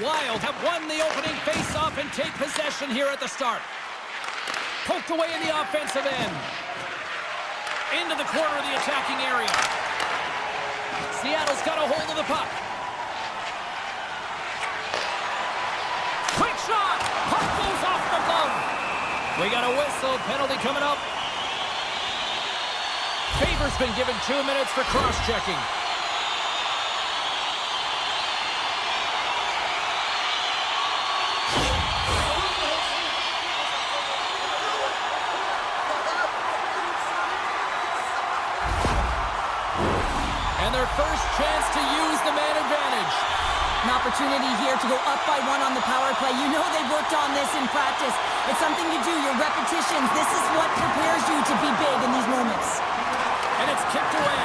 Wild have won the opening face-off and take possession here at the start. Poked away in the offensive end. Into the corner of the attacking area. Seattle's got a hold of the puck. Quick shot! Puck goes off the glove. We got a whistle. Penalty coming up. Faber's been given 2 minutes for cross-checking. And their first chance to use the man advantage. An opportunity here to go up by 1 on the power play. You know they've worked on this in practice. It's something you do, your repetitions. This is what prepares you to be big in these moments. And it's kicked away.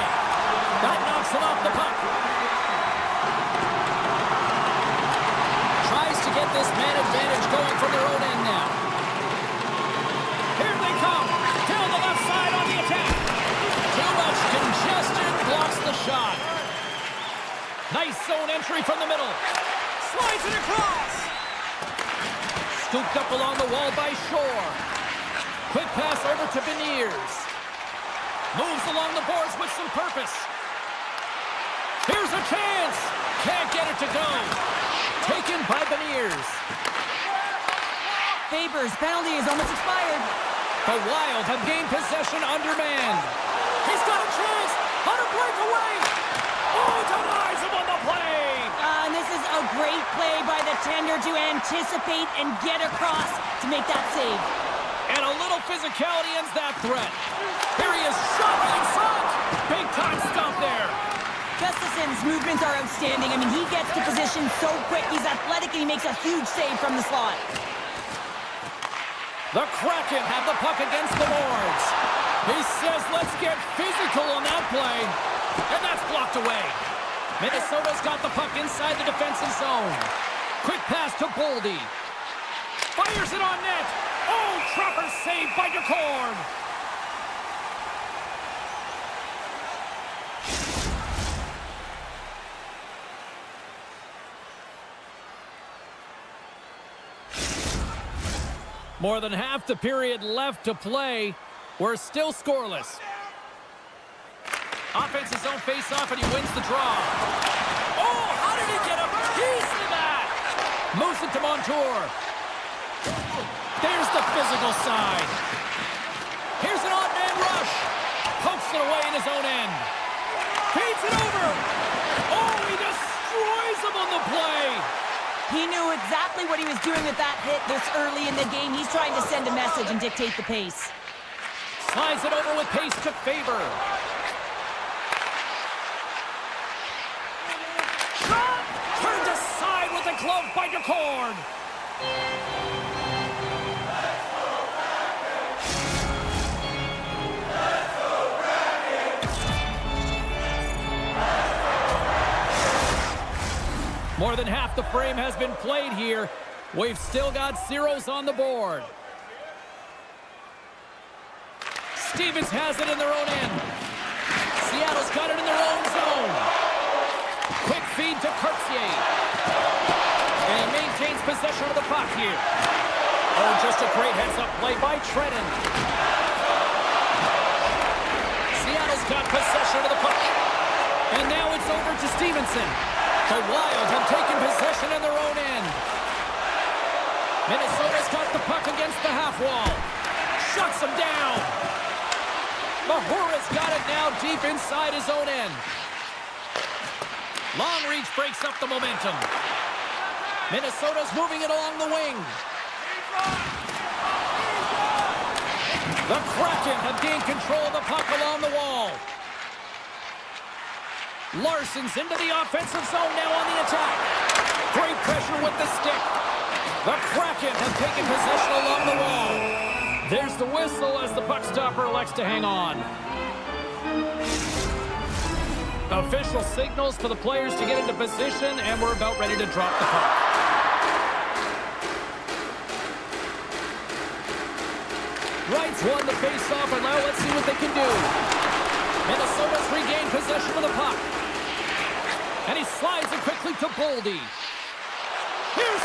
That knocks him off the puck. Tries to get this man advantage going from their own end now. Here they come. Down the left side on the attack. Too much congestion blocks the shot. Nice zone entry from the middle. Slides it across. Scooped up along the wall by Shore. Quick pass over to Beniers. Moves along the boards with some purpose. Here's a chance. Can't get it to go. Taken by Beniers. Faber's penalty is almost expired. The Wild have gained possession undermanned. He's got a chance on a breakaway. Oh, denies him on the play. And this is a great play by the tender to anticipate and get across to make that save. And a little physicality ends that threat. Here he is, shot right in front. Big time stop there. Gustafson's movements are outstanding. I mean, he gets to position so quick. He's athletic, and he makes a huge save from the slot. The Kraken have the puck against the boards. He says, let's get physical on that play. And that's blocked away. Minnesota's got the puck inside the defensive zone. Quick pass to Boldy. Fires it on net. Oh, proper save by DeCord. More than half the period left to play. We're still scoreless. Offense his own face-off, and he wins the draw. Oh, how did he get a piece of that? Moves it to Montour. There's the physical side. Here's an odd man rush. Pokes it away in his own end. Feeds it over. Oh, he destroys him on the play. He knew exactly what he was doing with that hit this early in the game. He's trying to send a message and dictate the pace. Slides it over with pace to Faber. Shot! Turned aside with a glove by DeCord. More than half the frame has been played here. We've still got zeros on the board. Stevens has it in their own end. Seattle's got it in their own zone. Quick feed to Cartier. And he maintains possession of the puck here. Oh, just a great heads-up play by Trenton. Seattle's got possession of the puck. And now it's over to Stevenson. The Wild have taken possession in their own end. Minnesota's got the puck against the half wall. Shuts him down. Mahura's got it now deep inside his own end. Long reach breaks up the momentum. Minnesota's moving it along the wing. The Kraken have gained control of the puck along the wall. Larson's into the offensive zone now on the attack. Great pressure with the stick. The Kraken have taken possession along the wall. There's the whistle as the puck stopper elects to hang on. Official signals for the players to get into position, and we're about ready to drop the puck. Wright's won the face-off, and now let's see what they can do. Minnesota's regained possession of the puck. And he slides it quickly to Boldy.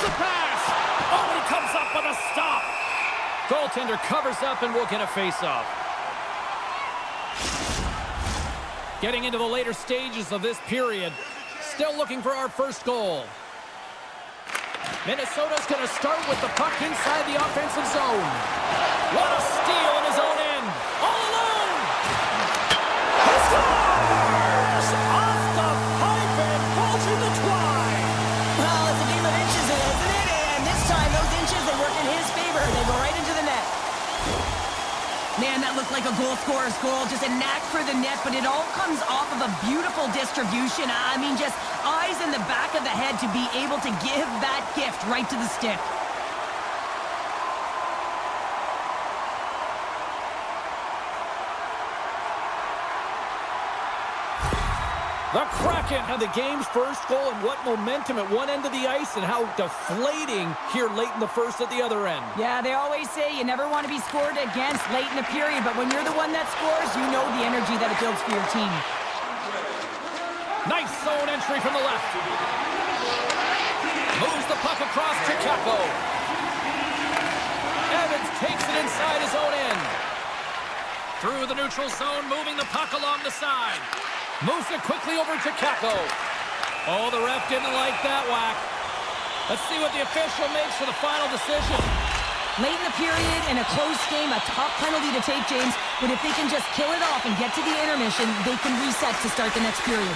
the pass. Oh, and he comes up with a stop. Goaltender covers up and will get a face-off. Getting into the later stages of this period. Still looking for our first goal. Minnesota's going to start with the puck inside the offensive zone. What a steal in his own end. All alone. He scores! Off the pipe and falls in the twine. Well, it's a game of inches, isn't it? And this time, those inches, they work in his favor. They go right into the net. Man, that looked like a goal scorer's goal. Just a knack for the net, but it all comes off of a beautiful distribution. I mean, just eyes in the back of the head to be able to give that gift right to the stick. The Kraken have the game's first goal, and what momentum at one end of the ice and how deflating here late in the first at the other end. Yeah, they always say you never want to be scored against late in a period, but when you're the one that scores, you know the energy that it builds for your team. Nice zone entry from the left. Moves the puck across to Capo. Evans takes it inside his own end. Through the neutral zone, moving the puck along the side. Moves it quickly over to Capo. Oh, the ref didn't like that whack. Let's see what the official makes for the final decision. Late in the period, in a close game, a tough penalty to take, James. But if they can just kill it off and get to the intermission, they can reset to start the next period.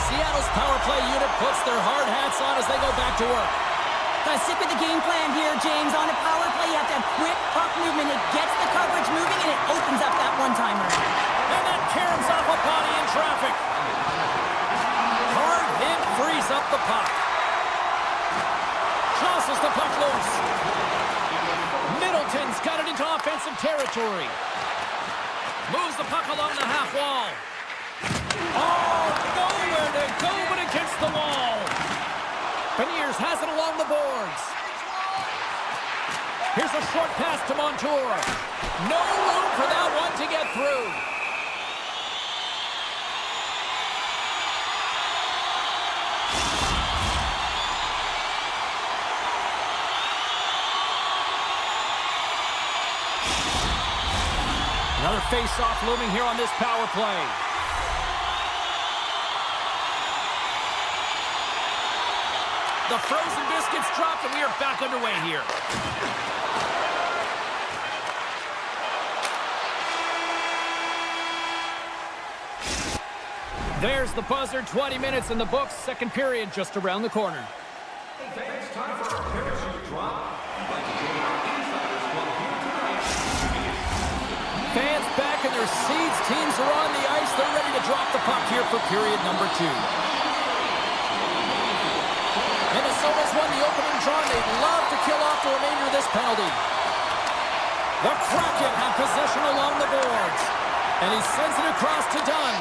Seattle's power play unit puts their hard hats on as they go back to work. Stick with the game plan here, James. On a power play, you have to have quick puck movement. It gets the coverage moving, and it opens up that one-timer. And then caroms off a body in traffic. Hard hit frees up the puck. Tosses the puck loose. Middleton's got it into offensive territory. Moves the puck along the half wall. Oh, nowhere to go but against the wall. Beniers has it along the boards. Here's a short pass to Montour. No room for that one to get through. Another face-off looming here on this power play. The frozen biscuits dropped, and we are back underway here. There's the buzzer. 20 minutes in the books. Second period just around the corner. Fans back in their seats. Teams are on the ice. They're ready to drop the puck here for period number 2. Minnesota's won the opening draw, and they'd love to kill off the remainder of this penalty. The Kraken have possession along the boards, and he sends it across to Dunn.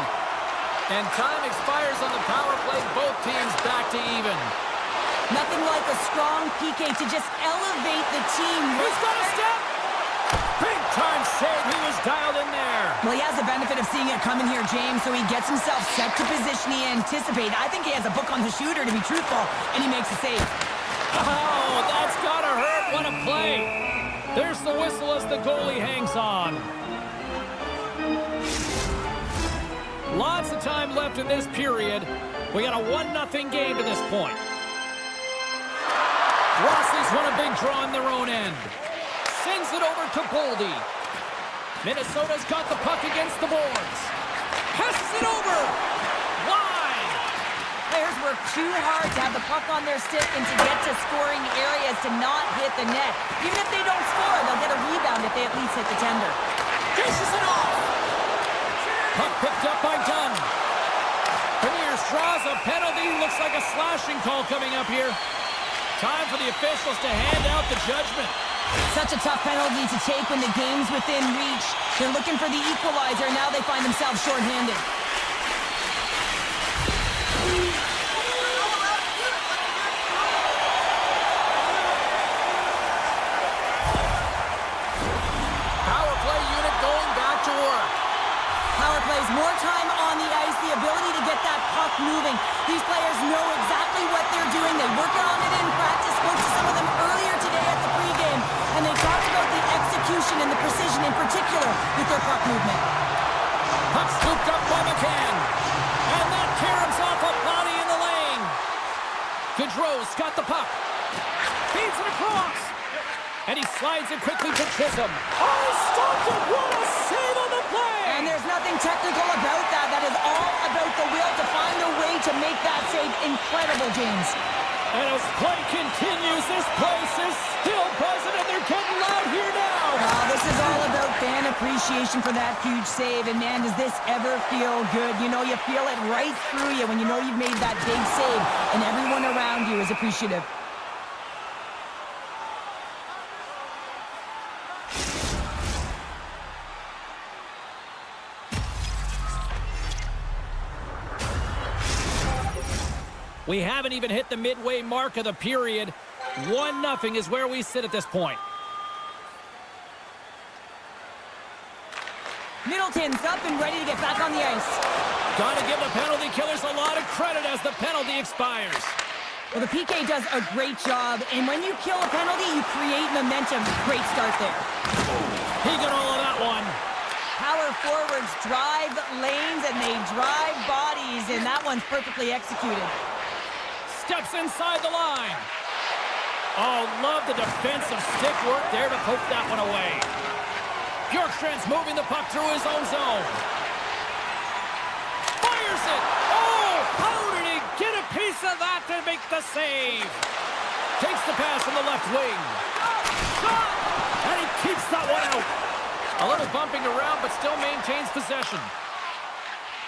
And time expires on the power play. Both teams back to even. Nothing like a strong PK to just elevate the team. He's got a step. Big time save. He was dialed in there. Well, he has the benefit of seeing it coming here, James, so he gets himself set to position he anticipated. I think he has a book on the shooter, to be truthful, and he makes a save. Oh, that's gotta hurt. What a play. There's the whistle as the goalie hangs on. Lots of time left in this period. We got a 1-0 game to this point. Rossi's won a big draw on their own end. Sends it over to Boldy. Minnesota's got the puck against the boards. Passes it over. Wide. Players work too hard to have the puck on their stick and to get to scoring areas to not hit the net. Even if they don't score, they'll get a rebound if they at least hit the tender. Dishes it off. Puck picked up by Dunn. Beniers draws a penalty. Looks like a slashing call coming up here. Time for the officials to hand out the judgment. Such a tough penalty to take when the game's within reach. They're looking for the equalizer. Now they find themselves shorthanded. Power play unit going These players know exactly what they're doing. They work on it in practice. Spoke to some of them earlier today at the pregame, and they talked about the execution and the precision in particular with their puck movement. Puck scooped up by McCann. And that caroms off a body in the lane. Gaudreau's got the puck. Feeds it across. And he slides it quickly to Chisholm. Oh, stopped it. What a save on the play. And there's nothing technical about that. That is all about the will to find a way to make that save incredible, James. And as play continues, this place is still buzzing, and they're getting loud here now. This is all about fan appreciation for that huge save. And, man, does this ever feel good? You know, you feel it right through you when you know you've made that big save, and everyone around you is appreciative. We haven't even hit the midway mark of the period. 1-0 is where we sit at this point. Middleton's up and ready to get back on the ice. Got to give the penalty killers a lot of credit as the penalty expires. Well, the PK does a great job, and when you kill a penalty, you create momentum. Great start there. He got all of that one. Power forwards drive lanes, and they drive bodies, and that one's perfectly executed. Steps inside the line. Oh, love the defensive stick work there to poke that one away. Bjorkstrand's moving the puck through his own zone. Fires it. Oh, how did he get a piece of that to make the save? Takes the pass from the left wing. Shot! And he keeps that one out. A little bumping around, but still maintains possession.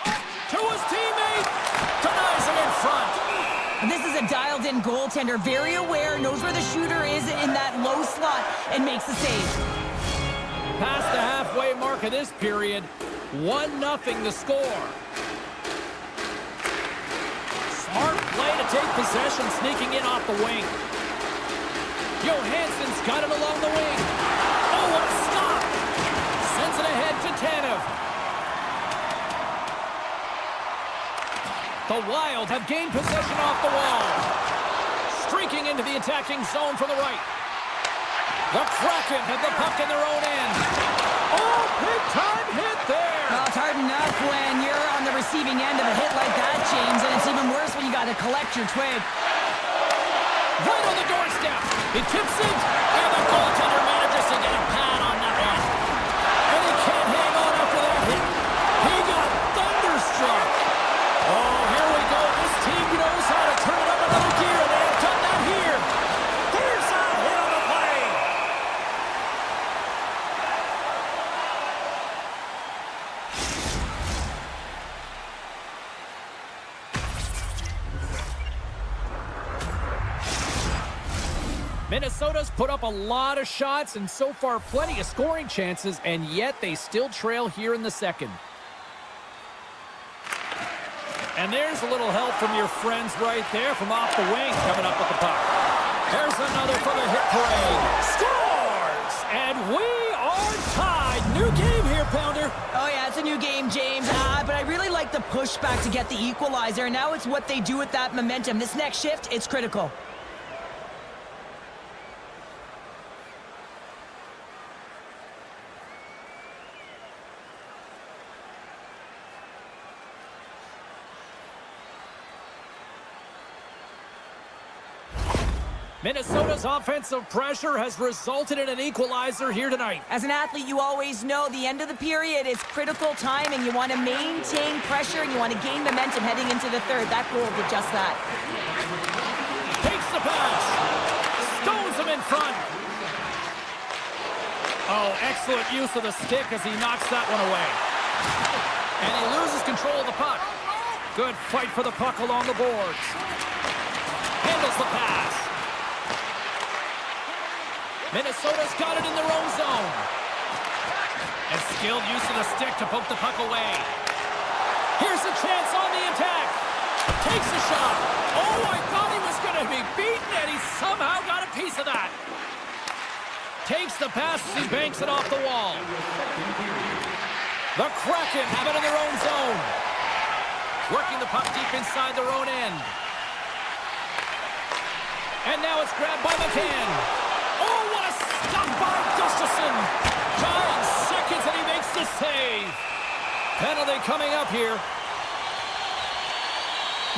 To his teammate. Denies him in front. This is a dialed-in goaltender, very aware, knows where the shooter is in that low slot, and makes the save. Past the halfway mark of this period, 1-0 the score. Smart play to take possession, sneaking in off the wing. Johansson's got it along the wing. Oh, what a stop! Sends it ahead to Tanev. The Wild have gained possession off the wall. Streaking into the attacking zone from the right. The Kraken have the puck in their own end. Oh, big-time hit there. Well, it's hard enough when you're on the receiving end of a hit like that, James, and it's even worse when you got to collect your twig. Right on the doorstep. He tips it, and the goaltender manages to get a pad on that one. And he can't hang on after that hit. He got thunderstruck. Oh, here we go. This team knows how to turn it up another gear, and they have done that here. There's a hit on the play. Minnesota's put up a lot of shots and so far plenty of scoring chances, and yet they still trail here in the second. And there's a little help from your friends right there from off the wing coming up with the puck. There's another for the hit parade. Scores! And we are tied. New game here, Pounder. Oh, yeah, it's a new game, James. But I really like the pushback to get the equalizer. Now it's what they do with that momentum. This next shift, it's critical. Minnesota's offensive pressure has resulted in an equalizer here tonight. As an athlete, you always know the end of the period is critical timing. You want to maintain pressure, and you want to gain momentum heading into the third. That goal did just that. Takes the pass. Stones him in front. Oh, excellent use of the stick as he knocks that one away. And he loses control of the puck. Good fight for the puck along the boards. Handles the pass. Minnesota's got it in their own zone. And skilled use of the stick to poke the puck away. Here's a chance on the attack. Takes a shot. Oh, I thought he was going to be beaten, and he somehow got a piece of that. Takes the pass as he banks it off the wall. The Kraken have it in their own zone. Working the puck deep inside their own end. And now it's grabbed by McCann. Oh, what a stop by Gustafsson. 9 seconds and he makes the save. Penalty coming up here.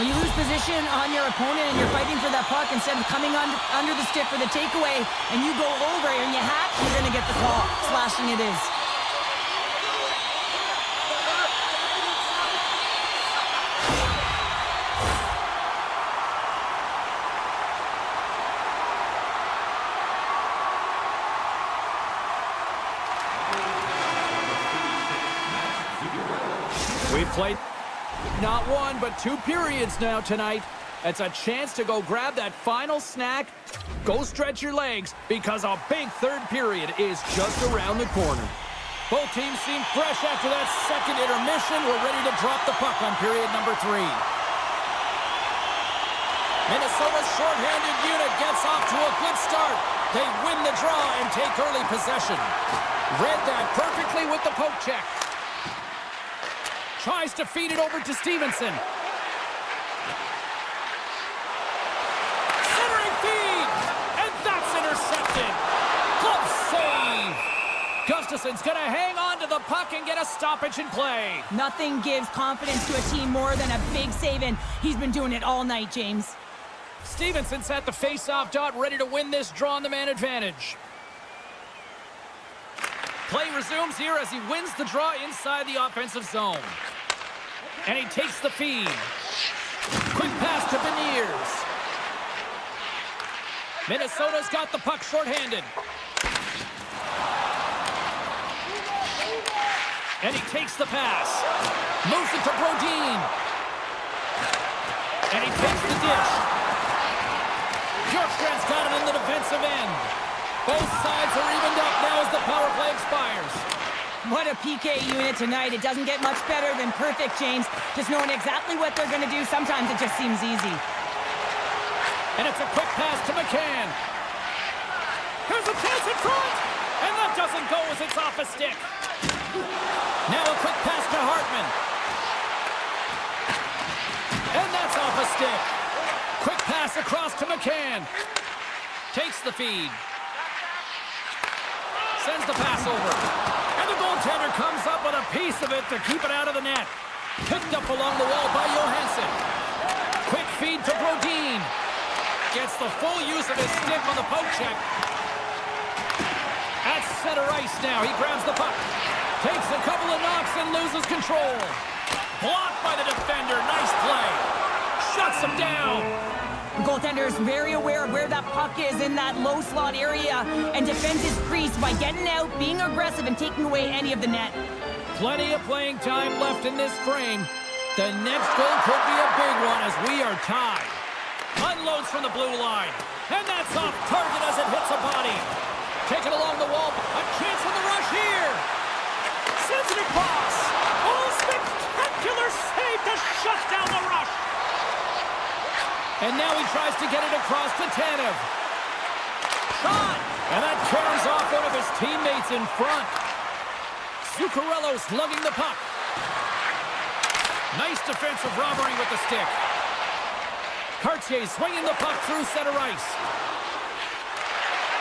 When you lose position on your opponent and you're fighting for that puck instead of coming under the stick for the takeaway and you go over and you hack, you're going to get the call. Slashing it is. We've played not one, but 2 periods now tonight. It's a chance to go grab that final snack. Go stretch your legs because a big 3rd period is just around the corner. Both teams seem fresh after that second intermission. We're ready to drop the puck on period number 3. Minnesota's shorthanded unit gets off to a good start. They win the draw and take early possession. Read that perfectly with the poke check. Tries to feed it over to Stevenson. Centering feed! And that's intercepted! Glove save! Gustafsson's gonna hang on to the puck and get a stoppage in play. Nothing gives confidence to a team more than a big save, and he's been doing it all night, James. Stevenson's at the face-off dot, ready to win this draw on the man advantage. Play resumes here as he wins the draw inside the offensive zone. And he takes the feed. Quick pass to Beniers. Minnesota's got the puck shorthanded. And he takes the pass. Moves it to Brodin. And he takes the dish. Bjorkstrand's got it in the defensive end. Both sides are evened up now as the power play expires. What a PK unit tonight. It doesn't get much better than perfect, James. Just knowing exactly what they're going to do, sometimes it just seems easy. And it's a quick pass to McCann. Here's a chance in front! And that doesn't go as it's off a stick. Now a quick pass to Hartman. And that's off a stick. Quick pass across to McCann. Takes the feed. Sends the pass over. And the goaltender comes up with a piece of it to keep it out of the net. Picked up along the wall by Johansson. Quick feed to Brodin. Gets the full use of his stick on the poke check. At center ice now. He grabs the puck. Takes a couple of knocks and loses control. Blocked by the defender. Nice play. Shuts him down. The goaltender is very aware of where that puck is in that low slot area and defends his crease by getting out, being aggressive, and taking away any of the net. Plenty of playing time left in this frame. The next goal could be a big one as we are tied. Unloads from the blue line. And that's off target as it hits a body. Taken along the wall. A chance for the rush here. Sends it across. Oh, spectacular save to shut down the rush. And now he tries to get it across to Tanev. Shot! And that carries off one of his teammates in front. Zuccarello's lugging the puck. Nice defensive robbery with the stick. Cartier swinging the puck through center ice.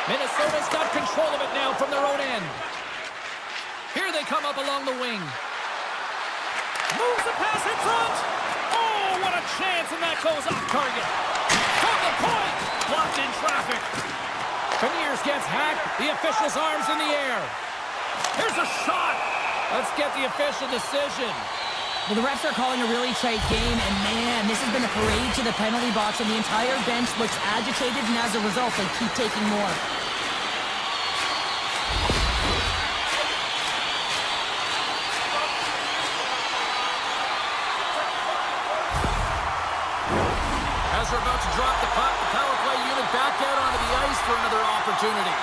Minnesota's got control of it now from their own end. Here they come up along the wing. Moves the pass in front. Oh, what a chance, and that goes off target. From the point. Blocked in traffic. Beniers gets hacked. The official's arms in the air. Here's a shot. Let's get the official decision. Well, the refs are calling a really tight game, and man, this has been a parade to the penalty box, and the entire bench looks agitated, and as a result, they keep taking more. As we're about to drop the puck, the power play unit back out onto the ice for another opportunity.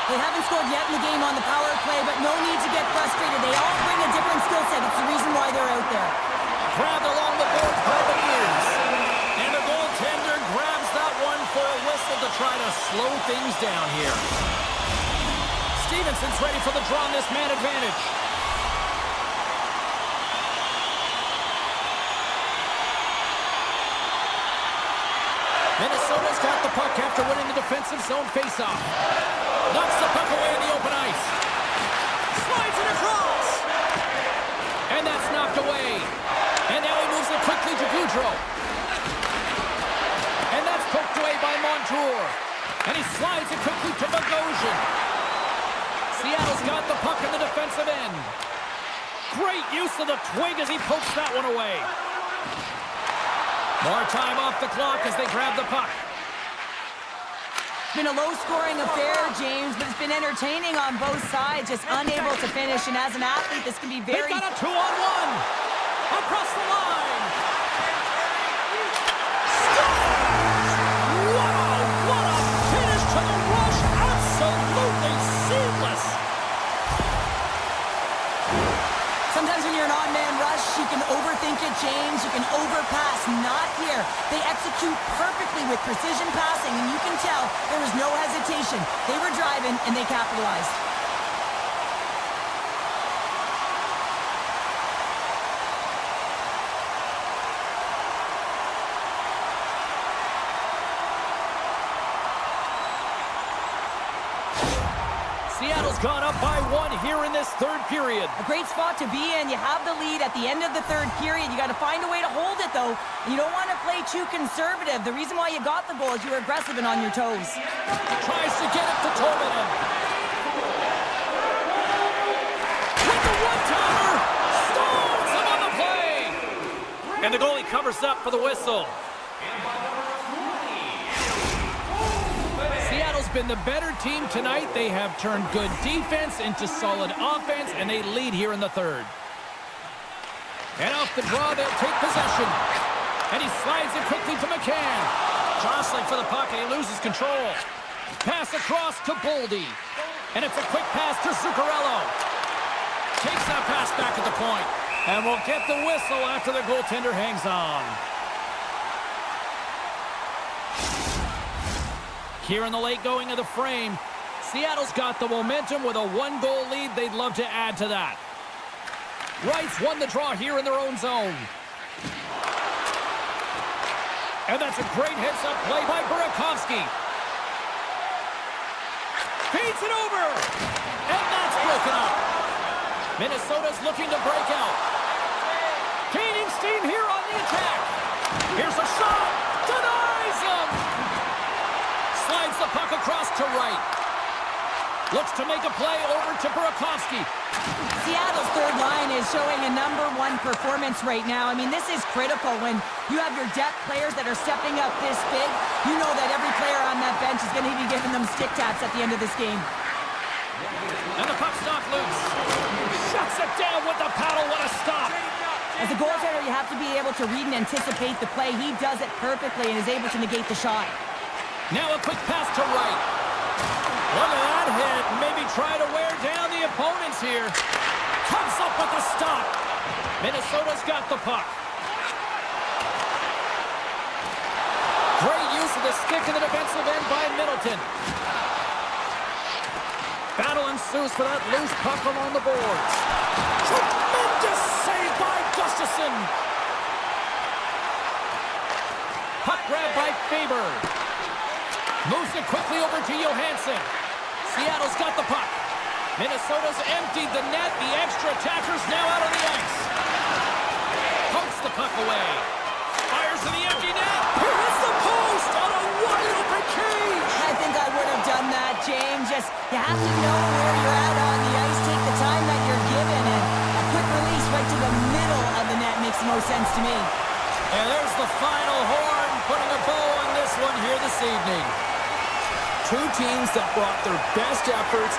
They haven't scored yet in the game on the power play, but no need to get frustrated. They all bring a different skill set. It's the reason why they're out there. Grabbed along the boards by the ears. And the goaltender grabs that one for a whistle to try to slow things down here. Stevenson's ready for the draw on this man advantage. Minnesota's got the puck after winning the defensive zone faceoff. Knocks the puck away in the open ice. Slides it across. And that's knocked away. And now he moves it quickly to Goudreau. And that's poked away by Montour. And he slides it quickly to Bogosian. Seattle's got the puck in the defensive end. Great use of the twig as he pokes that one away. More time off the clock as they grab the puck. It's been a low-scoring affair, James, but it's been entertaining on both sides, just unable to finish. And as an athlete, this can be very... They've got a 2-on-1. Across the line. What a finish to the rush. Absolutely seamless. Sometimes when you're an odd-man rush, you can overthink it, James. You can overpass. Not here. They execute perfectly with precision passing, and you can tell there was no hesitation. They were driving, and they capitalized. Seattle's gone up by 1 here in this third period. A great spot to be in. You have the lead at the end of the third period. You got to find a way to hold it, though. You don't want to play too conservative. The reason why you got the goal is you were aggressive and on your toes. Tries to get it to Tolvanen. With the one-timer. Stalls him on the play. And the goalie covers up for the whistle. Seattle's been the better team tonight. They have turned good defense into solid offense, and they lead here in the third. And off the draw, they'll take possession. And he slides it quickly to McCann. Jostling for the puck, and he loses control. Pass across to Boldy. And it's a quick pass to Zuccarello. Takes that pass back at the point. And we'll get the whistle after the goaltender hangs on. Here in the late going of the frame, Seattle's got the momentum with a 1-goal lead. They'd love to add to that. Wrights won the draw here in their own zone. And that's a great heads-up play by Burakovsky. Feeds it over. And that's broken up. Minnesota's looking to break out. Gaining steam here on the attack. Here's a shot. Denies him. Slides the puck across to Wright. Looks to make a play over to Burakovsky. Seattle's third line is showing a #1 performance right now. I mean, this is critical when you have your depth players that are stepping up this big. You know that every player on that bench is going to be giving them stick taps at the end of this game. And the puck's knocked loose. Shuts it down with the paddle. What a stop. As a goaltender, you have to be able to read and anticipate the play. He does it perfectly and is able to negate the shot. Now a quick pass to Wright. Look at that hit. Maybe try to wear down the opponents here. Comes up with the stop. Minnesota's got the puck. Great use of the stick in the defensive end by Middleton. Battle ensues for that loose puck along the boards. Tremendous save by Gustafsson. Puck grab by Faber. Moves it quickly over to Johansson. Seattle's got the puck. Minnesota's emptied the net. The extra attackers now out on the ice. Pokes the puck away. Fires to the empty net. He hits the post on a wide open cage. I think I would have done that, James. Just, you have to know where you're at on the ice. Take the time that you're given. And a quick release right to the middle of the net makes the most sense to me. And there's the final horn, putting a bow on this one here this evening. Two teams that brought their best efforts.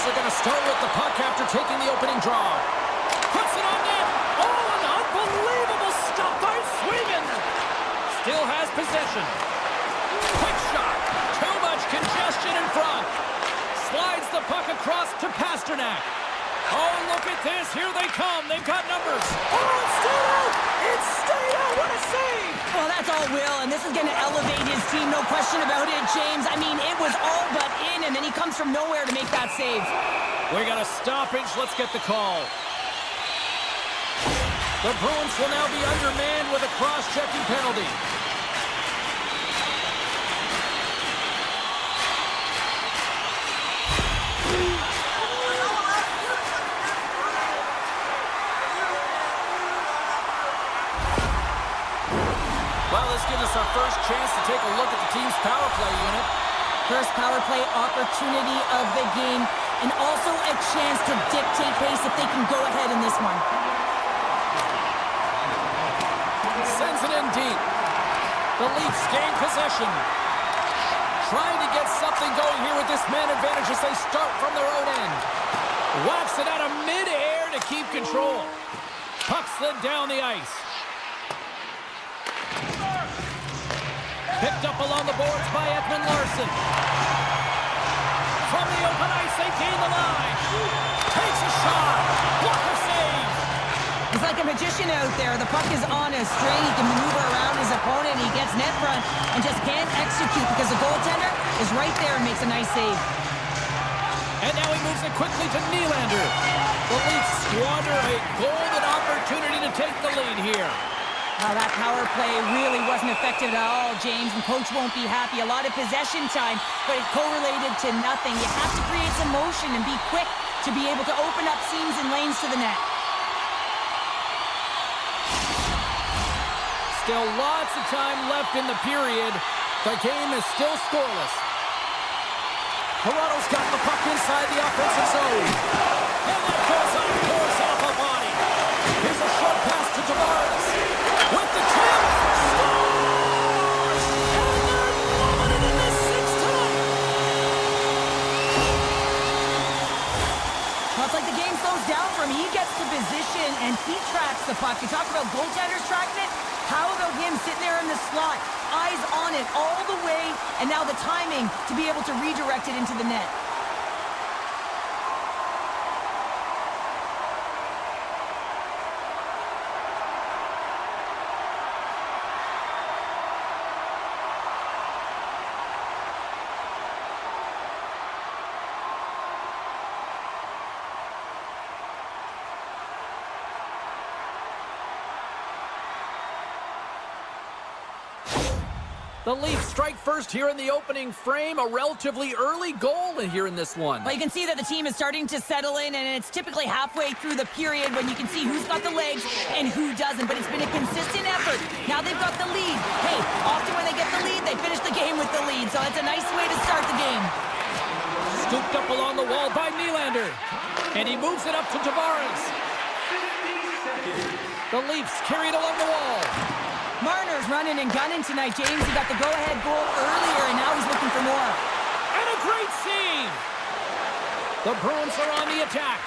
are going to start with the puck after taking the opening draw. Puts it on net. Oh, an unbelievable stop by Sweden. Still has possession. Quick shot. Too much congestion in front. Slides the puck across to Pasternak. Oh, look at this. Here they come. They've got numbers. Oh, it's stayed out. It's stayed out. What a save. Well, that's all Will, and this is going to elevate his team, no question about it, James. I mean, it was all but in, and then he comes from nowhere to make that save. We got a stoppage. Let's get the call. The Bruins will now be undermanned with a cross-checking penalty. Well, this gives us our first chance to take a look at the team's power play unit. First power play opportunity of the game, and also a chance to dictate pace if they can go ahead in this one. Sends it in deep. The Leafs gain possession. Trying to get something going here with this man advantage as they start from their own end. Whacks it out of mid-air to keep control. Puck slid down the ice. Picked up along the boards by Edmund Larson. From the open ice, they gain the line. Takes a shot. Blocker save. He's like a magician out there. The puck is on a string. He can maneuver around his opponent. He gets net front and just can't execute because the goaltender is right there and makes a nice save. And now he moves it quickly to Nylander. The Leafs squander a golden opportunity to take the lead here. That power play really wasn't effective at all, James, and coach won't be happy. A lot of possession time, but it correlated to nothing. You have to create some motion and be quick to be able to open up seams and lanes to the net. Still lots of time left in the period. The game is still scoreless. Toronto's got the puck inside the offensive zone. And that goes on, pours off a body. Here's a short pass to Tavares. With the tip, scores! And they're moving it in the sixth time. Well, it's like the game slows down for him. He gets to position and he tracks the puck. You talk about goaltenders tracking it. How about him sitting there in the slot, eyes on it all the way, and now the timing to be able to redirect it into the net. The Leafs strike first here in the opening frame. A relatively early goal here in this one. Well, you can see that the team is starting to settle in, and it's typically halfway through the period when you can see who's got the legs and who doesn't. But it's been a consistent effort. Now they've got the lead. Hey, often when they get the lead, they finish the game with the lead. So it's a nice way to start the game. Scooped up along the wall by Nylander. And he moves it up to Tavares. The Leafs carry it along the wall. Marner's running and gunning tonight, James. He got the go-ahead goal earlier, and now he's looking for more. And a great save! The Bruins are on the attack.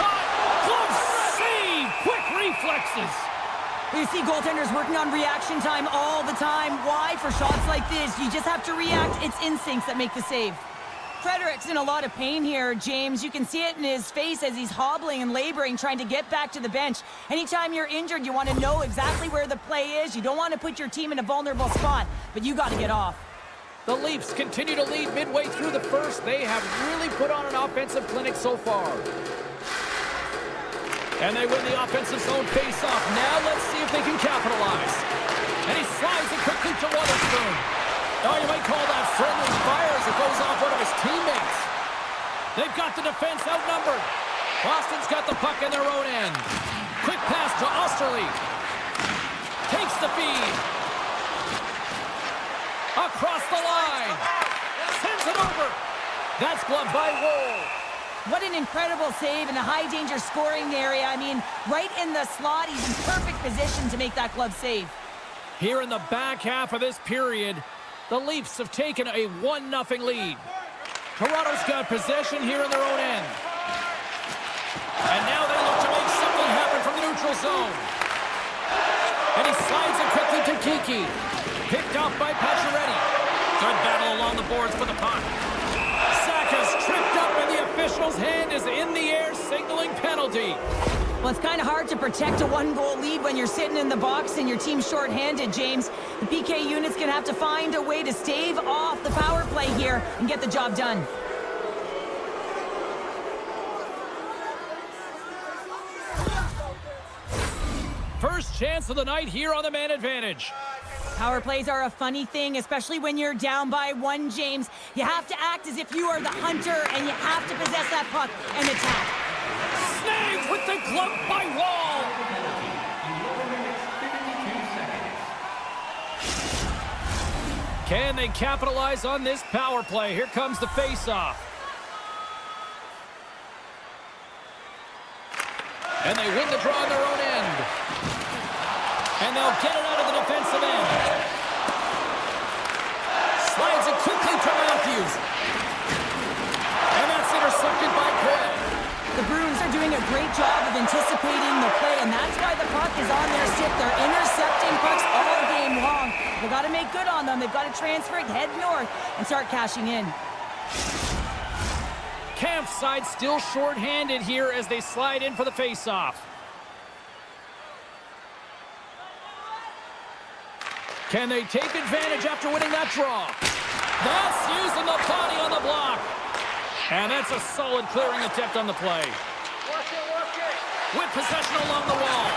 Shot! Glove save! Quick reflexes! You see goaltenders working on reaction time all the time. Why? For shots like this, you just have to react. It's instincts that make the save. Frederick's in a lot of pain here, James. You can see it in his face as he's hobbling and laboring, trying to get back to the bench. Anytime you're injured, you want to know exactly where the play is. You don't want to put your team in a vulnerable spot, but you got to get off. The Leafs continue to lead midway through the first. They have really put on an offensive clinic so far. And they win the offensive zone face-off. Now let's see if they can capitalize. And he slides it quickly to Weatherspoon. Oh, you might call that friendly fire as it goes off one of his teammates. They've got the defense outnumbered. Boston's got the puck in their own end. Quick pass to Osterley. Takes the feed. Across the line. Sends it over. That's gloved by Woll. What an incredible save in a high-danger scoring area. I mean, right in the slot. He's in perfect position to make that glove save. Here in the back half of this period, the Leafs have taken a 1-0 lead. Toronto's got possession here in their own end. And now they look to make something happen from the neutral zone. And he slides it quickly to Kiki. Picked off by Pacioretty. Good battle along the boards for the puck. Saka's tripped up and the official's hand is in the air signaling penalty. Well, it's kind of hard to protect a one-goal lead when you're sitting in the box and your team's shorthanded, James. The PK unit's going to have to find a way to stave off the power play here and get the job done. First chance of the night here on the man advantage. Power plays are a funny thing, especially when you're down by one, James. You have to act as if you are the hunter, and you have to possess that puck and attack. Snagged with the glove by Wall. Can they capitalize on this power play? Here comes the face-off. And they win the draw on their own end. And they'll get it out of the defensive end. Slides it quickly to Matthews. And that's intercepted by Cole. The Bruins are doing a great job of anticipating the play, and that's why the puck is on their stick. They're intercepting pucks all game long. They've got to make good on them. They've got to transfer it, head north, and start cashing in. Camp's side still short-handed here as they slide in for the face-off. Can they take advantage after winning that draw? That's using the body on the block. And that's a solid clearing attempt on the play. With possession along the wall.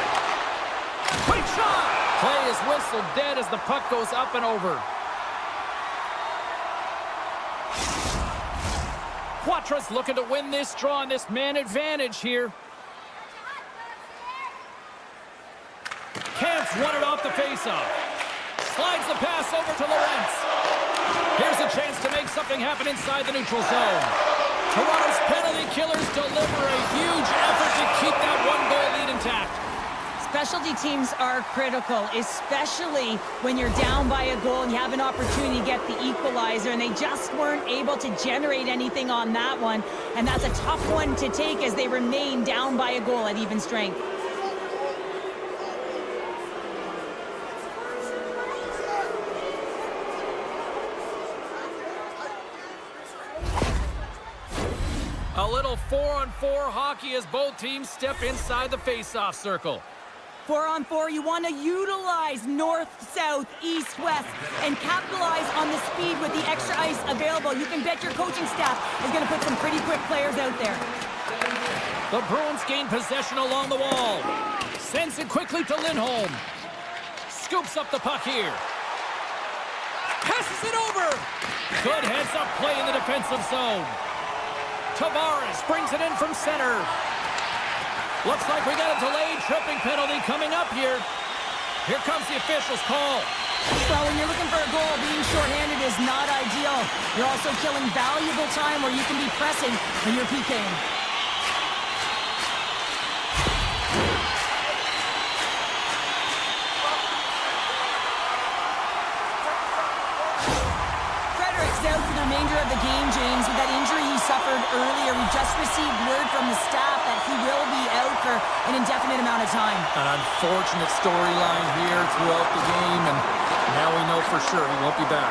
Quick shot! Play is whistled dead as the puck goes up and over. Quatra's looking to win this draw on this man advantage here. Camp's won it off the faceoff. Slides the pass over to Lorentz. Here's a chance to make something happen inside the neutral zone. Toronto's penalty killers deliver a huge effort to keep that one-goal lead intact. Specialty teams are critical, especially when you're down by a goal and you have an opportunity to get the equalizer, and they just weren't able to generate anything on that one. And that's a tough one to take as they remain down by a goal at even strength. A little 4-on-4 hockey as both teams step inside the face-off circle. 4-on-4, you want to utilize north, south, east, west, and capitalize on the speed with the extra ice available. You can bet your coaching staff is going to put some pretty quick players out there. The Bruins gain possession along the wall. Sends it quickly to Lindholm. Scoops up the puck here. Passes it over. Good heads-up play in the defensive zone. Tavares brings it in from center. Looks like we got a delayed tripping penalty coming up here. Here comes the official's call. Well, when you're looking for a goal, being shorthanded is not ideal. You're also killing valuable time where you can be pressing when you're PKing. Out for the remainder of the game, James, with that injury he suffered earlier. We just received word from the staff that he will be out for an indefinite amount of time. An unfortunate storyline here throughout the game, and now we know for sure he won't be back.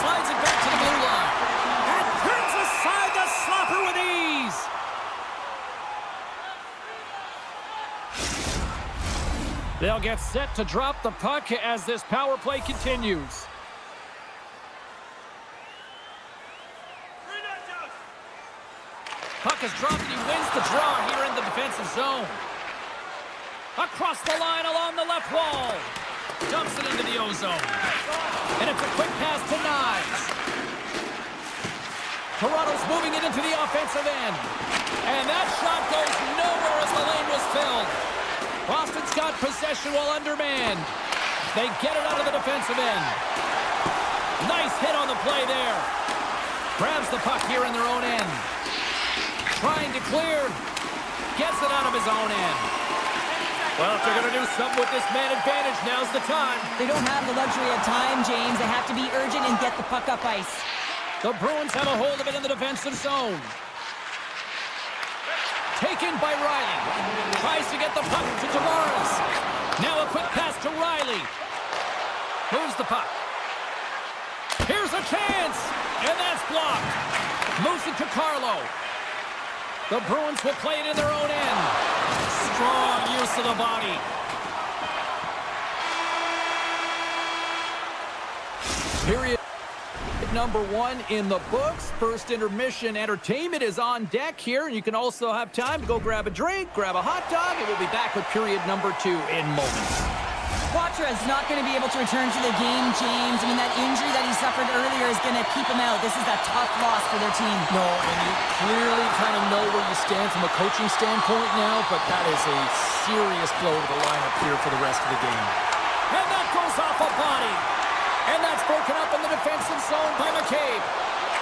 Slides it back to the blue line. And turns aside the slapper with ease. They'll get set to drop the puck as this power play continues. Puck is dropped and he wins the draw here in the defensive zone. Across the line along the left wall. Dumps it into the ozone. And it's a quick pass to Knives. Toronto's moving it into the offensive end. And that shot goes nowhere as the lane was filled. Boston's got possession while undermanned. They get it out of the defensive end. Nice hit on the play there. Grabs the puck here in their own end. Trying to clear. Gets it out of his own end. Well, if they're going to do something with this man advantage, now's the time. They don't have the luxury of time, James. They have to be urgent and get the puck up ice. The Bruins have a hold of it in the defensive zone. Taken by Riley. Tries to get the puck to Tavares. Now a quick pass to Riley. Moves the puck. Here's a chance. And that's blocked. Moves it to Carlo. The Bruins will play it in their own end. Strong use of the body. Period number 1 in the books. First intermission entertainment is on deck here. You can also have time to go grab a drink, grab a hot dog, and we'll be back with period number 2 in moments. Quatra is not going to be able to return to the game, James. I mean, that injury that he suffered earlier is going to keep him out. This is a tough loss for their team. No, and you clearly kind of know where you stand from a coaching standpoint now, but that is a serious blow to the lineup here for the rest of the game. And that goes off a body. And that's broken up in the defensive zone by McCabe.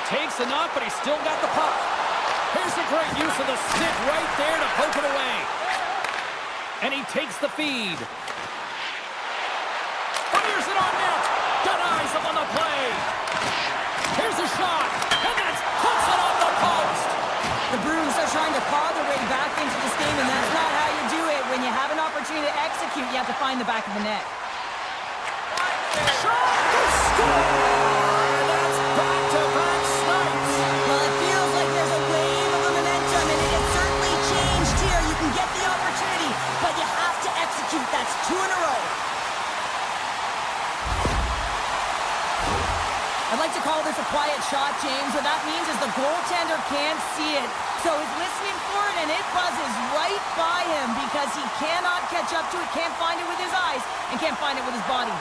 Takes a knock, but he's still got the puck. Here's a great use of the stick right there to poke it away. And he takes the feed. Fires it on net. Denies him on the play. Here's a shot. And that's puts it on the post. The Bruins are trying to claw their way back into this game, and that's not how you do it. When you have an opportunity to execute, you have to find the back of the net. Shot to score! That's back-to-back snipes. Well, it feels like there's a wave of momentum, and it has certainly changed here. You can get the opportunity, but you have to execute. That's 2 in a row. I'd like to call this a quiet shot, James. What that means is the goaltender can't see it. So he's listening for it, and it buzzes right by him because he cannot catch up to it, can't find it with his eyes, and can't find it with his body.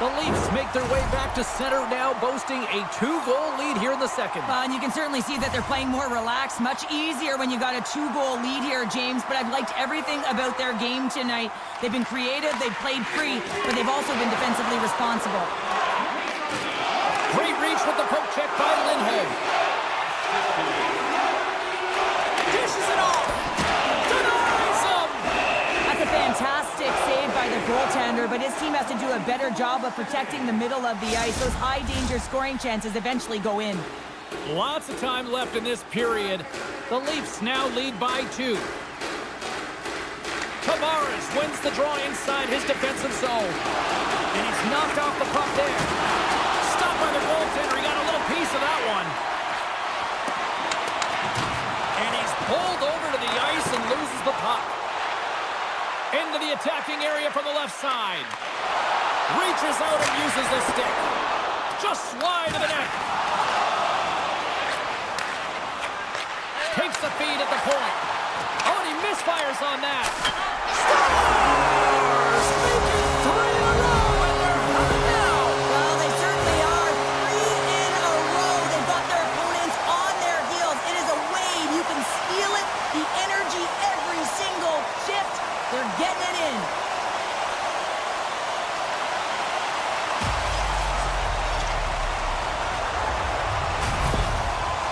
The Leafs make their way back to center now, boasting a 2-goal lead here in the second. And you can certainly see that they're playing more relaxed. Much easier when you got a 2-goal lead here, James. But I've liked everything about their game tonight. They've been creative, they've played free, but they've also been defensively responsible. Great reach with the poke check by Lindholm. Dishes it off. Denies him. That's a fantastic save by the goaltender, but his team has to do a better job of protecting the middle of the ice. Those high-danger scoring chances eventually go in. Lots of time left in this period. The Leafs now lead by 2. Tavares wins the draw inside his defensive zone. And he's knocked off the puck there. Stopped by the goaltender. He got a little piece of that one. And he's pulled over to the ice and loses the puck. Into the attacking area from the left side. Reaches out and uses the stick. Just wide of the net. Takes the feed at the point. Oh, and he misfires on that. Scores! Making 3 in a row, and they're hot now. Well, they certainly are. 3 in a row. They've got their opponents on their heels. It is a wave. You can feel it. The energy every single shift. They're getting it in.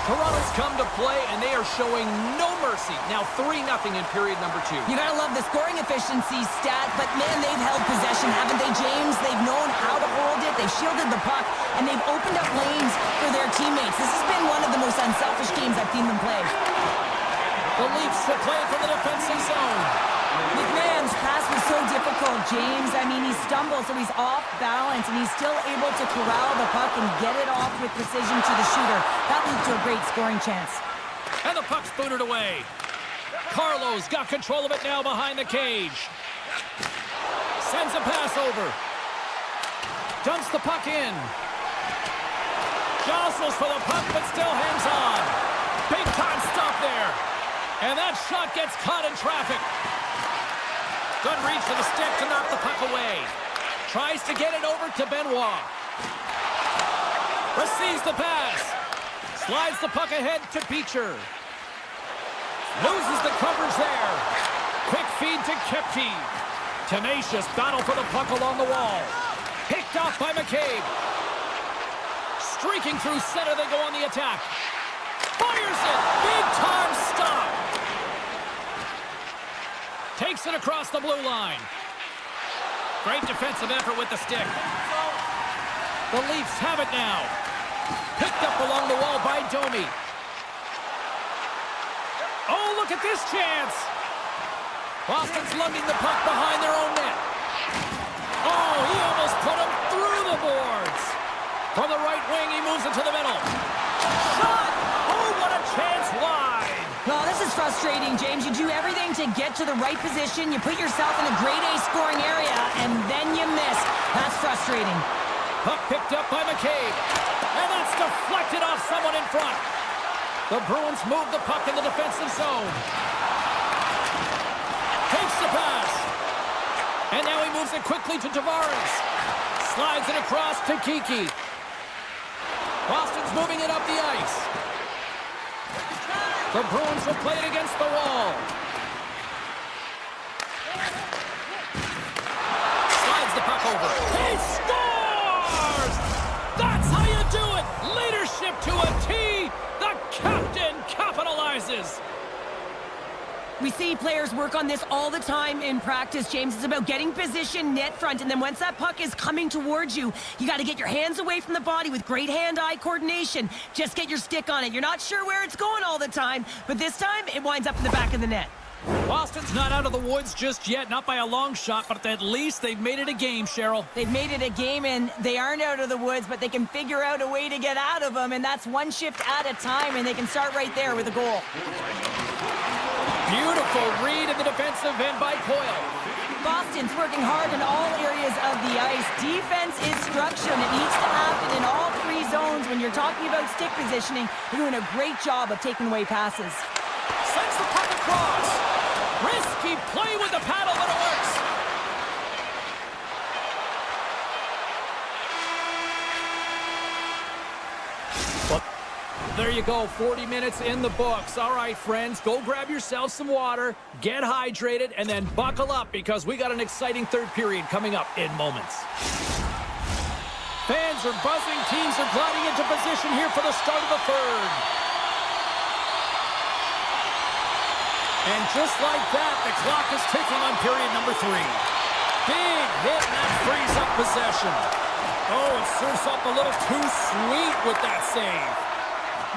Toronto's come to play, and they are showing no mercy. Now 3-0 in period number 2. You gotta love the scoring efficiency stat, but man, they've held possession, haven't they, James? They've known how to hold it, they've shielded the puck, and they've opened up lanes for their teammates. This has been one of the most unselfish games I've seen them play. The Leafs will play from the defensive zone. McMahon's pass was so difficult, James. I mean, he stumbles, so he's off balance, and he's still able to corral the puck and get it off with precision to the shooter. That leads to a great scoring chance. And the puck's booted away. Carlo's got control of it now behind the cage. Sends a pass over. Dumps the puck in. Jostles for the puck, but still hangs on. Big time stop there. And that shot gets caught in traffic. Good reach for the stick to knock the puck away. Tries to get it over to Benoit. Receives the pass. Slides the puck ahead to Beecher. Loses the coverage there. Quick feed to Kepke. Tenacious battle for the puck along the wall. Picked off by McCabe. Streaking through center, they go on the attack. Fires it. Big time stop. Takes it across the blue line. Great defensive effort with the stick. The Leafs have it now. Picked up along the wall by Domi. Oh, look at this chance. Boston's lunging the puck behind their own net. Oh, he almost put him through the boards. From the right wing, he moves it to the middle. Shot! Oh, what a chance wide. Well, this is frustrating, James. You do everything to get to the right position. You put yourself in a grade A scoring area, and then you miss. That's frustrating. Puck picked up by McCabe. And that's deflected off someone in front. The Bruins move the puck in the defensive zone. Takes the pass. And now he moves it quickly to Tavares. Slides it across to Kiki. Boston's moving it up the ice. The Bruins will play it against the wall. Slides the puck over. He scores! That's how you do it! Leadership to a T! The captain capitalizes! We see players work on this all the time in practice, James. It's about getting position net front, and then once that puck is coming towards you, you got to get your hands away from the body with great hand-eye coordination. Just get your stick on it. You're not sure where it's going all the time, but this time it winds up in the back of the net. Boston's not out of the woods just yet, not by a long shot, but at least they've made it a game, Cheryl. They've made it a game, and they aren't out of the woods, but they can figure out a way to get out of them, and that's one shift at a time, and they can start right there with a goal. Beautiful read in the defensive end by Coyle. Boston's working hard in all areas of the ice. Defense is structured. It needs to happen in all three zones. When you're talking about stick positioning, you're doing a great job of taking away passes. Sends the puck across. Risky play with the paddle, but it works. There you go, 40 minutes in the books. All right, friends, go grab yourself some water, get hydrated, and then buckle up because we got an exciting third period coming up in moments. Fans are buzzing. Teams are gliding into position here for the start of the third. And just like that, the clock is ticking on period number 3. Big hit, and that frees up possession. Oh, it serves up a little too sweet with that save.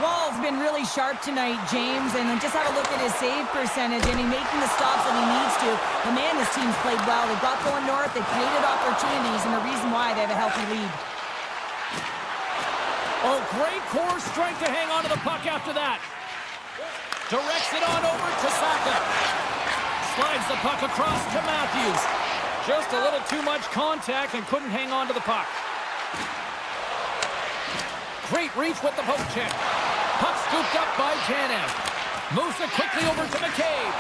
Wall's been really sharp tonight, James, and just have a look at his save percentage, and he's making the stops that he needs to. The man, this team's played well. They've got going north, they've created opportunities, and the reason why they have a healthy lead. Oh, great core strength to hang on to the puck after that. Directs it on over to Saka. Slides the puck across to Matthews. Just a little too much contact and couldn't hang on to the puck. Great reach with the poke check. Puck scooped up by Tanev. Moves it quickly over to McCabe.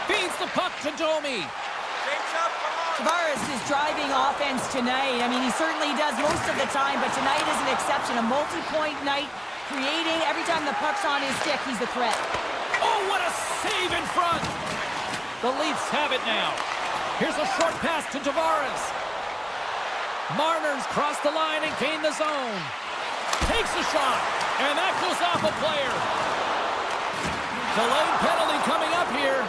Feeds the puck to Domi. Tavares is driving offense tonight. I mean, he certainly does most of the time, but tonight is an exception. A multi-point night, creating every time the puck's on his stick, he's a threat. Oh, what a save in front. The Leafs have it now. Here's a short pass to Tavares. Marner's crossed the line and gained the zone. Takes a shot, and that goes off a player. Delayed penalty coming up here.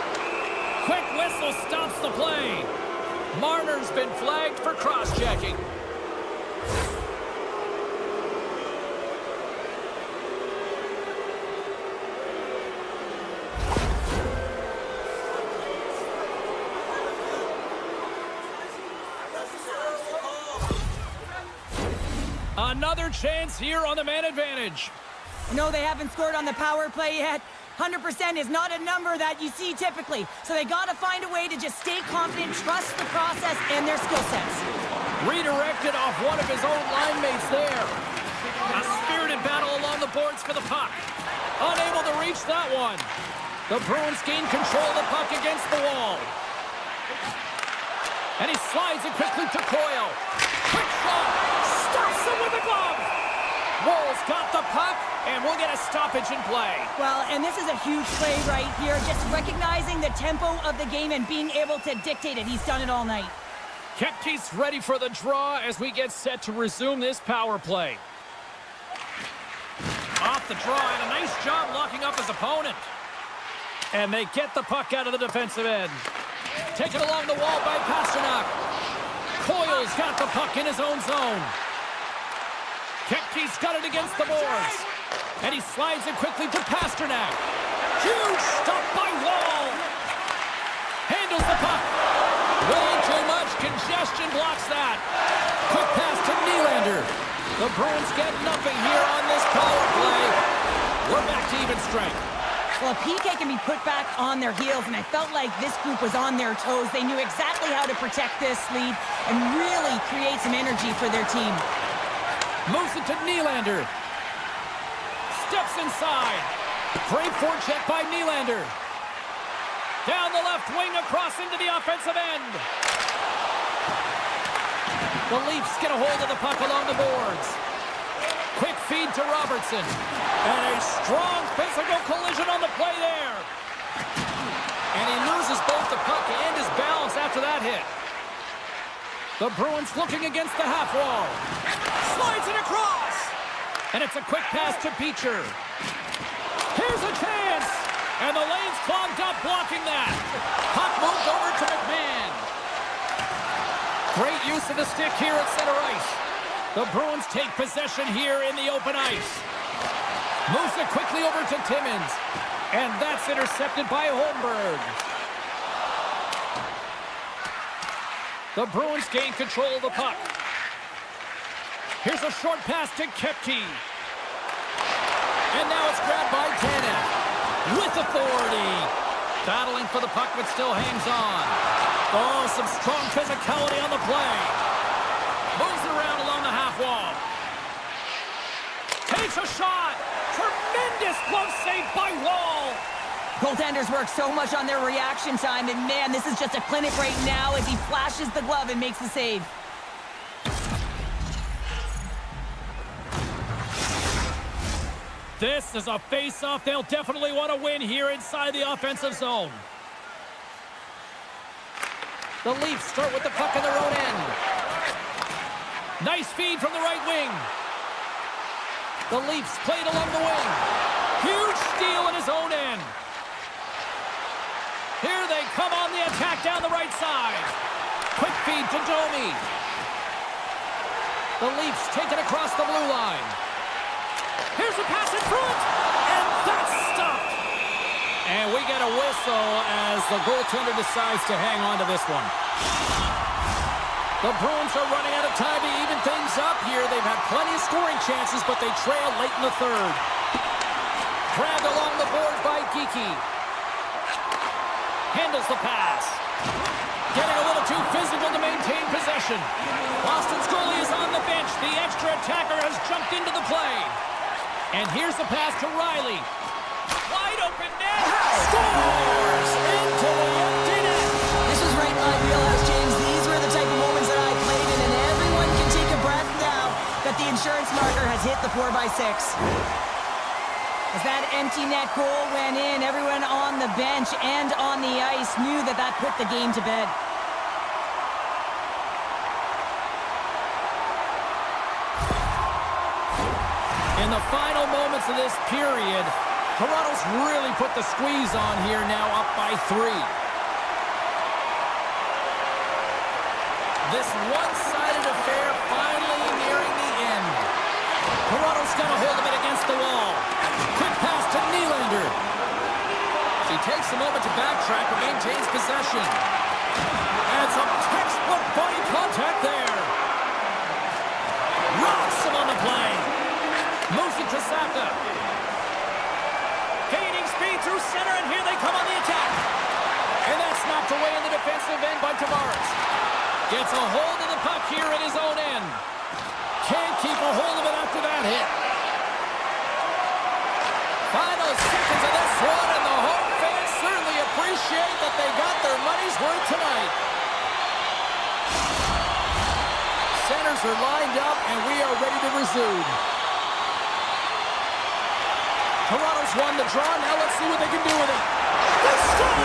Quick whistle stops the play. Marner's been flagged for cross-checking. Another chance here on the man advantage. No, they haven't scored on the power play yet. 100% is not a number that you see typically. So they got to find a way to just stay confident, trust the process and their skill sets. Redirected off one of his own line mates there. A spirited battle along the boards for the puck. Unable to reach that one. The Bruins gain control of the puck against the wall. And he slides it quickly to Coyle. Quick shot. Stops him with a glove. Wolves got the puck, and we'll get a stoppage in play. Well, and this is a huge play right here. Just recognizing the tempo of the game and being able to dictate it. He's done it all night. Kepke's ready for the draw as we get set to resume this power play. Off the draw, and a nice job locking up his opponent. And they get the puck out of the defensive end. Taken along the wall by Pasternak. Coyle's got the puck in his own zone. Kepke's got it against the boards. And he slides it quickly to Pasternak. Huge stop by Wall. Handles the puck. Way too much congestion blocks that. Quick pass to Nylander. The Bruins get nothing here on this power play. We're back to even strength. Well, PK can be put back on their heels, and I felt like this group was on their toes. They knew exactly how to protect this lead and really create some energy for their team. Moves it to Nylander. Steps inside. Great forecheck by Nylander. Down the left wing across into the offensive end. The Leafs get a hold of the puck along the boards. Quick feed to Robertson. And a strong physical collision on the play there. And he loses both the puck and his balance after that hit. The Bruins looking against the half wall. Slides it across. And it's a quick pass to Beecher. Here's a chance. And the lane's clogged up blocking that. Puck moved over to McMahon. Great use of the stick here at center ice. The Bruins take possession here in the open ice. Moves it quickly over to Timmins. And that's intercepted by Holmberg. The Bruins gain control of the puck. Here's a short pass to Kepke. And now it's grabbed by Tanev. With authority. Battling for the puck, but still hangs on. Oh, some strong physicality on the play. Moves it around along the half wall. Takes a shot. Tremendous glove save by Wall. Goaltenders work so much on their reaction time, and man, this is just a clinic right now as he flashes the glove and makes the save. This is a face-off they'll definitely want to win here inside the offensive zone. The Leafs start with the puck in their own end. Nice feed from the right wing. The Leafs played along the wing. Huge steal in his own end. Here they come on the attack down the right side. Quick feed to Domi. The Leafs take it across the blue line. Here's a pass in front, and that's stopped. And we get a whistle as the goaltender decides to hang on to this one. The Bruins are running out of time to even things up here. They've had plenty of scoring chances, but they trail late in the third. Grabbed along the board by Geekie. Handles the pass. Getting a little too physical to maintain possession. Boston's goalie is on the bench. The extra attacker has jumped into the play. And here's the pass to Riley. Wide open net. Scores into the empty net. This was right in my wheelhouse, James. These were the type of moments that I played in, and everyone can take a breath now that the insurance marker has hit the 4x6. As that empty net goal went in, everyone on the bench and on the ice knew that that put the game to bed. In the final moments of this period, Toronto's really put the squeeze on here, now up by 3. This one-sided affair finally nearing the end. Toronto's got a hold of it against the wall. Quick pass to Nylander. He takes a moment to backtrack but maintains possession. And some textbook body contact there. Rocks him on the play. Moves it to Saka. Gaining speed through center, and here they come on the attack. And that's knocked away in the defensive end by Tavares. Gets a hold of the puck here at his own end. Can't keep a hold of it after that hit. Final seconds of this one, and the home fans certainly appreciate that they got their money's worth tonight. Centers are lined up, and we are ready to resume. Toronto's won the draw. Now let's see what they can do with it. They score!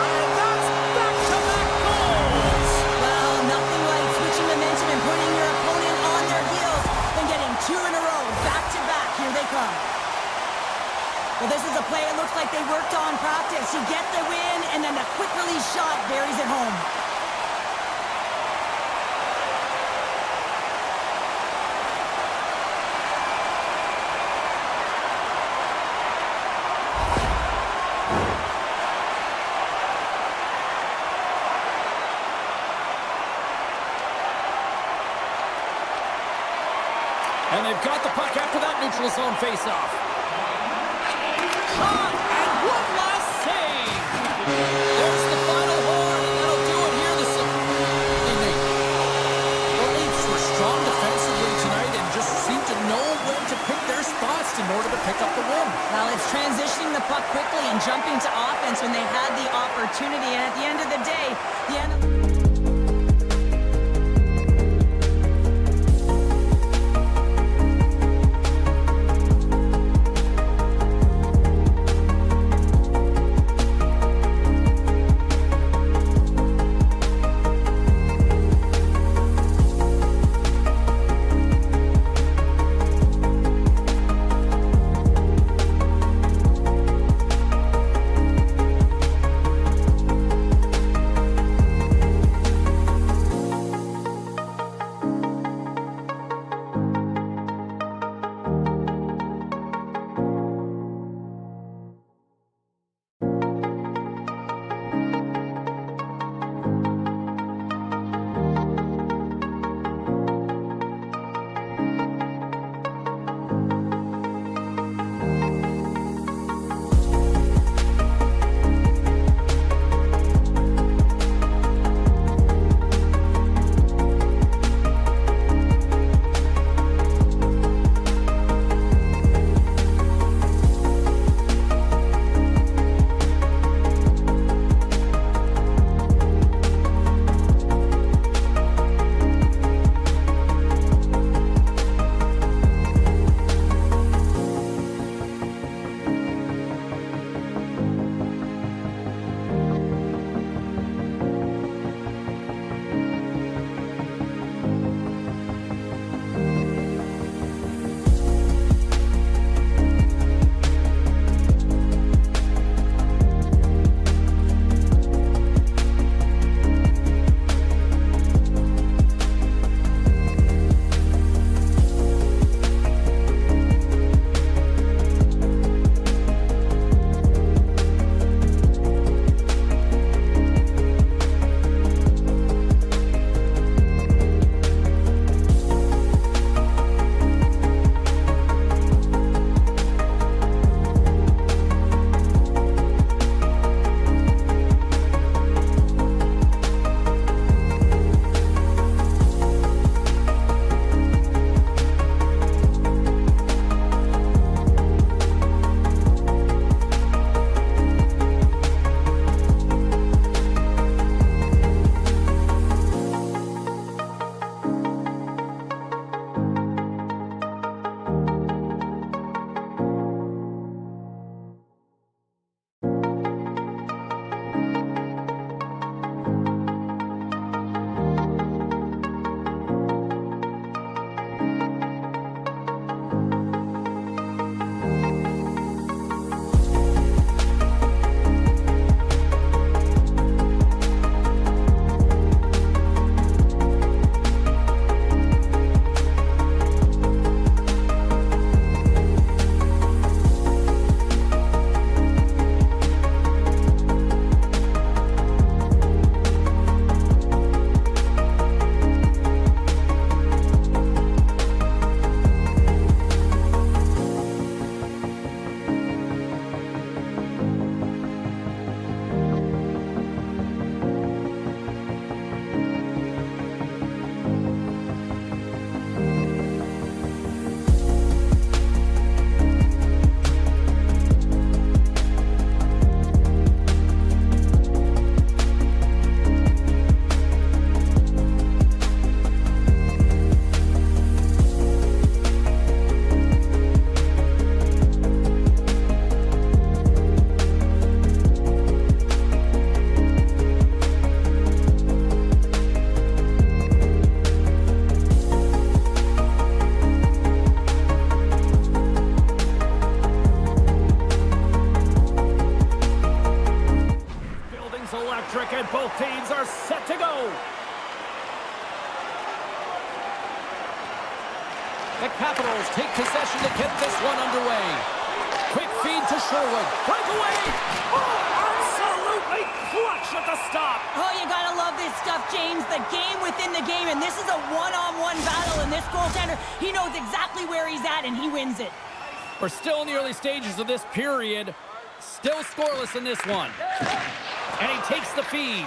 And that's back-to-back goals! Well, nothing like switching momentum and putting your opponent on their heels than getting 2 in a row, back-to-back. Here they come. Well, this is a play it looks like they worked on practice. You get the win, and then a quick release shot buries it home. And they've got the puck after that neutral zone faceoff. Shot, and one last save. There's the final horn, and that'll do it here this evening. The Leafs were strong defensively tonight and just seemed to know when to pick their spots in order to pick up the win. Well, it's transitioning the puck quickly and jumping to offense when they had the opportunity. And at the end of the day, the end of The Capitals take possession to get this one underway. Quick feed to Sherwood. Breakaway! Oh, absolutely A clutch at the stop. Oh, you gotta love this stuff, James. The game within the game, and this is a one-on-one battle, and this goaltender, he knows exactly where he's at, and he wins it. We're still in the early stages of this period. Still scoreless in this one. And he takes the feed.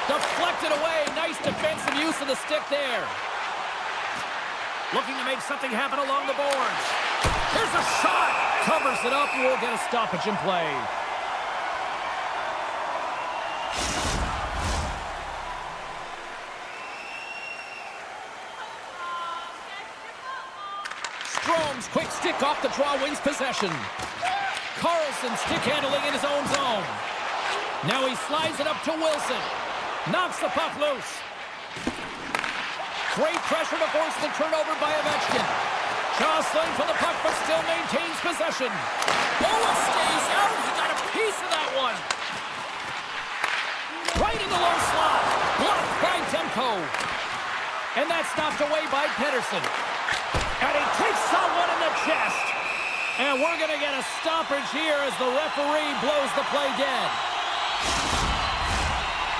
Deflected away. Nice defensive use of the stick there. Looking to make something happen along the boards. Here's a shot. Covers it up, and we'll get a stoppage in play. Strome's quick stick off the draw wins possession. Carlson stick handling in his own zone. Now he slides it up to Wilson. Knocks the puck loose. Great pressure to force the turnover by Ovechkin. Jostling for the puck, but still maintains possession. Boa stays out. He got a piece of that one. Right in the low slot. Blocked by Demko. And that's knocked away by Pettersson. And he takes someone in the chest. And we're going to get a stoppage here as the referee blows the play dead.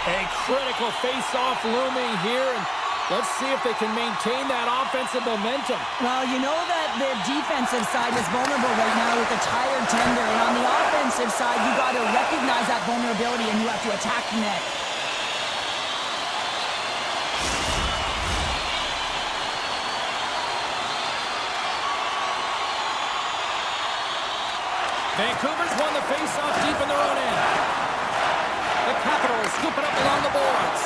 A critical face-off looming here. And let's see if they can maintain that offensive momentum. Well, you know that the defensive side is vulnerable right now with a tired tender. And on the offensive side, you got to recognize that vulnerability and you have to attack the net. Vancouver's won the face-off deep in their own end. The Capitals scoop it up along the boards.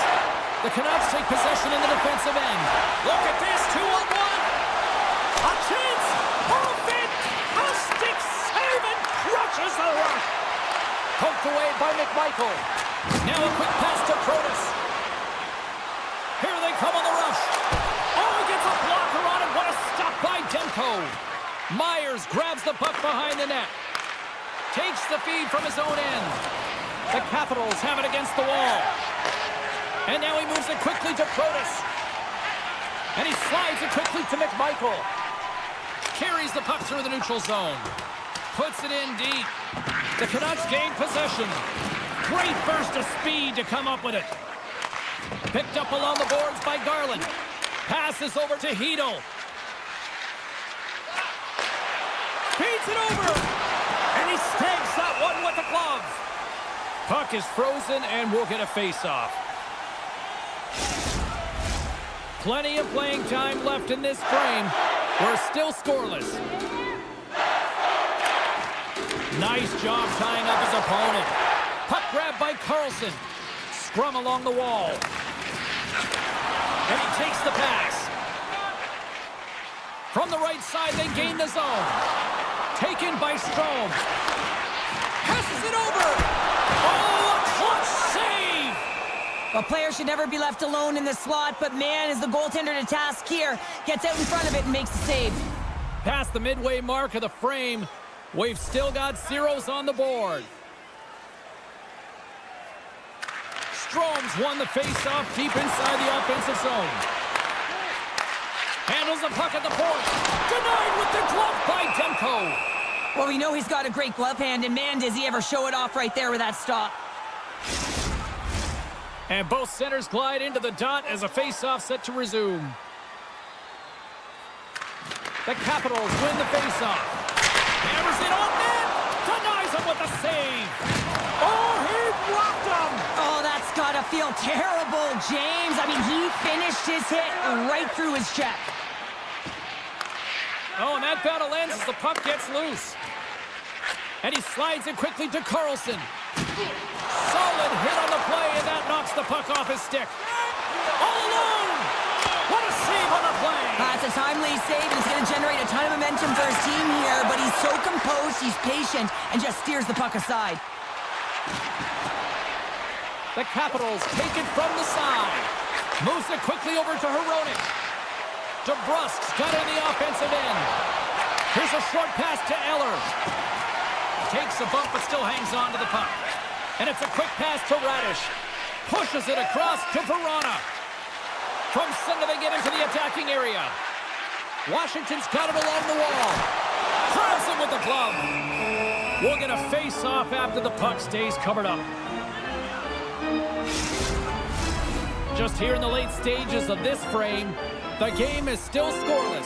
The Canucks take possession in the defensive end. Look at this, 2-on-1. A chance. Off it. A stick save and crushes the rush. Poked away by McMichael. Now a quick pass to Protas. Here they come on the rush. Oh, he gets a blocker on it. What a stop by Demko. Myers grabs the puck behind the net. Takes the feed from his own end. The Capitals have it against the wall. And now he moves it quickly to Protas. And he slides it quickly to McMichael. Carries the puck through the neutral zone. Puts it in deep. The Canucks gain possession. Great burst of speed to come up with it. Picked up along the boards by Garland. Passes over to Hedl. Feeds it over. And he snags that one with the glove. Puck is frozen, and we'll get a face-off. Plenty of playing time left in this frame. We're still scoreless. Nice job tying up his opponent. Puck grab by Carlson. Scrum along the wall. And he takes the pass. From the right side, they gain the zone. Taken by Strome. Passes it over. Oh, a clutch save. A player should never be left alone in the slot, but man, is the goaltender to task here. Gets out in front of it and makes the save. Past the midway mark of the frame, we've still got zeros on the board. Strome's won the face-off deep inside the offensive zone. Handles the puck at the point. Denied with the glove by Demko. Well, we know he's got a great glove hand, and man, does he ever show it off right there with that stop. And both centers glide into the dot as a face-off set to resume. The Capitals win the face-off. Hammers it on net. Denies him with the save. Oh, he blocked him. Oh, that's got to feel terrible, James. I mean, he finished his hit right through his check. Oh, and that battle ends as the puck gets loose. And he slides it quickly to Carlson. Solid hit on the play, and that knocks the puck off his stick. All alone! What a save on the play! It's a timely save, and it's going to generate a ton of momentum for his team here, but he's so composed, he's patient, and just steers the puck aside. The Capitals take it from the side. Moves it quickly over to Hronek. DeBrusk's got it in the offensive end. Here's a short pass to Eller. Takes a bump, but still hangs on to the puck. And it's a quick pass to Radish. Pushes it across to Verona. From center, they get into the attacking area. Washington's got it along the wall. Grabs it with the glove. We'll get a face-off after the puck stays covered up. Just here in the late stages of this frame, the game is still scoreless.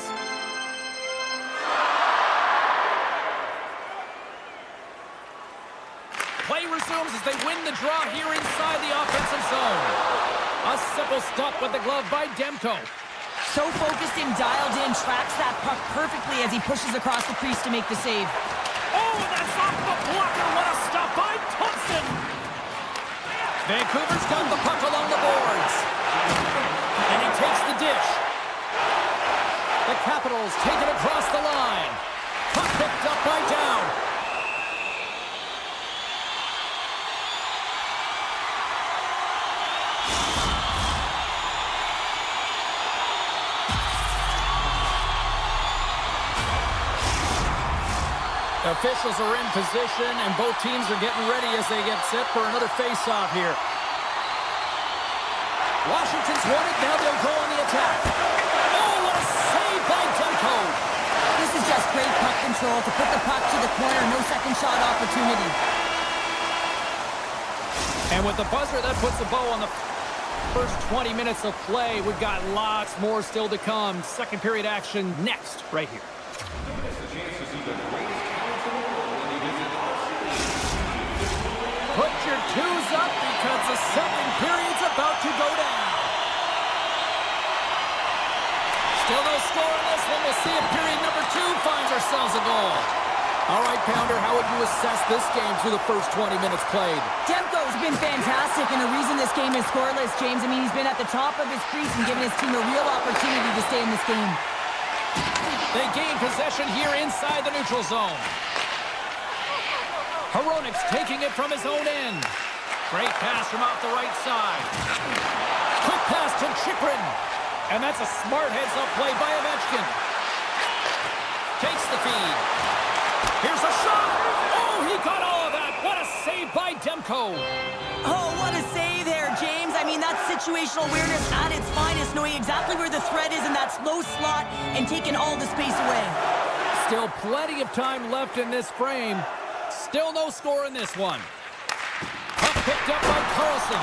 Play resumes as they win the draw here inside the offensive zone. A simple stop with the glove by Demko. So focused and dialed in, tracks that puck perfectly as he pushes across the crease to make the save. Oh, that's off the blocker. What a stop by Thompson. Vancouver's got the puck along the boards. And he takes the dish. The Capitals take it across the line. Puck picked up by Down. Officials are in position, and both teams are getting ready as they get set for another face-off here. Washington's won it. Now they'll go on the attack. Oh, what a save by Demko. This is just great puck control to put the puck to the corner. No second shot opportunity. And with the buzzer, that puts a bow on the first 20 minutes of play. We've got lots more still to come. Second period action next, right here. Put your twos up because the second period's about to go down. Still no score in this one. We'll see if period number 2 finds ourselves a goal. All right, Pounder, how would you assess this game through the first 20 minutes played? Demko's been fantastic, and the reason this game is scoreless, James, I mean, he's been at the top of his crease and given his team a real opportunity to stay in this game. They gain possession here inside the neutral zone. Hronik's taking it from his own end. Great pass from off the right side. Quick pass to Chychrun. And that's a smart heads-up play by Ovechkin. Takes the feed. Here's a shot. Oh, he got all of that. What a save by Demko. Oh, what a save there, James. I mean, that's situational awareness at its finest, knowing exactly where the threat is in that slow slot and taking all the space away. Still plenty of time left in this frame. Still no score in this one. Puck picked up by Carlson.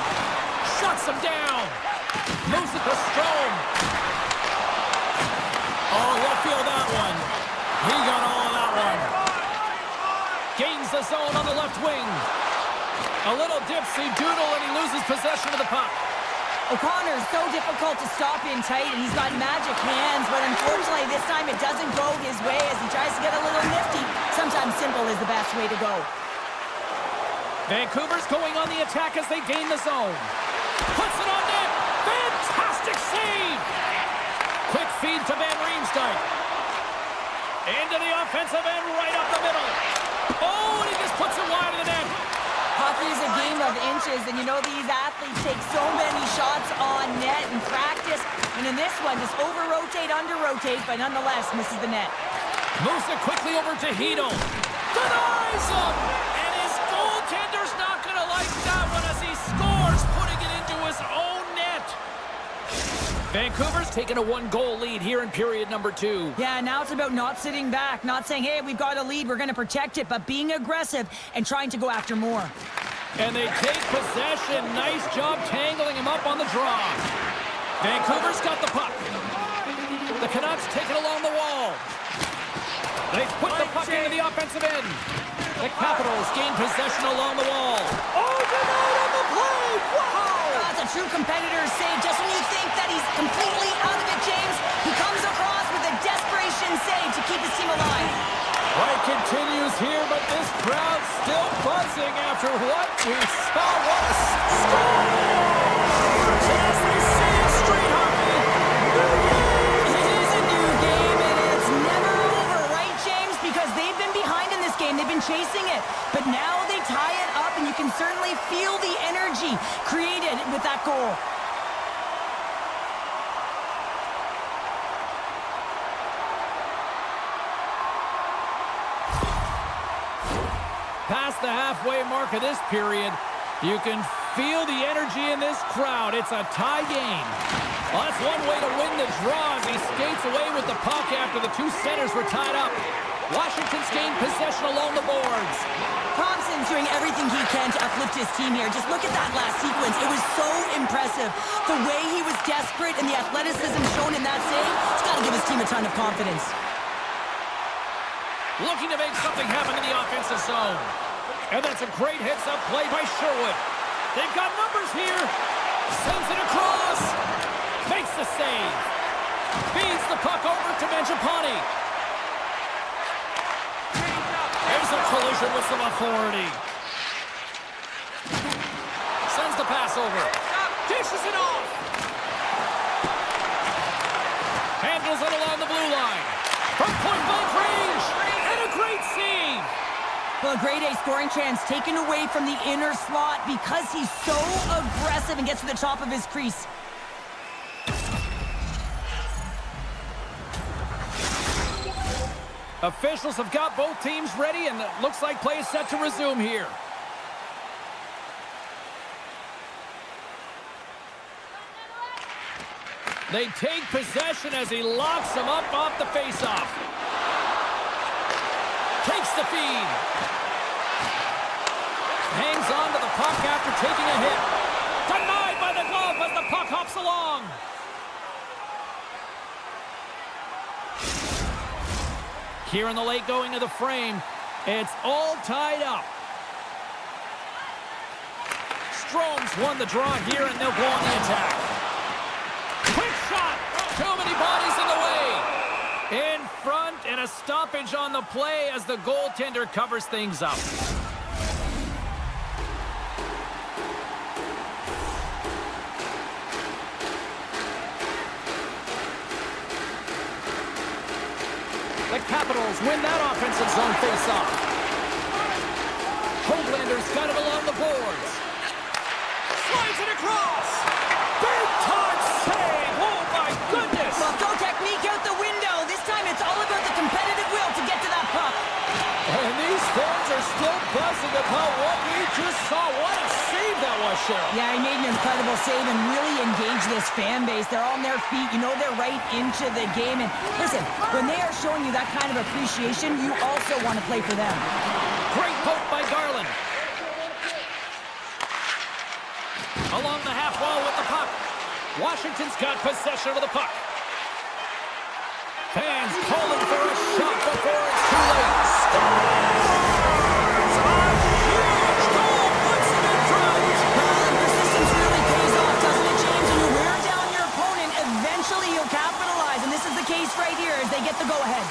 Shuts him down. Moves it to Strome. Oh, he'll feel that one. He got all of that one. Gains the zone on the left wing. A little dipsy doodle and he loses possession of the puck. O'Connor's so difficult to stop in tight, and he's got magic hands, but unfortunately this time it doesn't go his way as he tries to get a little nifty. Sometimes simple is the best way to go. Vancouver's going on the attack as they gain the zone. Puts it on net. Fantastic save. Quick feed to Van Riemsdyk. Into the offensive end, right up the middle. Oh, and he just puts it wide of the net. Hockey is a game of inches, and you know these athletes take so many shots on net in practice, and in this one, just over-rotate, under-rotate, but nonetheless misses the net. Moves it quickly over to Hedel. Denies him! And his goaltender's not going to like that one as he scores, putting it into his own net. Vancouver's taking a 1-goal lead here in period number 2. Yeah, now it's about not sitting back, not saying, hey, we've got a lead, we're going to protect it, but being aggressive and trying to go after more. And they take possession. Nice job tangling him up on the draw. Vancouver's got the puck. The Canucks take it along the wall. They put the puck into the offensive end. The Capitals gain possession along the wall. Oh, denied on the play! Wow! That's a true competitor's save. Just when you think that he's completely out of it, James, he comes across with a desperation save to keep his team alive. Fight continues here, but this crowd's still buzzing after what we saw. What a score! As they say in street hockey, it is a new game, and it's never over, right, James? Because they've been behind in this game. They've been chasing it, but now they tie it up, and you can certainly feel the energy created with that goal. Past the halfway mark of this period, you can feel the energy in this crowd. It's a tie game. Well, that's one way to win the draw as he skates away with the puck after the two centers were tied up. Washington's gained possession along the boards. Thompson's doing everything he can to uplift his team here. Just look at that last sequence. It was so impressive. The way he was desperate and the athleticism shown in that save, it's got to give his team a ton of confidence. Looking to make something happen in the offensive zone. And that's a great heads-up play by Sherwood. They've got numbers here. Sends it across. Makes the save. Feeds the puck over to Mangiapane. There's a collision with some authority. Sends the pass over. Dishes it off. Handles it along the blue line. From point-blank range. And a great save. Well, a grade A scoring chance taken away from the inner slot because he's so aggressive and gets to the top of his crease. Officials have got both teams ready, and it looks like play is set to resume here. They take possession as he locks him up off the faceoff. Takes the feed. Hangs on to the puck after taking a hit. Denied by the glove as the puck hops along. Here in the late going to the frame. It's all tied up. Strome's won the draw here, and they'll go on the attack. Quick shot. Too many bodies in the way. In front, and a stoppage on the play as the goaltender covers things up. The Capitals win that offensive zone face-off. Hoaglander's got it along the boards. Slides it across. Big-time save. Oh, my goodness. Well, throw technique out the window. This time it's all about the competitive will to get to that puck. And these fans are still buzzing about what we just saw. What a save that was, Cheryl. Yeah, he made an incredible save and really engaged this fan base. They're on their feet. You know they're right into the game. And listen, when they are showing you that kind of appreciation, you also want to play for them. Great poke by Garland. Along the half wall with the puck. Washington's got possession of the puck. Fans calling for a shot before it's too late. Scores! A huge goal puts them in front. Persistence really pays off, doesn't it, James? When you wear down your opponent, eventually you'll capitalize. And this is the case right here as they get the go-ahead.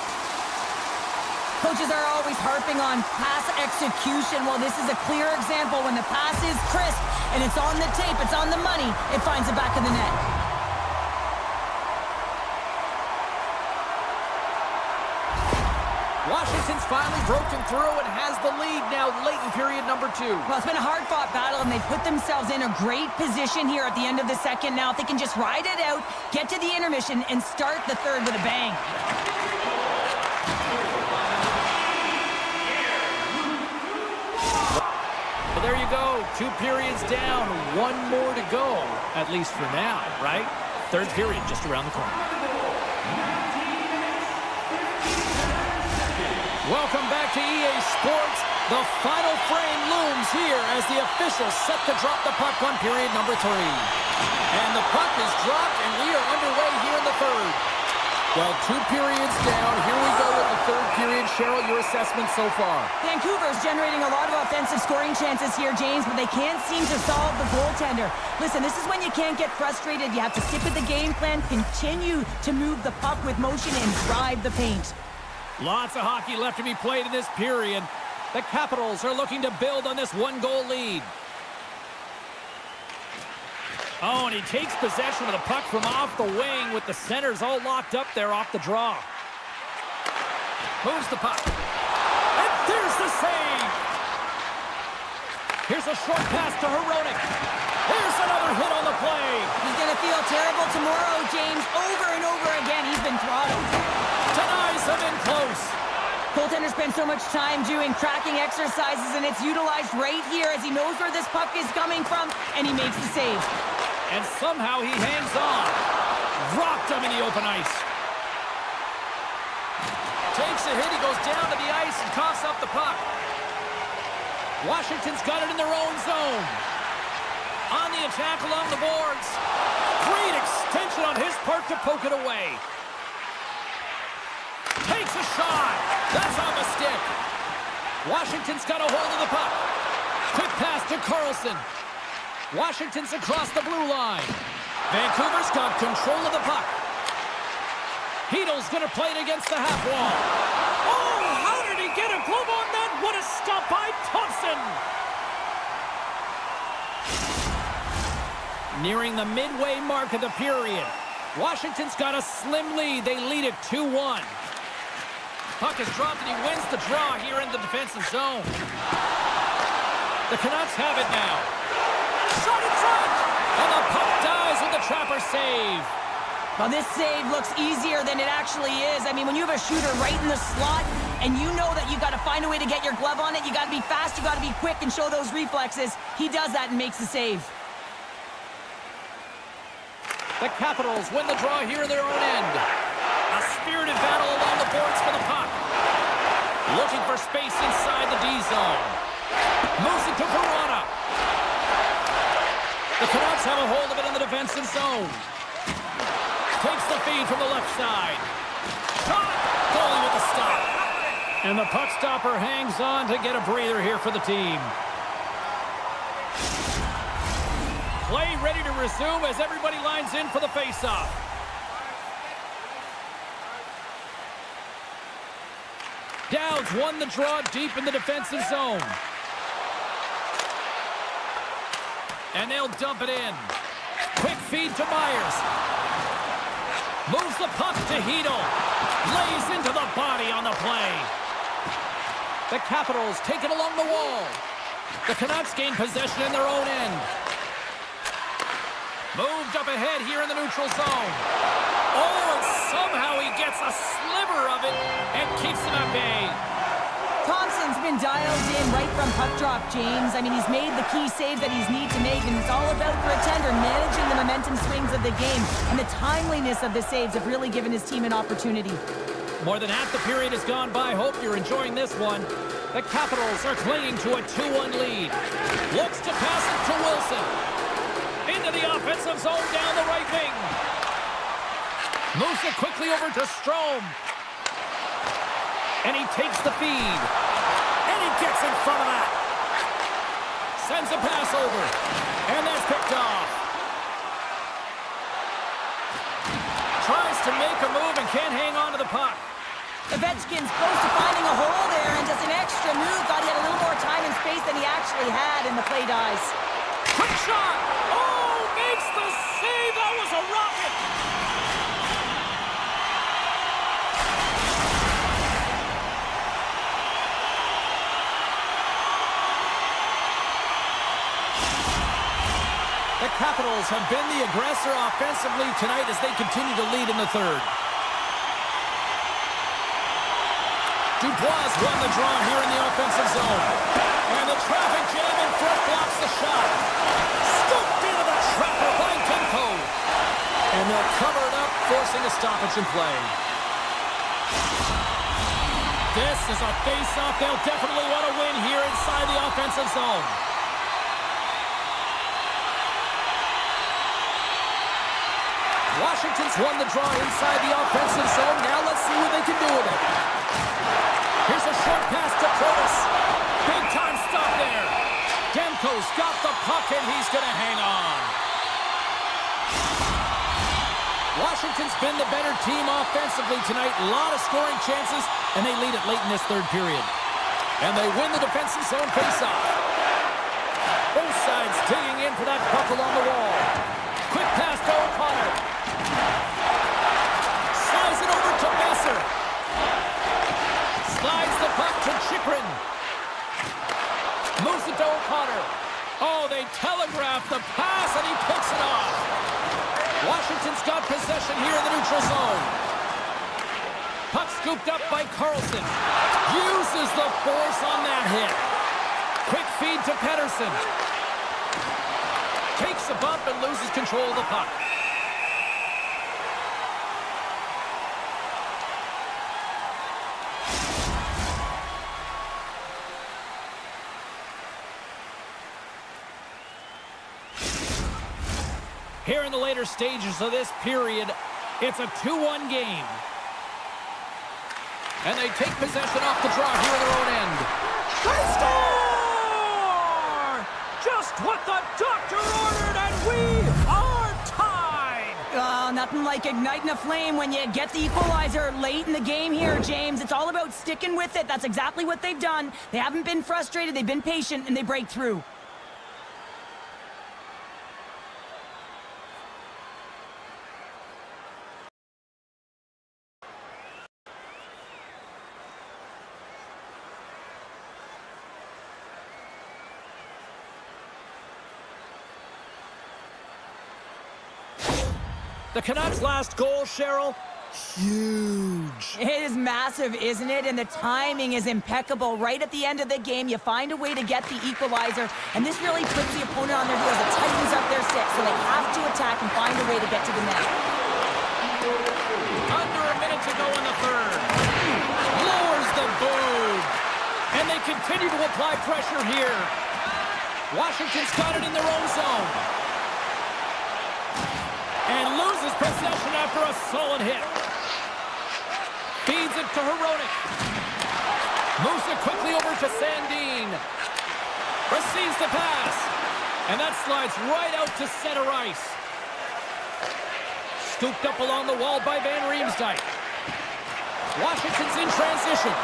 Coaches are always harping on pass execution. Well, this is a clear example. When the pass is crisp and it's on the tape, it's on the money, it finds the back of the net. Washington's finally broken through and has the lead now late in period number 2. Well, it's been a hard-fought battle, and they've put themselves in a great position here at the end of the second. Now, if they can just ride it out, get to the intermission, and start the third with a bang. Well, there you go. 2 periods down, 1 more to go, at least for now, right? Third period just around the corner. Welcome back to EA Sports. The final frame looms here as the officials set to drop the puck on period number 3. And the puck is dropped, and we are underway here in the third. Well, 2 periods down. Here we go with the third period. Cheryl, your assessment so far? Vancouver's generating a lot of offensive scoring chances here, James, but they can't seem to solve the goaltender. Listen, this is when you can't get frustrated. You have to stick with the game plan, continue to move the puck with motion, and drive the paint. Lots of hockey left to be played in this period. The Capitals are looking to build on this 1-goal lead. Oh, and he takes possession of the puck from off the wing with the centers all locked up there off the draw. Moves the puck. And there's the save. Here's a short pass to Hronek. There's another hit on the play. He's going to feel terrible tomorrow, James. Over and over again, he's been throttled. Denies him in close. Goaltender spends so much time doing tracking exercises, and it's utilized right here as he knows where this puck is coming from, and he makes the save. And somehow he hangs on. Rocked him in the open ice. Takes a hit. He goes down to the ice and coughs up the puck. Washington's got it in their own zone. On the attack along the boards. Great extension on his part to poke it away. Takes a shot. That's on the stick. Washington's got a hold of the puck. Quick pass to Carlson. Washington's across the blue line. Vancouver's got control of the puck. Heedle's going to play it against the half wall. Oh, how did he get a glove on that? What a stop by Thompson. Nearing the midway mark of the period. Washington's got a slim lead. They lead it 2-1. Puck is dropped and he wins the draw here in the defensive zone. The Canucks have it now. Shot in front! And the puck dies with the Trapper save. Well, this save looks easier than it actually is. I mean, when you have a shooter right in the slot and you know that you've got to find a way to get your glove on it, you got to be fast, you got to be quick and show those reflexes. He does that and makes the save. The Capitals win the draw here in their own end. A spirited battle along the boards for the puck. Looking for space inside the D zone. Moves it to Verona. The Canucks have a hold of it in the defensive zone. Takes the feed from the left side. Shot! Goalie with the stop. And the puck stopper hangs on to get a breather here for the team. Play ready to resume as everybody lines in for the faceoff. Dowds won the draw deep in the defensive zone. And they'll dump it in. Quick feed to Myers. Moves the puck to Heedle. Lays into the body on the play. The Capitals take it along the wall. The Canucks gain possession in their own end. Moved up ahead here in the neutral zone. Oh, and somehow he gets a sliver of it and keeps them at bay. Thompson's been dialed in right from puck drop, James. I mean, he's made the key saves that he's need to make, and it's all about for a tender managing the momentum swings of the game. And the timeliness of the saves have really given his team an opportunity. More than half the period has gone by. Hope you're enjoying this one. The Capitals are clinging to a 2-1 lead. Looks to pass it to Wilson. Into the offensive zone down the right wing. Moves it quickly over to Strome. And he takes the feed. And he gets in front of that. Sends a pass over. And that's picked off. Tries to make a move and can't hang on to the puck. Ovechkin's close to finding a hole there, and just an extra move. Thought he had a little more time and space than he actually had, and the play dies. Quick shot! Oh, makes the save! That was a rocket! The Capitals have been the aggressor offensively tonight as they continue to lead in the third. Dubois won the draw here in the offensive zone. And the traffic jam in front blocks the shot. Scooped into the Trapper by Demko. And they'll cover it up, forcing a stoppage in play. This is a face-off they'll definitely want to win here inside the offensive zone. Washington's won the draw inside the offensive zone. Now let's see what they can do with it. Here's a short pass to Protas. Big time stop there. Demko's got the puck and he's going to hang on. Washington's been the better team offensively tonight. A lot of scoring chances, and they lead it late in this third period. And they win the defensive zone faceoff. Both sides digging in for that puck along the wall. Quick pass to O'Connor. Slides it over to Besser. Slides the puck to Chychrun. Moves it to O'Connor. Oh, they telegraph the pass, and he picks it off. Washington's got possession here in the neutral zone. Puck scooped up by Carlson. Uses the force on that hit. Quick feed to Pettersson. Takes a bump and loses control of the puck. Here in the later stages of this period, it's a 2-1 game. And they take possession off the draw here in their own end. They score! Just what the doctor ordered, and we are tied! Oh, nothing like igniting a flame when you get the equalizer late in the game here, James. It's all about sticking with it. That's exactly what they've done. They haven't been frustrated. They've been patient, and they break through. The Canucks' last goal, Cheryl, huge. It is massive, isn't it? And the timing is impeccable. Right at the end of the game, you find a way to get the equalizer, and this really puts the opponent on their heels. It tightens up their stick, so they have to attack and find a way to get to the net. Under a minute to go in the third. Lowers the boot. And they continue to apply pressure here. Washington's got it in their own zone. And loses possession after a solid hit. Feeds it to Hronek. Moves it quickly over to Sandin. Receives the pass. And that slides right out to center ice. Scooped up along the wall by Van Riemsdyk. Washington's in transition.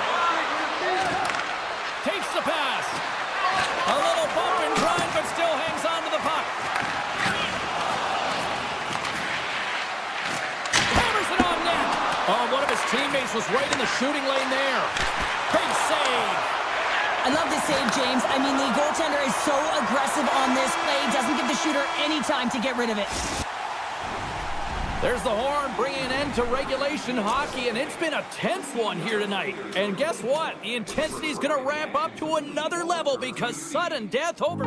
Takes the pass. A little bump and grind, but still hangs on to the puck. Oh, one of his teammates was right in the shooting lane there. Big save. I love this save, James. I mean, the goaltender is so aggressive on this play. Doesn't give the shooter any time to get rid of it. There's the horn bringing an end to regulation hockey, and it's been a tense one here tonight. And guess what? The intensity is going to ramp up to another level because sudden death over...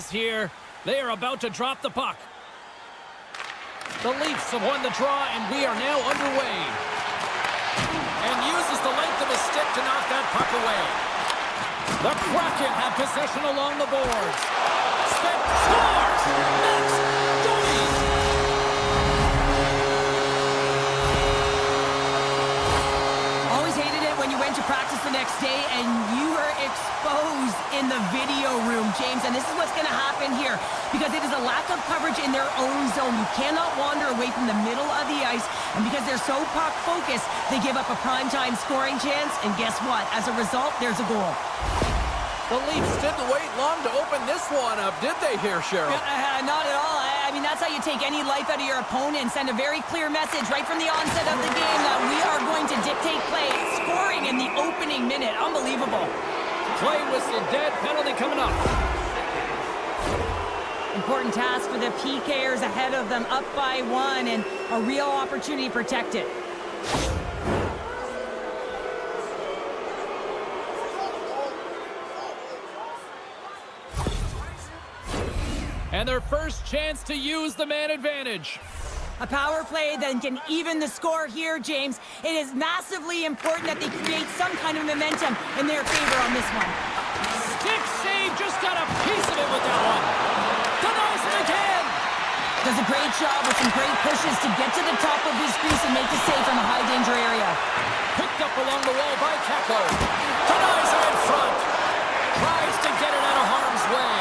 chance here. They are about to drop the puck. The Leafs have won the draw, and we are now underway. And uses the length of his stick to knock that puck away. The Kraken have possession along the boards. Spent scores! Max Domi! Always hated it when you went to practice the next day and you were exposed in the video room, James. And this is what's going to happen here because it is a lack of coverage in their own zone. You cannot wander away from the middle of the ice. And because they're so puck-focused, they give up a primetime scoring chance. And guess what? As a result, there's a goal. The Leafs didn't wait long to open this one up, did they here, Cheryl? Not at all. I mean, that's how you take any life out of your opponent. Send a very clear message right from the onset of the game that we are going to dictate play. Scoring in the opening minute. Unbelievable. Play whistle dead. Penalty coming up. Important task for the PKers ahead of them, up by 1, and a real opportunity to protect it. And their first chance to use the man advantage. A power play that can even the score here, James. It is massively important that they create some kind of momentum in their favor on this one. Stick save, just got a piece of it with that one. Denies it again. Does a great job with some great pushes to get to the top of his crease and make the save from a high danger area. Picked up along the wall by Kako. Denies it in front. Tries to get it out of harm's way.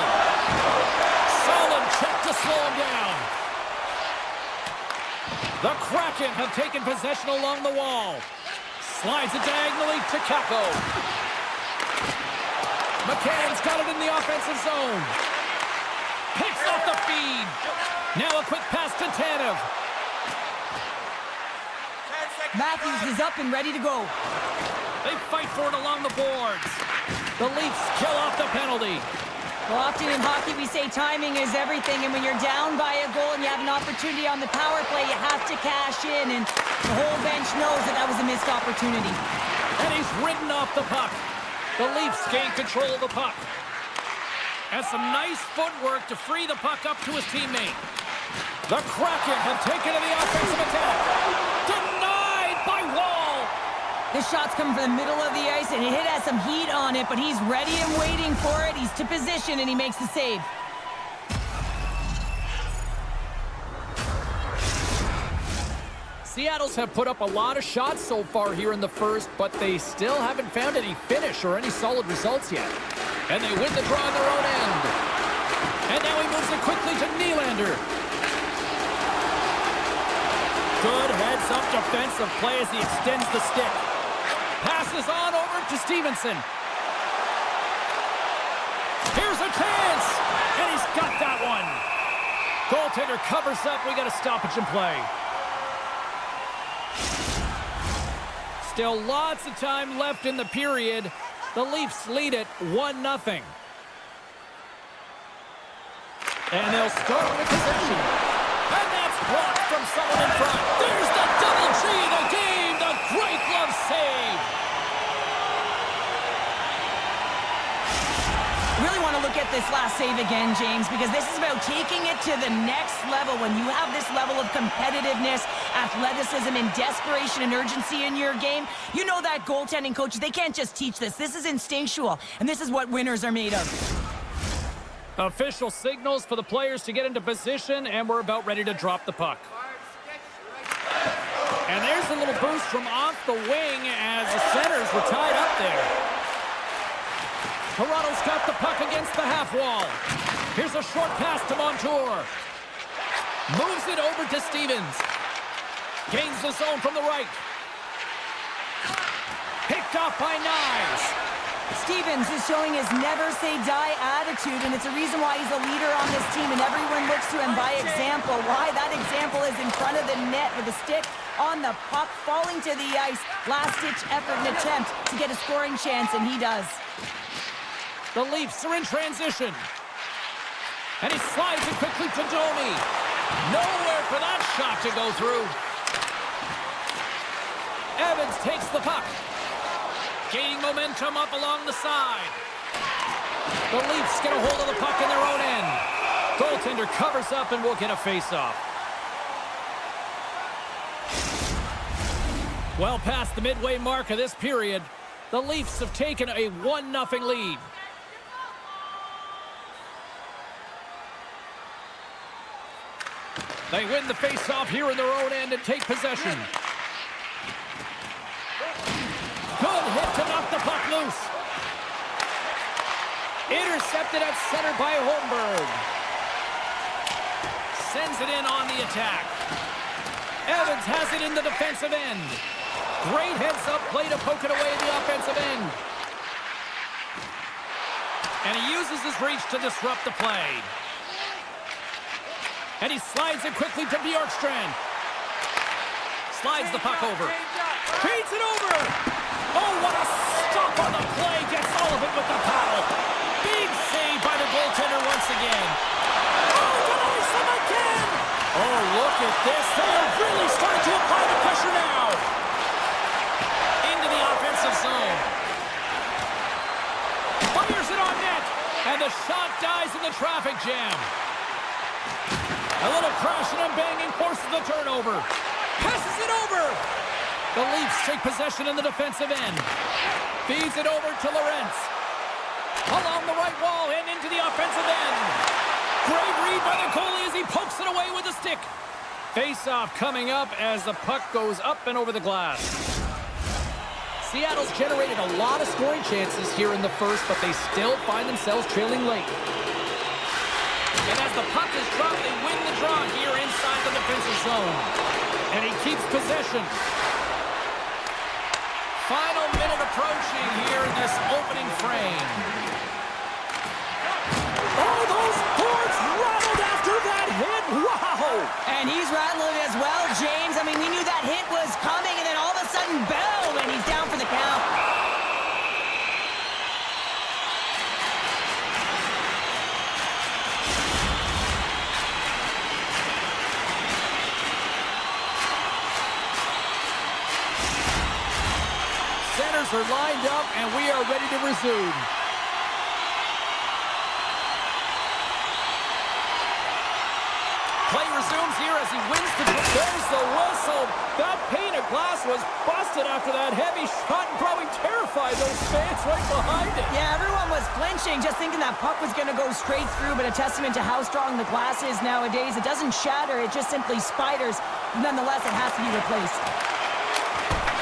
Solid check to slow him down. The Kraken have taken possession along the wall. Slides it diagonally to Kako. McCann's got it in the offensive zone. Picks off the feed. Now a quick pass to Tanev. Matthews is up and ready to go. They fight for it along the boards. The Leafs kill off the penalty. Well, often in hockey we say timing is everything, and when you're down by a goal and you have an opportunity on the power play, you have to cash in, and the whole bench knows that that was a missed opportunity. And he's ridden off the puck. The Leafs gain control of the puck. And some nice footwork to free the puck up to his teammate. The Kraken have taken to the offensive attack. Denied by Wall. This shot's coming from the middle of the ice, and it has some heat on it, but he's ready and waiting for it. He's to position, and he makes the save. Seattle's have put up a lot of shots so far here in the first, but they still haven't found any finish or any solid results yet. And they win the draw on their own end. And now he moves it quickly to Nylander. Good heads-up defensive play as he extends the stick. Passes on over to Stevenson. Here's a chance! And he's got that one. Goaltender covers up. We got a stoppage in play. Still lots of time left in the period. The Leafs lead it 1-0. And they'll start with possession. And that's blocked from someone in front. There's the double G, the game, the great glove save. Really want to look at this last save again, James, because this is about taking it to the next level. When you have this level of competitiveness, athleticism, and desperation and urgency in your game, you know that goaltending coaches, they can't just teach this. This is instinctual, and this is what winners are made of. Official signals for the players to get into position, and we're about ready to drop the puck. And there's a little boost from off the wing as the centers were tied up there. Toronto's got the puck against the half wall. Here's a short pass to Montour. Moves it over to Stevens. Gains the zone from the right. Picked off by Nyes. Stevens is showing his never-say-die attitude, and it's a reason why he's a leader on this team, and everyone looks to him by example. Why? That example is in front of the net with a stick on the puck, falling to the ice. Last-ditch effort and attempt to get a scoring chance, and he does. The Leafs are in transition. And he slides it quickly to Domi. Nowhere for that shot to go through. Evans takes the puck. Gaining momentum up along the side. The Leafs get a hold of the puck in their own end. Goaltender covers up and will get a face-off. Well past the midway mark of this period, the Leafs have taken a 1-0 lead. They win the face-off here in their own end and take possession. Good hit to knock the puck loose. Intercepted at center by Holmberg. Sends it in on the attack. Evans has it in the defensive end. Great heads-up play to poke it away in the offensive end. And he uses his reach to disrupt the play. And he slides it quickly to Bjorkstrand. Slides the puck over. Feeds it over. Oh, what a stop on the play. Gets all of it with the paddle. Big save by the goaltender once again. Oh, denies them again. Oh, look at this. They are really starting to apply the pressure now. Into the offensive zone. Fires it on net. And the shot dies in the traffic jam. A little crashing and banging forces the turnover. Passes it over. The Leafs take possession in the defensive end. Feeds it over to Lorentz. Along the right wall and into the offensive end. Great read by the goalie as he pokes it away with a stick. Face-off coming up as the puck goes up and over the glass. Seattle's generated a lot of scoring chances here in the first, but they still find themselves trailing late. And as the puck is dropped, they win the draw here inside the defensive zone. And he keeps possession. Final minute approaching here in this opening frame. Oh, those boards rattled after that hit. Wow! And he's rattling as well, James. I mean, we knew that hit was coming, and then all of a sudden, boom, and he's down for the count. Centers are lined up, and we are ready to resume. Play resumes here as he wins the... There's the whistle. That pane of glass was busted after that heavy shot and probably terrified those fans right behind it. Yeah, everyone was flinching, just thinking that puck was going to go straight through, but a testament to how strong the glass is nowadays. It doesn't shatter, it just simply spiders. Nonetheless, it has to be replaced.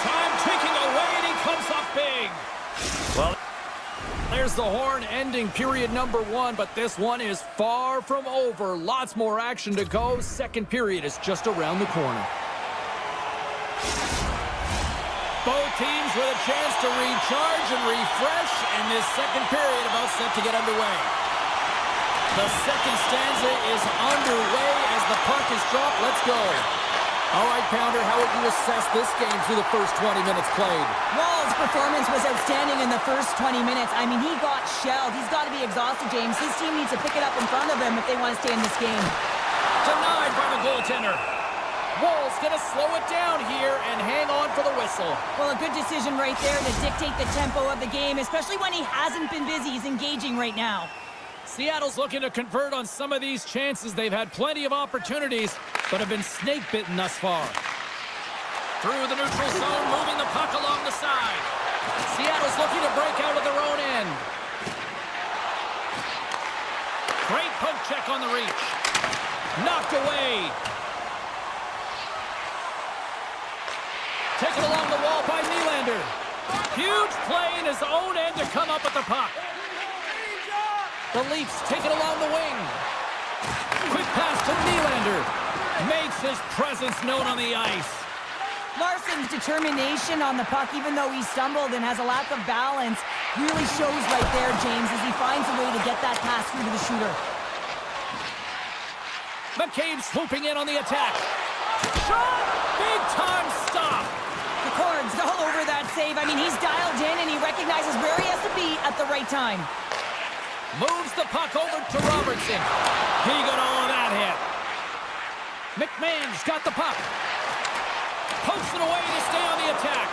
Time ticking away, and he comes up big. Well, there's the horn ending period number 1, but this one is far from over. Lots more action to go. Second period is just around the corner. Both teams with a chance to recharge and refresh, and this second period about set to get underway. The second stanza is underway as the puck is dropped. Let's go. All right, Pounder, how would you assess this game through the first 20 minutes played? Wall's performance was outstanding in the first 20 minutes. I mean, he got shelled. He's got to be exhausted, James. His team needs to pick it up in front of him if they want to stay in this game. Denied by the goaltender. Wall's going to slow it down here and hang on for the whistle. Well, a good decision right there to dictate the tempo of the game, especially when he hasn't been busy. He's engaging right now. Seattle's looking to convert on some of these chances. They've had plenty of opportunities, but have been snake-bitten thus far. Through the neutral zone, moving the puck along the side. Seattle's looking to break out of their own end. Great poke check on the reach. Knocked away. Taken along the wall by Nylander. Huge play in his own end to come up with the puck. The Leafs take it along the wing. Quick pass to Nylander. Makes his presence known on the ice. Larson's determination on the puck, even though he stumbled and has a lack of balance, really shows right there, James, as he finds a way to get that pass through to the shooter. McCabe swooping in on the attack. Shot! Big time stop. The Corns all over that save. I mean, he's dialed in and he recognizes where he has to be at the right time. Moves the puck over to Robertson. He got all of that hit. McMahon's got the puck. Pokes it away to stay on the attack.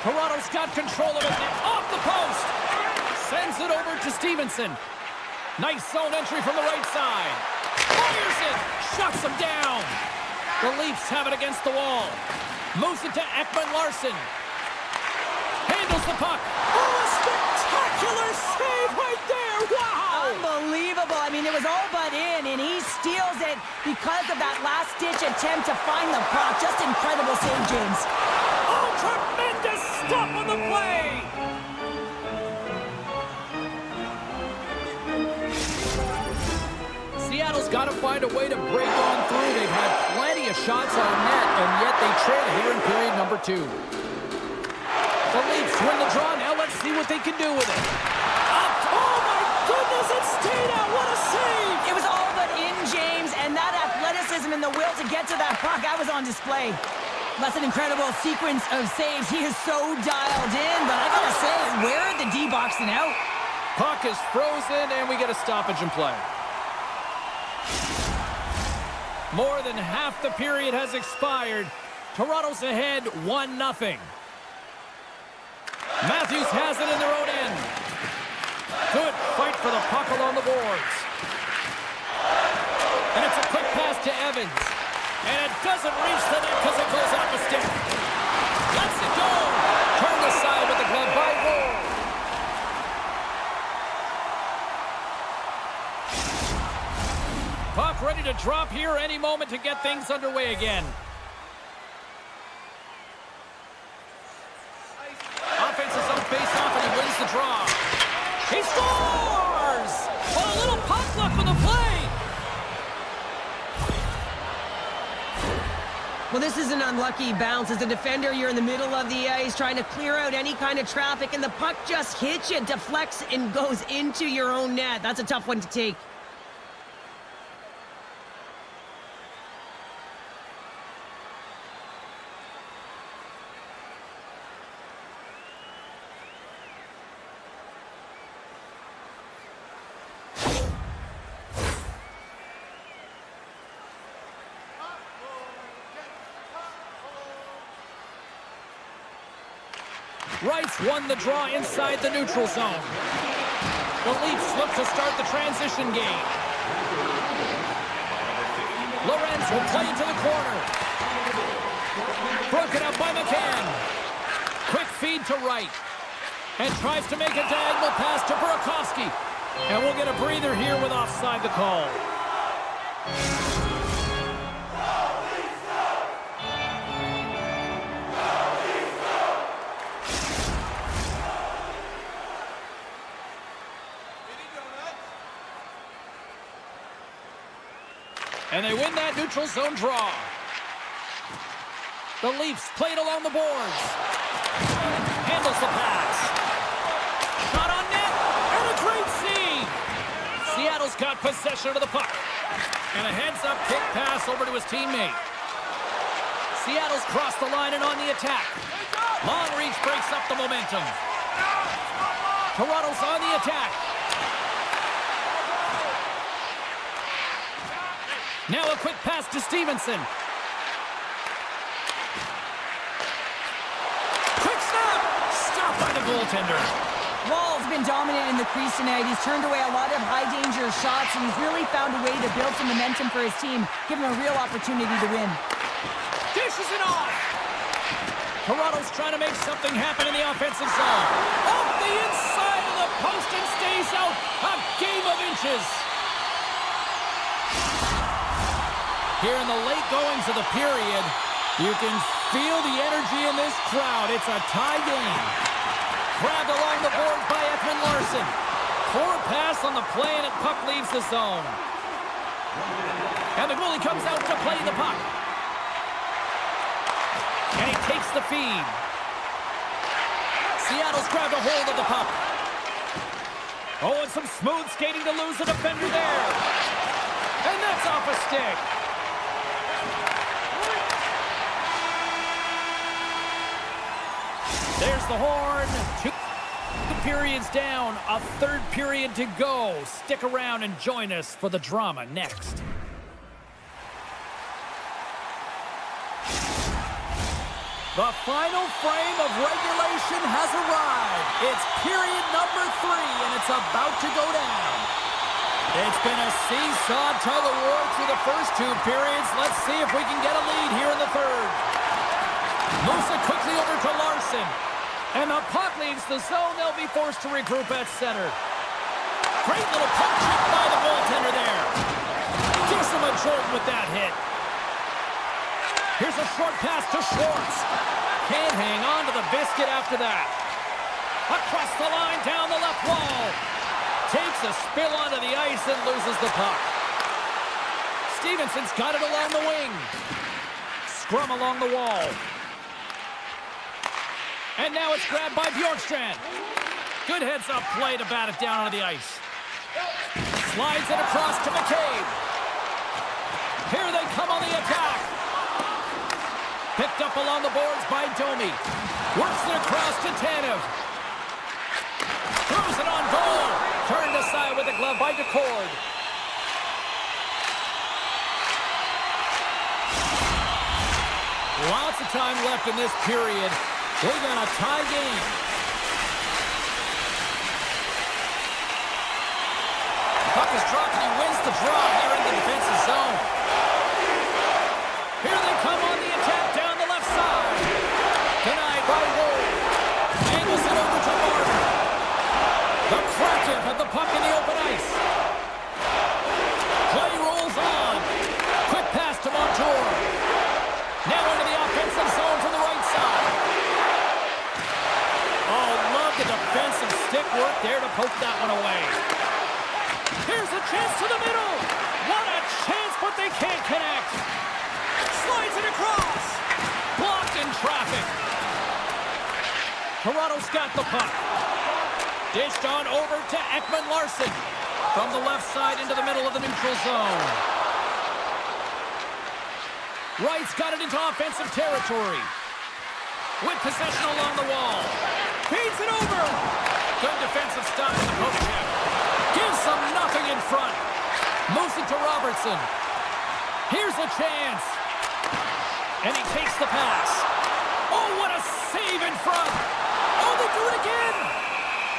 Toronto's got control of it. Off the post. Sends it over to Stevenson. Nice zone entry from the right side. Fires it. Shuts him down. The Leafs have it against the wall. Moves it to Ekman-Larsson. Handles the puck. Oh, a spectacular save right there. Wow. Unbelievable. I mean, it was all but in, and he steals it because of that last-ditch attempt to find the puck. Just incredible save, James. Oh, tremendous stop on the play. Seattle's got to find a way to break on through. They've had plenty of shots on net, and yet they trail here in period number 2. The Leafs win the draw. Now let's see what they can do with it. Up. Oh, my goodness, it stayed out. What a save. It was all but in, James, and that athleticism and the will to get to that puck, that was on display. That's an incredible sequence of saves. He is so dialed in, but I gotta say, where are the D boxing out? Puck is frozen, and we get a stoppage in play. More than half the period has expired. Toronto's ahead 1-0. Matthews has it in their own end. Good fight for the puck along the boards. And it's a quick pass to Evans. And it doesn't reach the net because it goes off the stick. Lets it go. Turned aside with the glove by Ward. Puck ready to drop here any moment to get things underway again. Offense is on face-off, and he wins the draw. He scores! Oh, a little puck luck on the play. Well, this is an unlucky bounce. As a defender, you're in the middle of the ice trying to clear out any kind of traffic, and the puck just hits you, deflects, and goes into your own net. That's a tough one to take. Rice won the draw inside the neutral zone. The Leafs look to start the transition game. Lorenz will play into the corner. Broken up by McCann. Quick feed to Wright. And tries to make a diagonal pass to Burakovsky. And we'll get a breather here with offside the call. And they win that neutral zone draw. The Leafs played along the boards. Handles the pass. Shot on net. And a great save. Seattle's got possession of the puck. And a heads-up kick pass over to his teammate. Seattle's crossed the line and on the attack. Long reach breaks up the momentum. Toronto's on the attack. Now a quick pass to Stevenson. Quick snap! Stopped by the goaltender. Wall's been dominant in the crease tonight. He's turned away a lot of high-danger shots, and he's really found a way to build some momentum for his team, giving him a real opportunity to win. Dishes it off! Toronto's trying to make something happen in the offensive zone. Off the inside of the post and stays out. A game of inches. Here in the late goings of the period, you can feel the energy in this crowd. It's a tie game. Grabbed along the boards by Ekman-Larsson. Poor pass on the play, and the puck leaves the zone. And the goalie comes out to play the puck. And he takes the feed. Seattle's grabbed a hold of the puck. Oh, and some smooth skating to lose the defender there. And that's off a stick. There's the horn. Two periods down. A third period to go. Stick around and join us for the drama next. The final frame of regulation has arrived. It's period number 3, and it's about to go down. It's been a seesaw tug-of-war through the first 2 periods. Let's see if we can get a lead here in the third. Moves it quickly over to Larson. And the puck leads the zone. They'll be forced to regroup at center. Great little puck check by the goaltender there. Gives him a jolt with that hit. Here's a short pass to Schwartz. Can't hang on to the biscuit after that. Across the line, down the left wall. Takes a spill onto the ice and loses the puck. Stevenson's got it along the wing. Scrum along the wall. And now it's grabbed by Bjorkstrand. Good heads-up play to bat it down onto the ice. Slides it across to McCabe. Here they come on the attack. Picked up along the boards by Domi. Works it across to Tanev. Throws it on goal. Turned aside with a glove by DeCord. Lots of time left in this period. We've got a tie game. Puck is dropped and he wins the draw here in the defensive zone. Here they come on the attack down the left side. Denied by Wood. Angles it over to Martin. The Kraken have the puck in the open ice. Play rolls on. Quick pass to Montour. Now into the offensive zone from the right side. Oh, love the defensive stick work there to poke that one away. Here's a chance to the middle. What a chance, but they can't connect. Slides it across. Blocked in traffic. Toronto's got the puck. Dished on over to Ekman-Larsson. From the left side into the middle of the neutral zone. Wright's got it into offensive territory. With possession along the wall. Feeds it over. Good defensive stop in the poke check. Gives them nothing in front. Moves it to Robertson. Here's a chance. And he takes the pass. Oh, what a save in front. Oh, they do it again.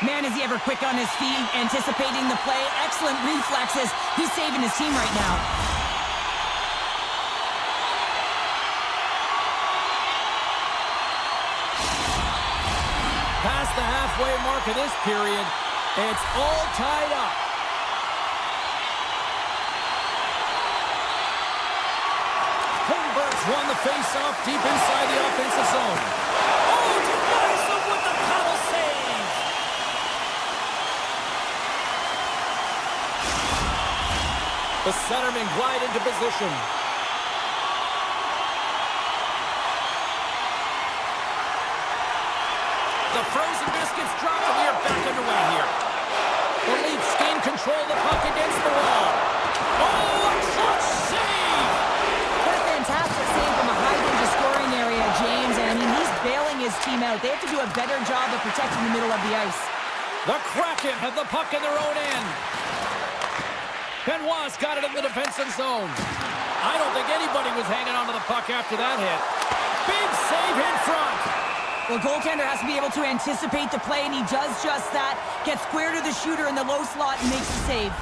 Man, is he ever quick on his feet, anticipating the play. Excellent reflexes. He's saving his team right now. Past the halfway mark of this period, it's all tied up. Holmberg's won the face-off deep inside the offensive zone. Oh, denies them with the paddle save. The centermen glide into position. The frozen biscuits drop, and we are back underway here. The Leafs gain control of the puck against the wall. Oh, a clutch save! What a fantastic save from a high-danger scoring area, James. And, I mean, he's bailing his team out. They have to do a better job of protecting the middle of the ice. The Kraken have the puck in their own end. Benoit's got it in the defensive zone. I don't think anybody was hanging onto the puck after that hit. Big save in front. Well, goaltender has to be able to anticipate the play, and he does just that. Gets square to the shooter in the low slot and makes the save.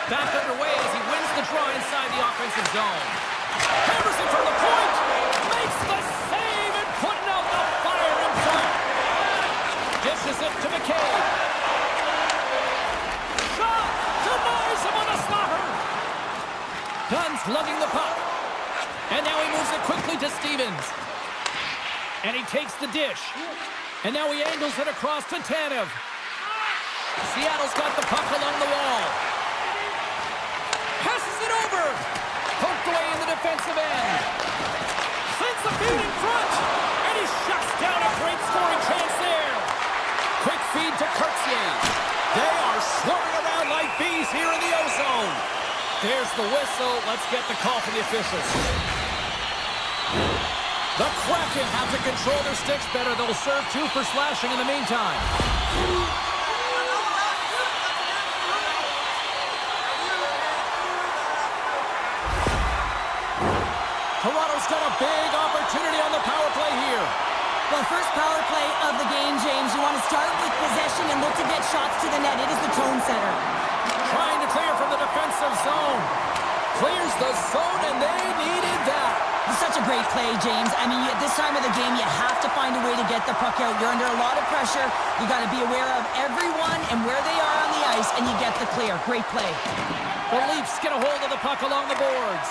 Back underway as he wins the draw inside the offensive zone. Hammers it from the point. Makes the save and putting out the fire in front. Dishes it to McCabe. Shot! Denies him on a slaughter. Dunn's lugging the puck. And now he moves it quickly to Stevens. And he takes the dish. And now he angles it across to Tanev. Seattle's got the puck along the wall. Passes it over. Poked away in the defensive end. Sends the feed in front. And he shuts down a great scoring chance there. Quick feed to Kurtzier. They are swarming around like bees here in the O-zone. There's the whistle. Let's get the call from the officials. The Kraken have to control their sticks better. They'll serve 2 for slashing in the meantime. Toronto's got a big opportunity on the power play here. Well, first power play of the game, James. You want to start with possession and look to get shots to the net. It is the tone setter. Trying to clear from the defensive zone. Clears the zone, and they needed that. It's such a great play, James. I mean, at this time of the game, you have to find a way to get the puck out. You're under a lot of pressure. You got to be aware of everyone and where they are on the ice, and you get the clear. Great play. The Leafs get a hold of the puck along the boards.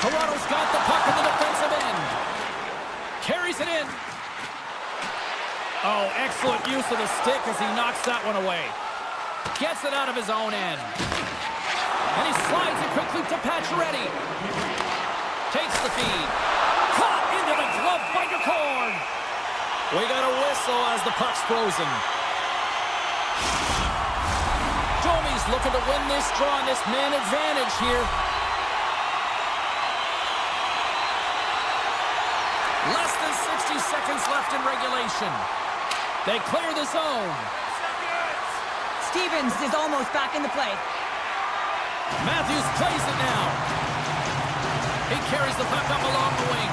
Toronto's got the puck in the defensive end. Carries it in. Oh, excellent use of the stick as he knocks that one away. Gets it out of his own end. And he slides it quickly to Pacioretty. Takes the feed. Caught into the glove binder cord. We got a whistle as the puck's frozen. Domi's looking to win this draw on this man advantage here. Less than 60 seconds left in regulation. They clear the zone. Stevens is almost back in the play. Matthews plays it now. He carries the puck up along the wing.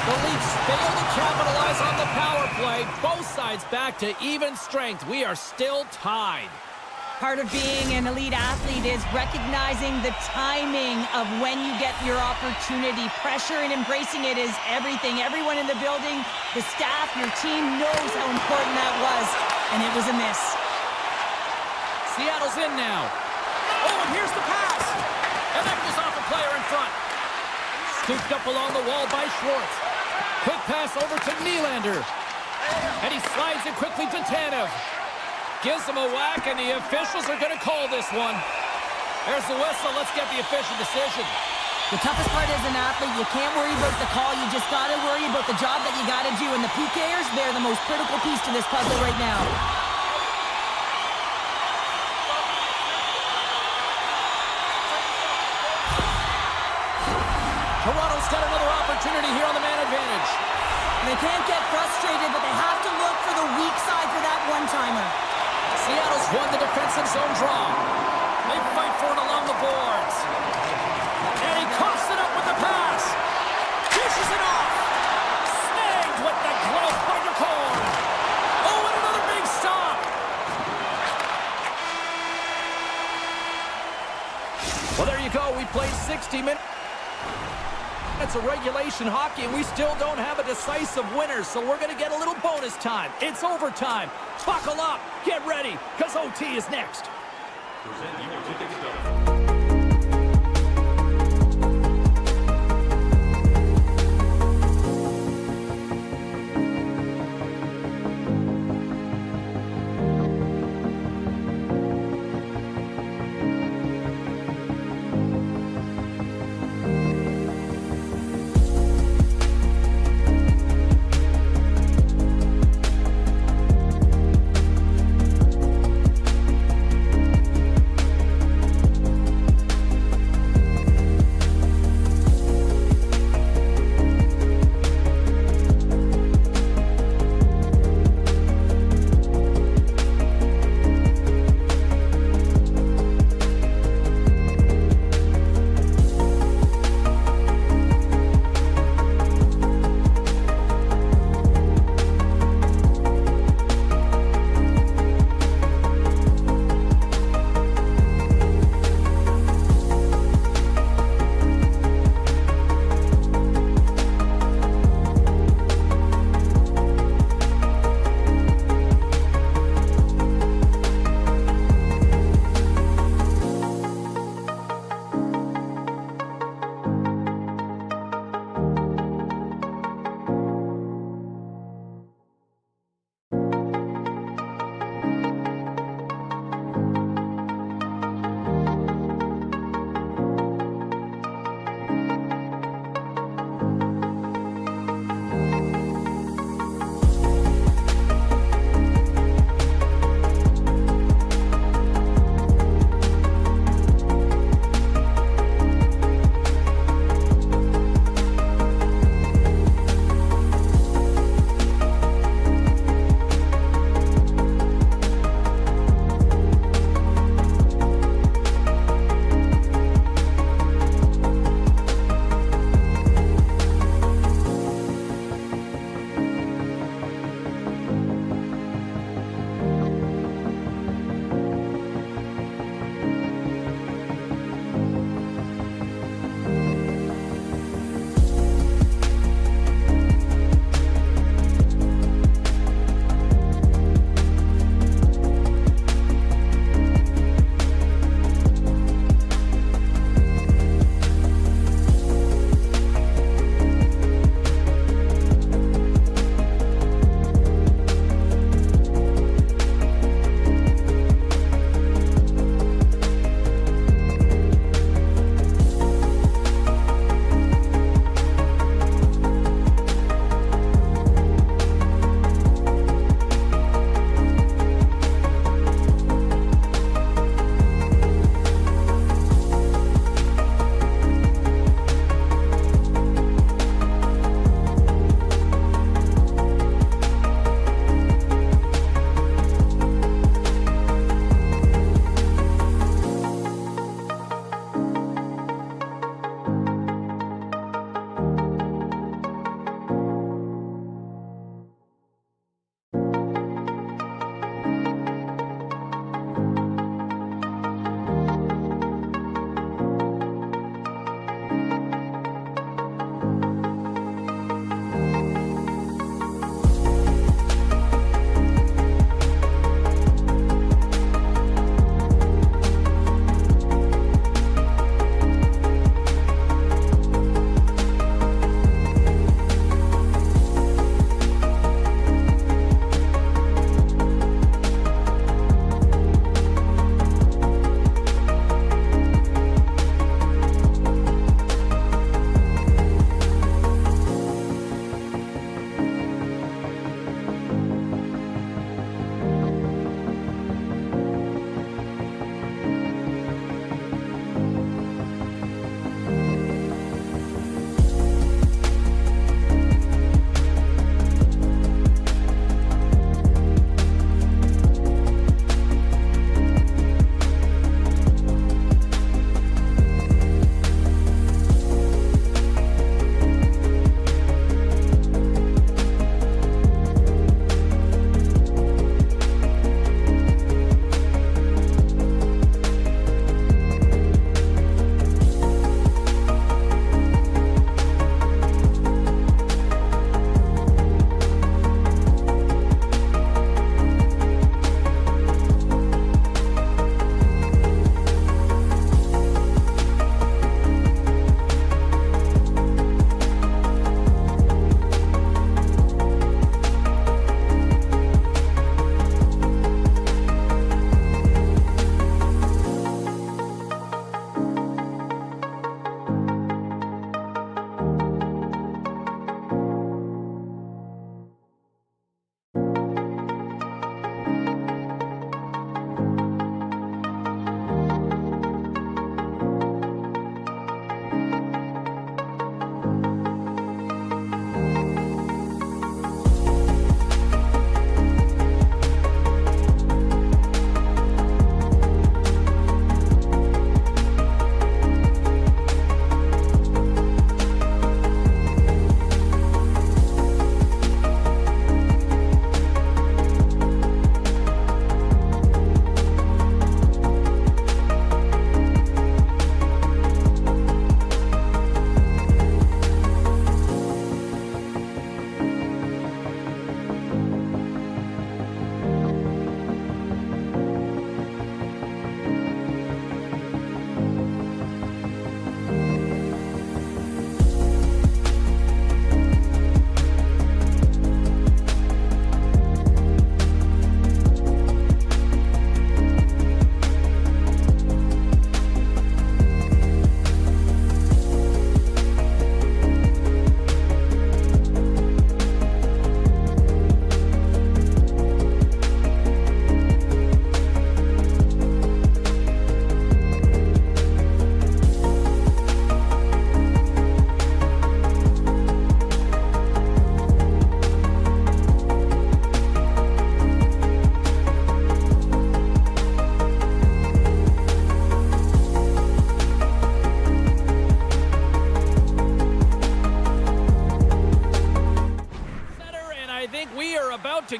The Leafs fail to capitalize on the power play. Both sides back to even strength. We are still tied. Part of being an elite athlete is recognizing the timing of when you get your opportunity. Pressure and embracing it is everything. Everyone in the building, the staff, your team knows how important that was, and it was a miss. Seattle's in now. Oh, and here's the pass. And that goes off a player in front. Scooped up along the wall by Schwartz. Quick pass over to Nylander. And he slides it quickly to Tanev. Gives him a whack, and the officials are going to call this one. There's the whistle. Let's get the official decision. The toughest part as an athlete, you can't worry about the call. You just got to worry about the job that you got to do. And the PKers, they're the most critical piece to this puzzle right now. Toronto's got another opportunity here on the man advantage. They can't get frustrated, but they have to look for the weak side for that one-timer. Seattle's won the defensive zone draw. They fight for it along the boards. And he coughs it up with the pass. Dishes it off. Snagged with the glove binder cord. Oh, and another big stop. Well, there you go. We played 60 minutes. It's a regulation hockey, and we still don't have a decisive winner, so we're going to get a little bonus time. It's overtime. Buckle up. Get ready, because OT is next.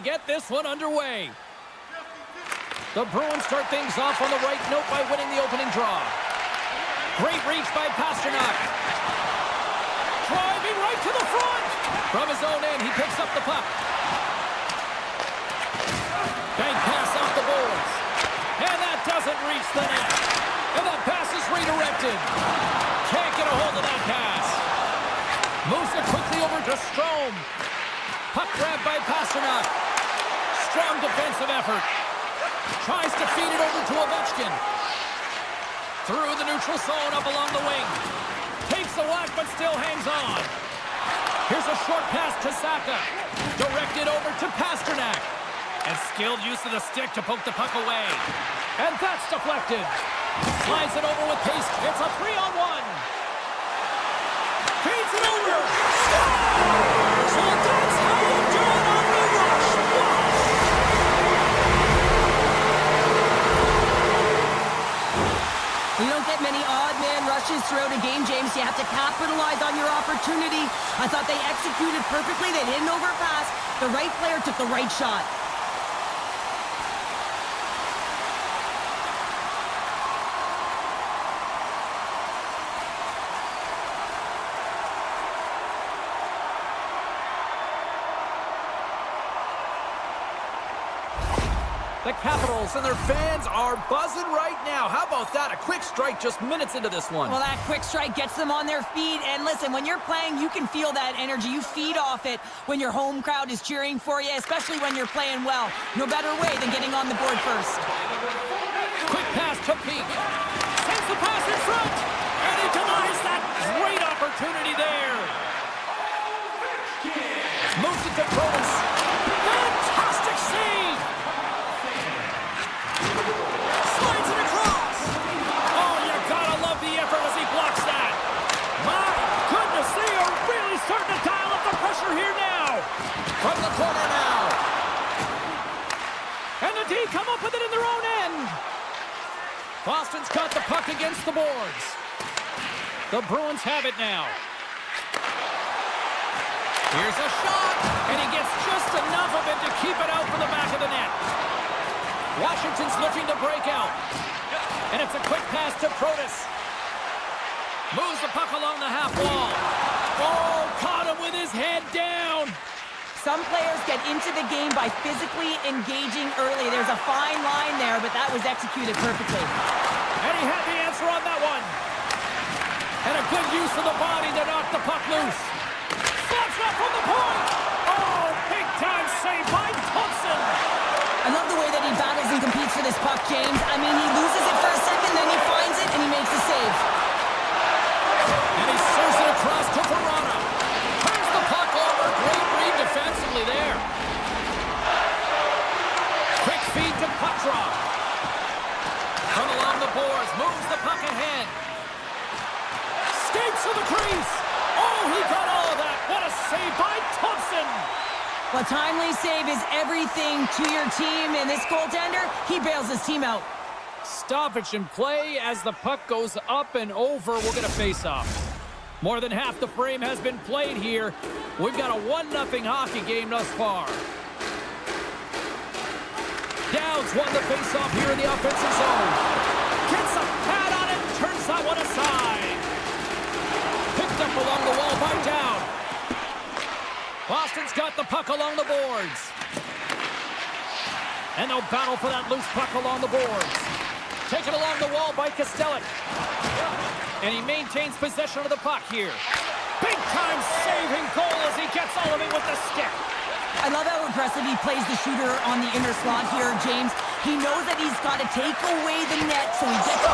get this one underway. The Bruins start things off on the right note by winning the opening draw. Great reach by Pastrnak. Driving right to the front. From his own end, he picks up the puck. Bank pass off the boards. And that doesn't reach the net. And that pass is redirected. Can't get a hold of that pass. Moves it quickly over to Strome. Puck grab by Pastrnak. Strong defensive effort. Tries to feed it over to Ovechkin. Through the neutral zone up along the wing. Takes a whack but still hangs on. Here's a short pass to Saka. Directed over to Pastrnak. And skilled use of the stick to poke the puck away. And that's deflected. Slides it over with pace. It's a 3-on-1. Feeds it over. Scores! So that's how you do it on the rush. You don't get many odd man rushes throughout a game, James. You have to capitalize on your opportunity. I thought they executed perfectly. They didn't overpass. The right player took the right shot. The Capitals and their fans are buzzing right now. How about that? A quick strike just minutes into this one. Well, that quick strike gets them on their feet. And listen, when you're playing, you can feel that energy. You feed off it when your home crowd is cheering for you, especially when you're playing well. No better way than getting on the board first. Quick pass to Peak. Sends the pass in front. And he denies that great opportunity there. Moves it to Bruins. Fantastic save. Slides it across. Oh, you gotta love the effort as he blocks that. My goodness, they are really starting to dial up the pressure here now. From the corner now. And the D come up with it in their own end. Boston's got the puck against the boards. The Bruins have it now. Here's a shot, and he gets just enough of it to keep it out from the back of the net. Washington's looking to break out. And it's a quick pass to Protas. Moves the puck along the half wall. Oh, caught him with his head down. Some players get into the game by physically engaging early. There's a fine line there, but that was executed perfectly. And he had the answer on that one. And a good use of the body to knock the puck loose. Slaps up from the point. Oh, big time save by Thompson. I love the way that he battles and competes for this puck, James. I mean, he loses it for a second, then he finds it, and he makes a save. And he serves it across to Verona. Turns the puck over. Great read defensively there. Quick feed to Petrov. From along the boards. Moves the puck ahead. Skates to the crease. Oh, he got all of that. What a save by Thompson. A timely save is everything to your team, and this goaltender, he bails his team out. Stoppage in play as the puck goes up and over. We'll get a face-off. More than half the frame has been played here. We've got a 1-0 hockey game thus far. Downs won the face-off here in the offensive zone. Gets a pad on it, turns that one aside. Picked up along the wall by Down. Boston's got the puck along the boards. And they'll battle for that loose puck along the boards. Taken along the wall by Kostelic. And he maintains possession of the puck here. Big time saving goal as he gets all of it with the stick. I love how aggressive he plays the shooter on the inner slot here, James. He knows that he's got to take away the net, so he gets...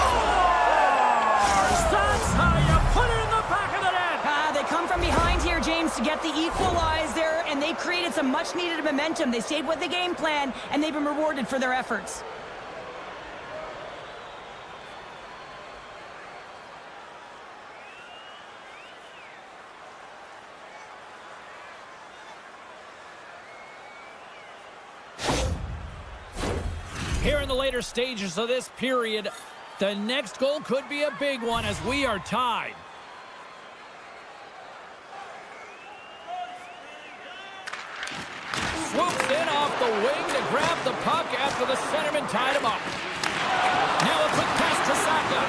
That's how you put it in the back of the net. They come from behind here, James, to get the equalizer, and they created some much-needed momentum. They stayed with the game plan, and they've been rewarded for their efforts. Here in the later stages of this period, the next goal could be a big one as we are tied. Swoops in off the wing to grab the puck after the centerman tied him up. Now a quick pass to Saka.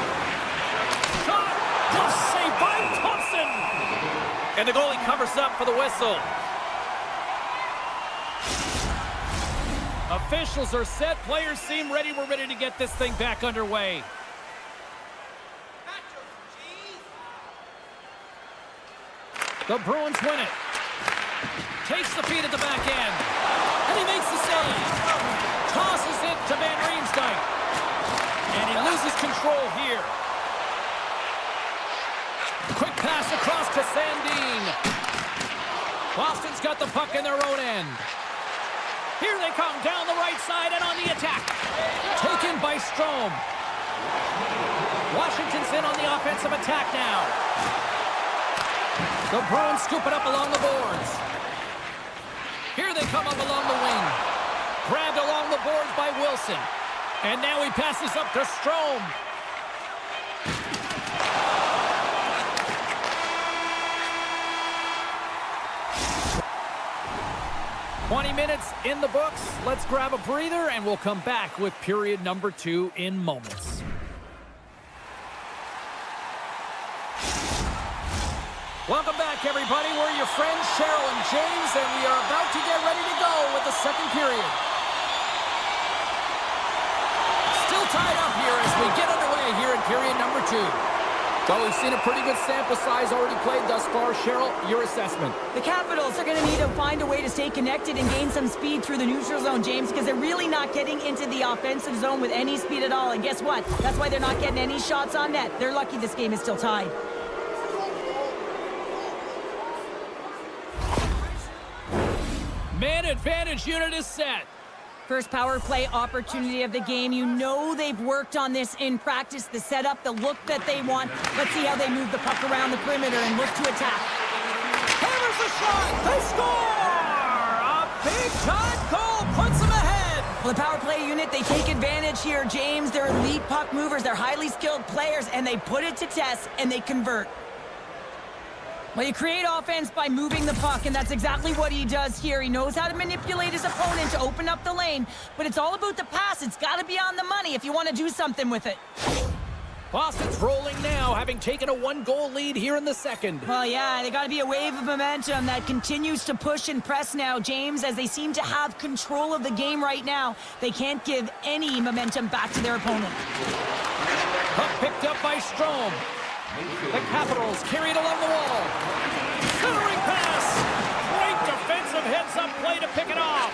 Shot! Just saved by Thompson! And the goalie covers up for the whistle. Officials are set. Players seem ready. We're ready to get this thing back underway. The Bruins win it. Takes the feed at the back end. And he makes the save. Tosses it to Van Riemsdyk. And he loses control here. Quick pass across to Sandin. Boston's got the puck in their own end. Here they come down the right side and on the attack. Taken by Strome. Washington's in on the offensive attack now. The Bruins scoop it up along the boards. Here they come up along the wing. Grabbed along the boards by Wilson. And now he passes up to Strome. 20 minutes in the books. Let's grab a breather, and we'll come back with period number 2 in moments. Welcome back, everybody. We're your friends, Cheryl and James, and we are about to get ready to go with the second period. Still tied up here as we get underway here in period number 2. So we've seen a pretty good sample size already played thus far. Cheryl, your assessment. The Capitals are going to need to find a way to stay connected and gain some speed through the neutral zone, James, because they're really not getting into the offensive zone with any speed at all. And guess what? That's why they're not getting any shots on net. They're lucky this game is still tied. Man advantage unit is set. First power play opportunity of the game. You know they've worked on this in practice, the setup, the look that they want. Let's see how they move the puck around the perimeter and look to attack. Hammers a shot. They score! A big-time goal puts them ahead. Well, the power play unit, they take advantage here, James. They're elite puck movers. They're highly skilled players, and they put it to test, and they convert. Well, you create offense by moving the puck, and that's exactly what he does here. He knows how to manipulate his opponent to open up the lane, but it's all about the pass. It's got to be on the money if you want to do something with it. Boston's rolling now, having taken a 1-goal lead here in the second. Well, yeah, they got to be a wave of momentum that continues to push and press now, James, as they seem to have control of the game right now. They can't give any momentum back to their opponent. Puck picked up by Strome. The Capitals carried along the wall. Centering pass. Great defensive heads-up play to pick it off.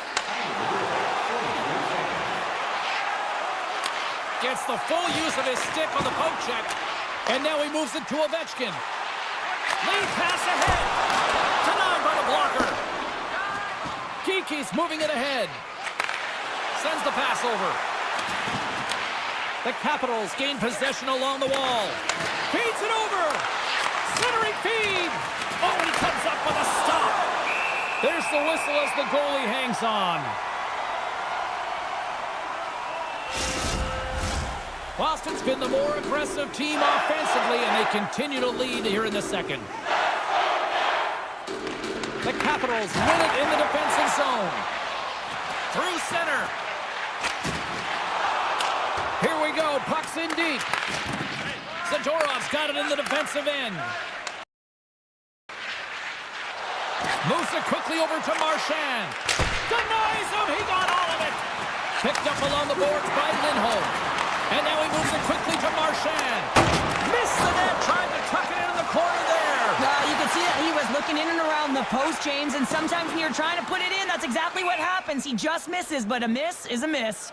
Gets the full use of his stick on the poke check. And now he moves it to Ovechkin. Lead pass ahead. Denied by the blocker. Kiki's moving it ahead. Sends the pass over. The Capitals gain possession along the wall. Feeds it over. Centering feed. Oh, he comes up with a stop. There's the whistle as the goalie hangs on. Boston's been the more aggressive team offensively, and they continue to lead here in the second. The Capitals win it in the defensive zone. Through center. Here we go. Puck's in deep. Zadorov's got it in the defensive end. Moves it quickly over to Marchand. Denies him. He got all of it. Picked up along the boards by Lindholm. And now he moves it quickly to Marchand. Missed the net. Tried to tuck it in the corner there. You can see that he was looking in and around the post, James. And sometimes when you're trying to put it in, that's exactly what happens. He just misses, but a miss is a miss.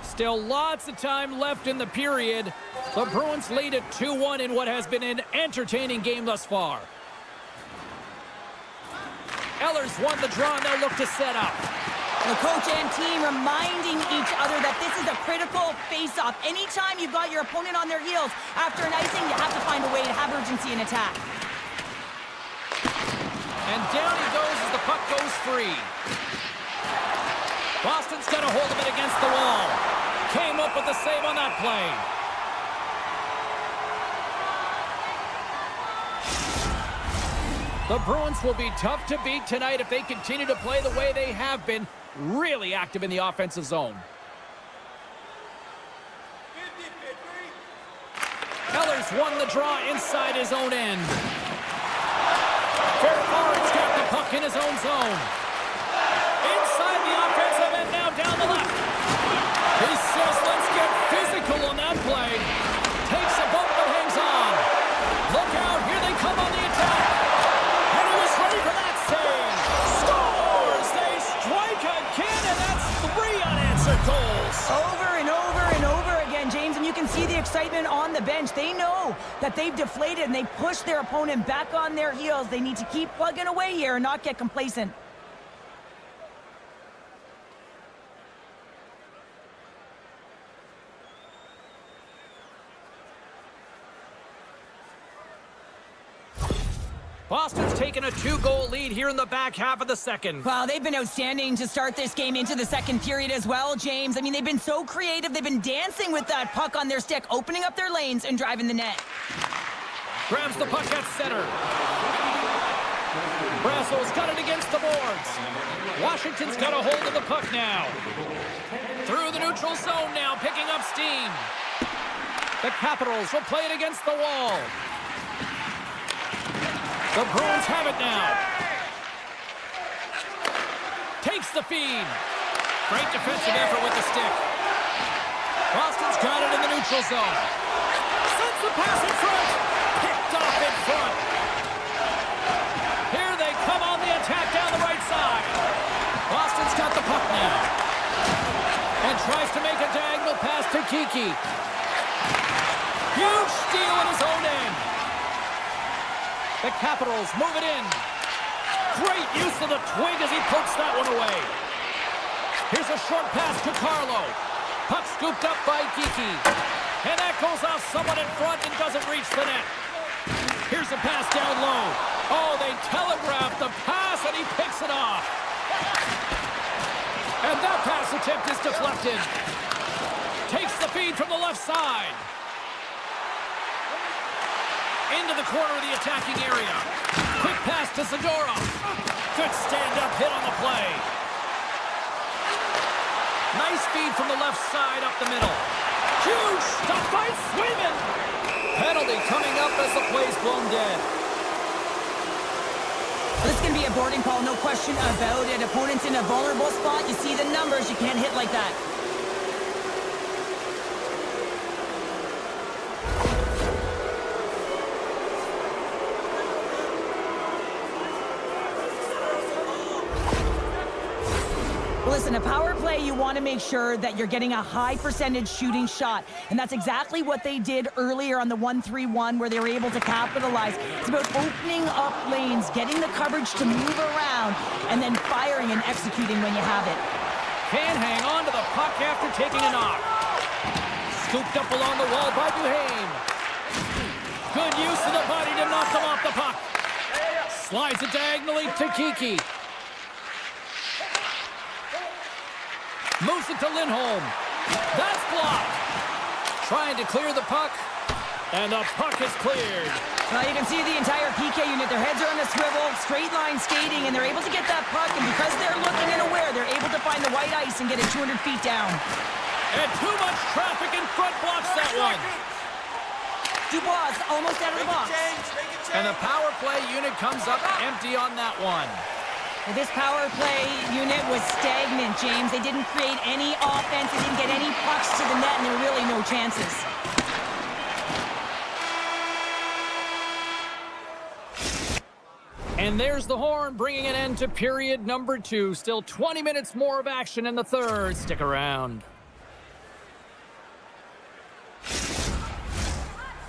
Still lots of time left in the period. The Bruins lead at 2-1 in what has been an entertaining game thus far. Eller's won the draw, and they'll look to set up. The coach and team reminding each other that this is a critical face-off. Anytime you've got your opponent on their heels after an icing, you have to find a way to have urgency in attack. And down he goes as the puck goes free. Boston's got a hold of it against the wall. came up with the save on that play. The Bruins will be tough to beat tonight if they continue to play the way they have been, really active in the offensive zone. Eller's won the draw inside his own end. Fairford's got the puck in his own zone. Inside the offensive end, now down the left. He says, let's get physical on that play. Takes a bump but hangs on. Look out, here they come on the attack. And he was ready for that save. Scores! They strike again, and that's 3 unanswered goals. Over and over and over again, James, and you can see the excitement on the bench. They know that they've deflated and they push their opponent back on their heels. They need to keep plugging away here and not get complacent. Boston's taken a 2-goal lead here in the back half of the second. Wow, they've been outstanding to start this game into the second period as well, James. I mean, they've been so creative. They've been dancing with that puck on their stick, opening up their lanes and driving the net. Grabs the puck at center. Brasso's got it against the boards. Washington's got a hold of the puck now. Through the neutral zone now, picking up steam. The Capitals will play it against the wall. The Bruins have it now. Takes the feed. Great defensive effort with the stick. Boston's got it in the neutral zone. Sends the pass in front. Picked off in front. Here they come on the attack down the right side. Boston's got the puck now. And tries to make a diagonal pass to Kiki. Huge steal in his own end. The Capitals move it in. Great use of the twig as he pokes that one away. Here's a short pass to Carlo. Puck scooped up by Geeky. And that goes off someone in front and doesn't reach the net. Here's a pass down low. Oh, they telegraphed the pass and he picks it off. And that pass attempt is deflected. Takes the feed from the left side. Into the corner of the attacking area. Quick pass to Zadorov. Good stand-up hit on the play. Nice feed from the left side up the middle. Huge stop by Swayman. Penalty coming up as the play's blown dead. This can be a boarding call, no question about it. Opponent's in a vulnerable spot. You see the numbers. You can't hit like that. Listen, a power play, you want to make sure that you're getting a high percentage shooting shot. And that's exactly what they did earlier on the 1-3-1 where they were able to capitalize. It's about opening up lanes, getting the coverage to move around, and then firing and executing when you have it. Can hang on to the puck after taking a knock. Scooped up along the wall by Duhaime. Good use of the body to knock them off the puck. Slides it diagonally to Kiki. Moves it to Lindholm. That's blocked. Trying to clear the puck. And the puck is cleared. Well, you can see the entire PK unit. Their heads are on a swivel, straight line skating, and they're able to get that puck. And because they're looking and aware, they're able to find the white ice and get it 200 feet down. And too much traffic in front blocks that one. Dubois almost out of the box. And the power play unit comes up empty on that one. Well, this power play unit was stagnant, James. They didn't create any offense. They didn't get any pucks to the net, and there were really no chances. And there's the horn, bringing an end to period number 2. Still 20 minutes more of action in the third. Stick around.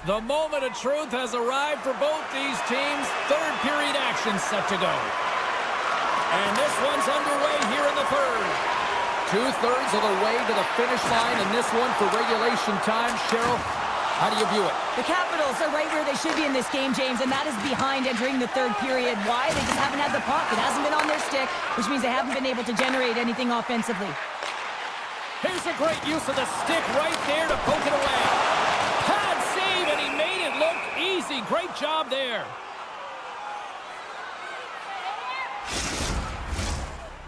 The moment of truth has arrived for both these teams. Third period action set to go. And this one's underway here in the third. 2/3 of the way to the finish line in this one for regulation time. Cheryl, how do you view it? The Capitals are right where they should be in this game, James, and that is behind entering the third period. Why? They just haven't had the puck. It hasn't been on their stick, which means they haven't been able to generate anything offensively. Here's a great use of the stick right there to poke it away. Pad save, and he made it look easy. Great job there.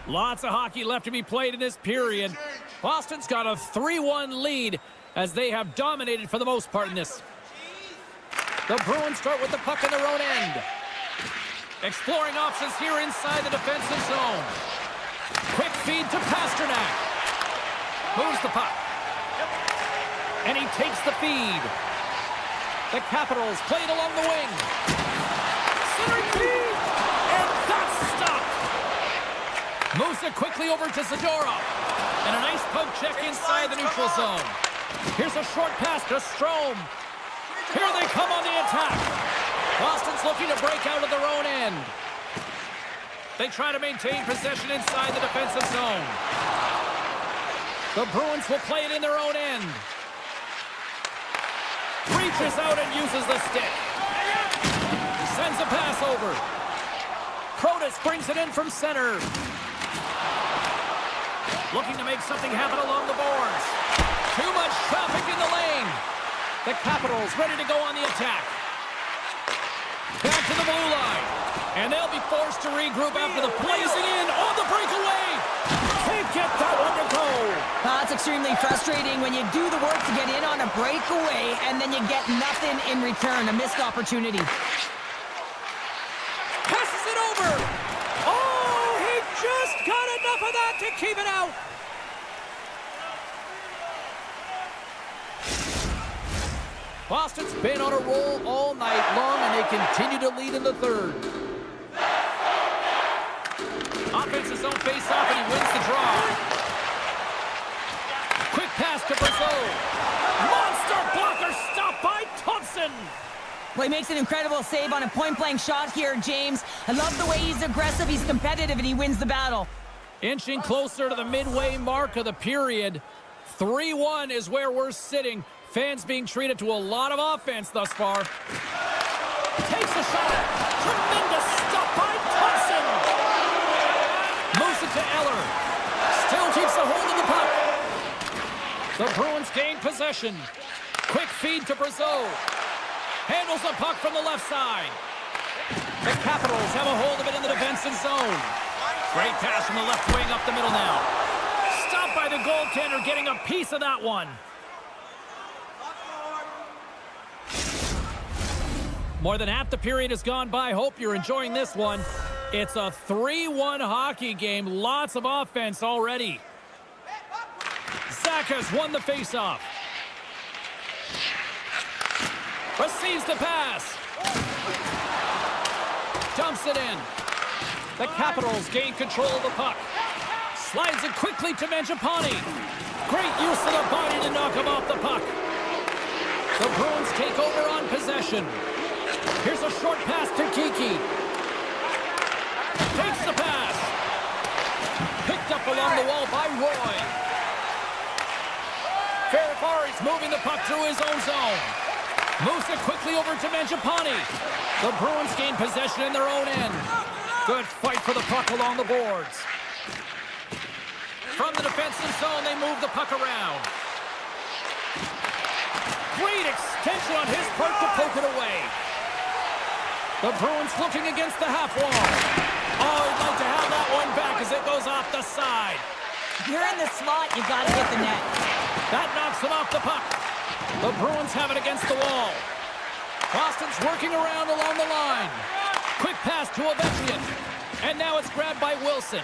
Lots of hockey left to be played in this period. Boston's got a 3-1 lead as they have dominated for the most part in this. The Bruins start with the puck in their own end. Exploring options here inside the defensive zone. Quick feed to Pasternak. Moves the puck. And he takes the feed. The Capitals play it along the wing. Centering feed. And that's stopped. Moves it quickly over to Zadorov. And a nice poke check inside the neutral zone. Here's a short pass to Strome. Here they come on the attack. Boston's looking to break out of their own end. They try to maintain possession inside the defensive zone. The Bruins will play it in their own end. Reaches out and uses the stick. Sends a pass over. Protas brings it in from center. Looking to make something happen along the boards. Too much traffic in the lane. The Capitals ready to go on the attack. Back to the blue line. And they'll be forced to regroup after the blazing in on the breakaway. Can't get that one to go. It's extremely frustrating when you do the work to get in on a breakaway and then you get nothing in return, a missed opportunity. Passes it over. Oh, he just got enough of that to keep it out. Boston's been on a roll all night long, and they continue to lead in the third. Offense's zone face-off, and he wins the draw. Quick pass to Brazeau. Monster blocker stopped by Thompson. Well, he makes an incredible save on a point-blank shot here, James. I love the way he's aggressive, he's competitive, and he wins the battle. Inching closer to the midway mark of the period. 3-1 is where we're sitting. Fans being treated to a lot of offense thus far. Takes a shot. Tremendous stop by Thompson. Moves it to Eller. Still keeps a hold of the puck. The Bruins gain possession. Quick feed to Brazeau. Handles the puck from the left side. The Capitals have a hold of it in the defensive zone. Great pass from the left wing up the middle now. Stopped by the goaltender, getting a piece of that one. More than half the period has gone by. Hope you're enjoying this one. It's a 3-1 hockey game. Lots of offense already. Zach has won the faceoff. Receives the pass. Dumps it in. The Capitals gain control of the puck. Slides it quickly to Mangiapane. Great use of the body to knock him off the puck. The Bruins take over on possession. Here's a short pass to Kiki. Takes the pass. Picked up along the wall by Roy. Ferrari's moving the puck through his own zone. Moves it quickly over to Mangiapane. The Bruins gain possession in their own end. Good fight for the puck along the boards. From the defensive zone, they move the puck around. Great extension on his part to poke it away. The Bruins looking against the half wall. Oh, he'd like to have that one back as it goes off the side. If you're in the slot, you got to hit the net. That knocks him off the puck. The Bruins have it against the wall. Boston's working around along the line. Quick pass to Ovechkin. And now it's grabbed by Wilson.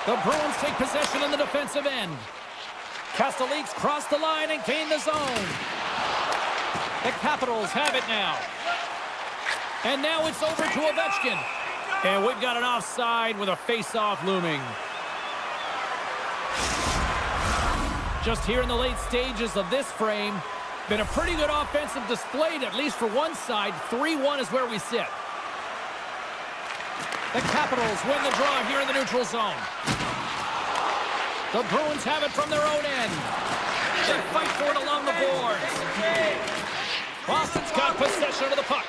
The Bruins take possession in the defensive end. Castelliks cross the line and gain the zone. The Capitals have it now. And now it's over to Ovechkin. And we've got an offside with a face-off looming. Just here in the late stages of this frame, been a pretty good offensive display, at least for one side. 3-1 is where we sit. The Capitals win the draw here in the neutral zone. The Bruins have it from their own end. They fight for it along the boards. Boston's got possession of the puck.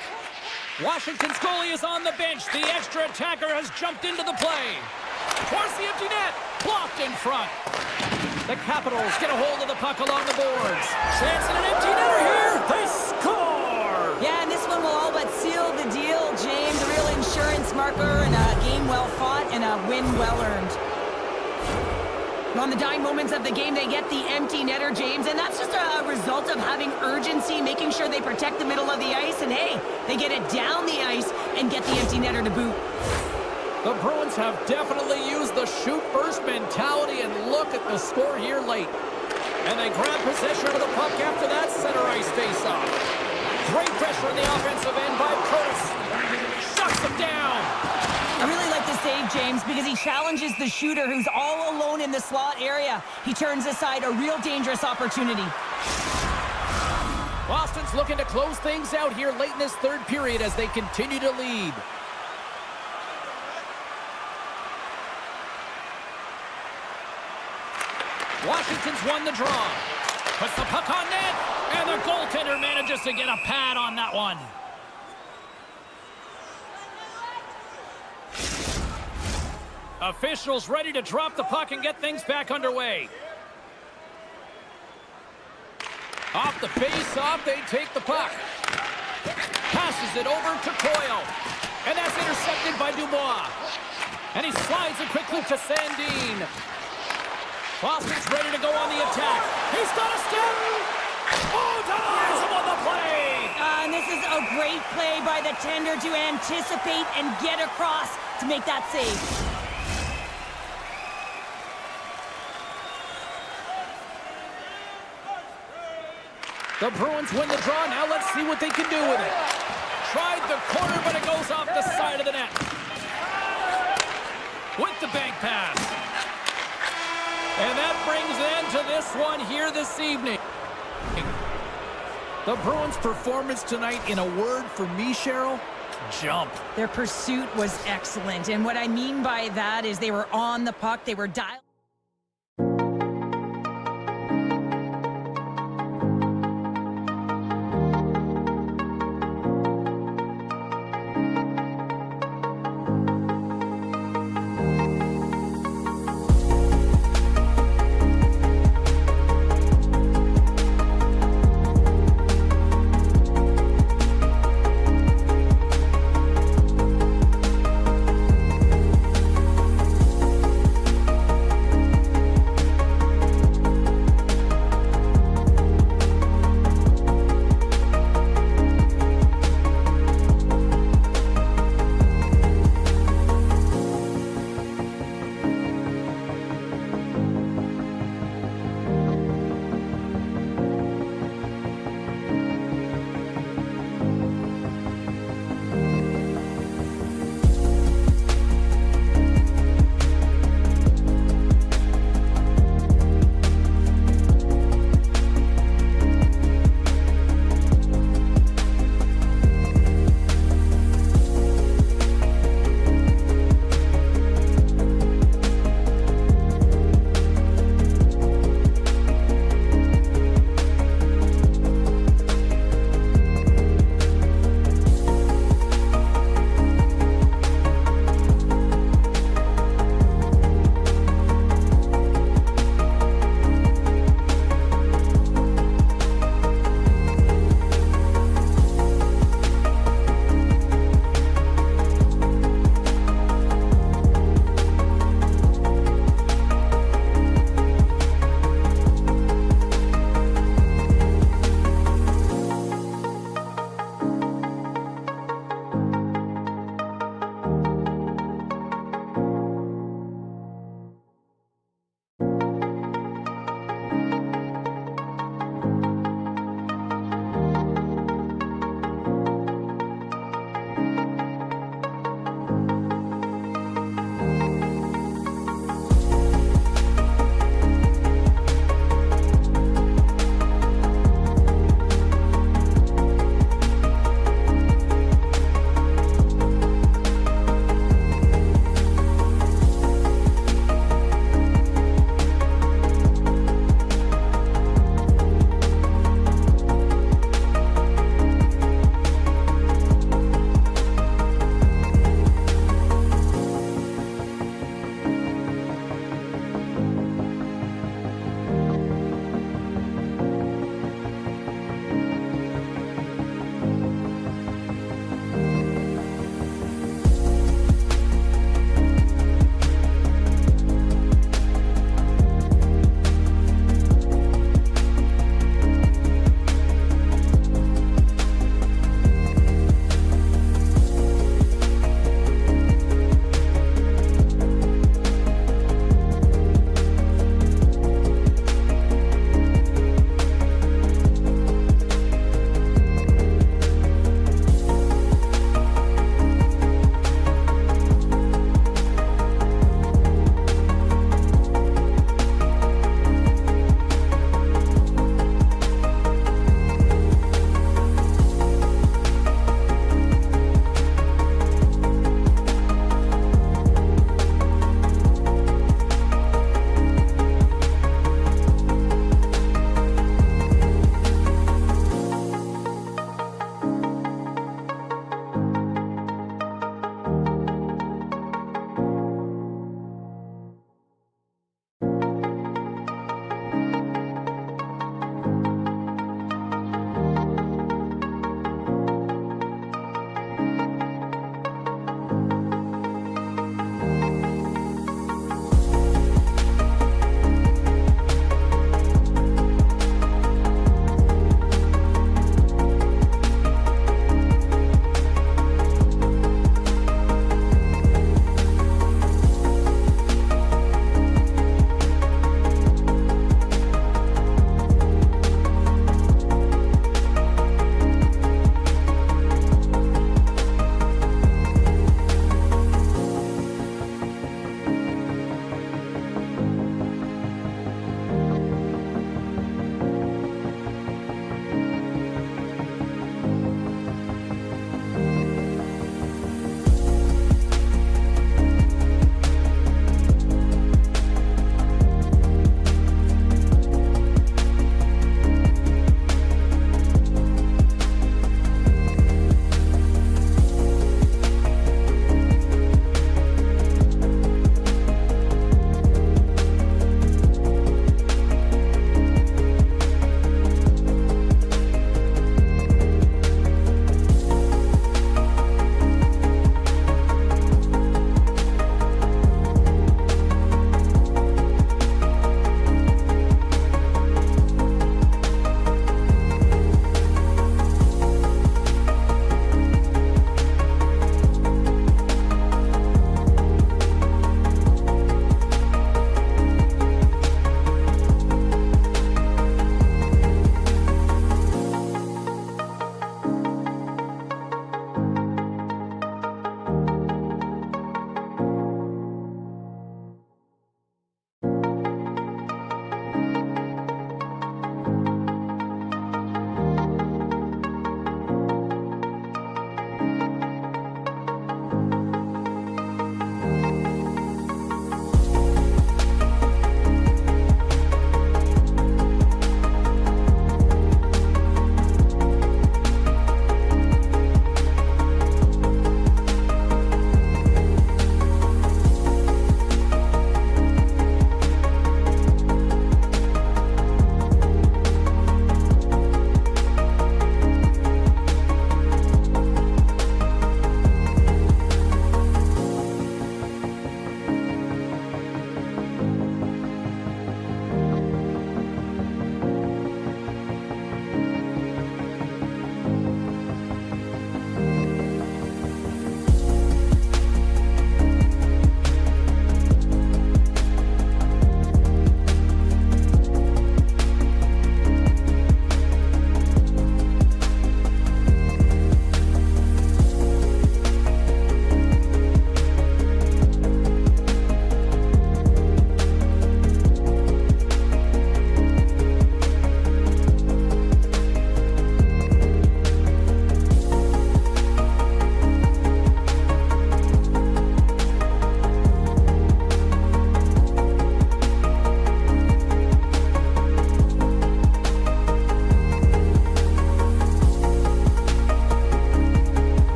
Washington's goalie is on the bench. The extra attacker has jumped into the play. Towards the empty net. Blocked in front. The Capitals get a hold of the puck along the boards. Chance at an empty netter here. They score! Yeah, and this one will all but seal the deal, James. A real insurance marker and a game well fought and a win well earned. On the dying moments of the game, they get the empty netter, James, and that's just a result of having urgency, making sure they protect the middle of the ice, and hey, they get it down the ice and get the empty netter to boot. The Bruins have definitely used the shoot-first mentality, and look at the score here late. And they grab possession of the puck after that center ice face-off. Great pressure in the offensive end by Curtis. Shuts him down. I really like the save, James, because he challenges the shooter who's all alone in the slot area. He turns aside a real dangerous opportunity. Boston's looking to close things out here late in this third period as they continue to lead. Washington's won the draw. Puts the puck on net, and the goaltender manages to get a pad on that one. Officials ready to drop the puck and get things back underway. Off the face-off, they take the puck. Passes it over to Coyle. And that's intercepted by Dubois. And he slides it quickly to Sandin. Boston's ready to go on the attack. He's got a step. Oh, denies him on the play. And this is a great play by the tender to anticipate and get across to make that save. The Bruins win the draw. Now let's see what they can do with it. Tried the corner, but it goes off the side of the net. With the bank pass. And that brings an end to this one here this evening. The Bruins' performance tonight, in a word for me, Cheryl, jump. Their pursuit was excellent. And what I mean by that is they were on the puck. They were dialed.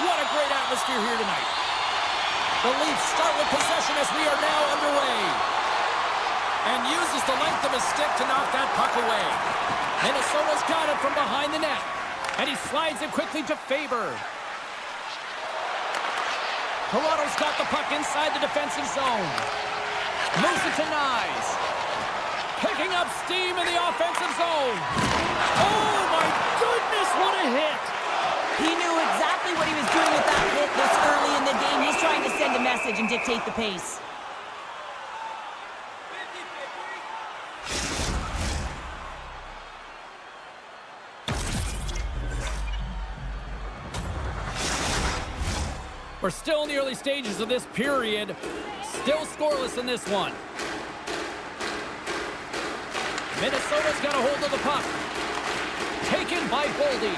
What a great atmosphere here tonight. The Leafs start with possession as we are now underway. And uses the length of his stick to knock that puck away. Minnesota's got it from behind the net. And he slides it quickly to Faber. Toronto's got the puck inside the defensive zone. Moves it to Nyes. Picking up steam in the offensive zone. Oh, my goodness, what a hit. He knew exactly what he was doing with that hit this early in the game. He's trying to send a message and dictate the pace. We're still in the early stages of this period. Still scoreless in this one. Minnesota's got a hold of the puck. Taken by Boldy.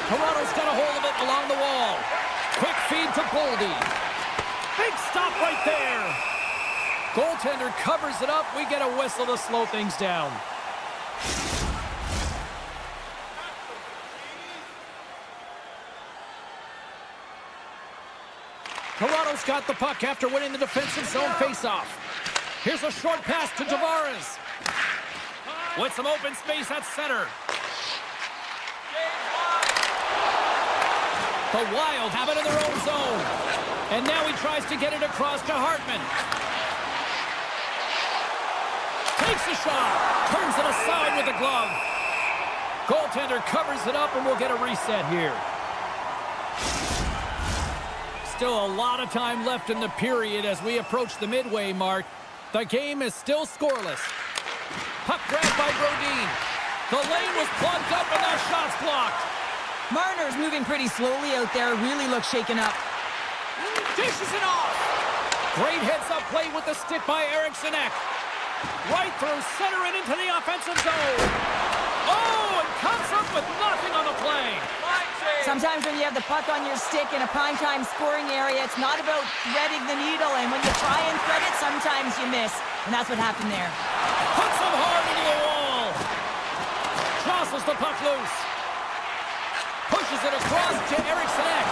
Toronto's got a hold of it along the wall. Quick feed to Boldy. Big stop right there. Goaltender covers it up. We get a whistle to slow things down. Toronto's got the puck after winning the defensive zone faceoff. Here's a short pass to Tavares. With some open space at center. The Wild have it in their own zone. And now he tries to get it across to Hartman. Takes a shot. Turns it aside with the glove. Goaltender covers it up and we'll get a reset here. Still a lot of time left in the period as we approach the midway mark. The game is still scoreless. Puck grabbed by Brodin. The lane was plugged up and that shot's blocked. Marner's moving pretty slowly out there. Really looks shaken up. Dishes it off. Great heads-up play with the stick by Eriksson Ek. Right through center and into the offensive zone. Oh, and comes up with nothing on the play. Sometimes when you have the puck on your stick in a primetime scoring area, it's not about threading the needle, and when you try and thread it, sometimes you miss. And that's what happened there. Puts him hard into the wall. Tosses the puck loose. Pushes it across to Eriksson Ek.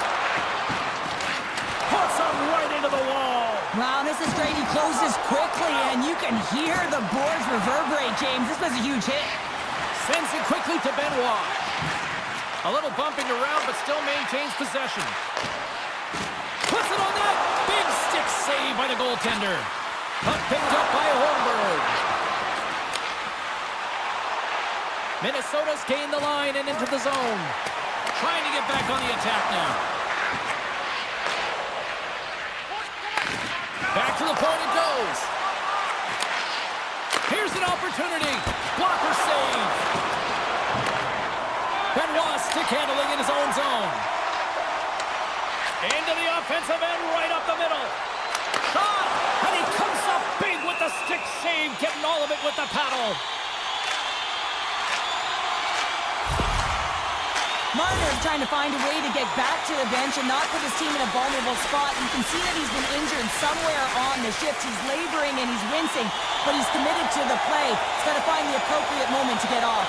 Puts him right into the wall. Wow, this is great. He closes quickly, and you can hear the boards reverberate, James. This was a huge hit. Sends it quickly to Benoit. A little bumping around, but still maintains possession. Puts it on that. Big stick save by the goaltender. Puck picked up by Holmberg. Minnesota's gained the line and into the zone. Trying to get back on the attack now. Back to the point it goes. Here's an opportunity. Blocker save. Benoit stick handling in his own zone. Into the offensive end, right up the middle. Shot! And he comes up big with the stick save, getting all of it with the paddle. Marner's trying to find a way to get back to the bench and not put his team in a vulnerable spot. You can see that he's been injured somewhere on the shift. He's laboring and he's wincing, but he's committed to the play. He's got to find the appropriate moment to get off.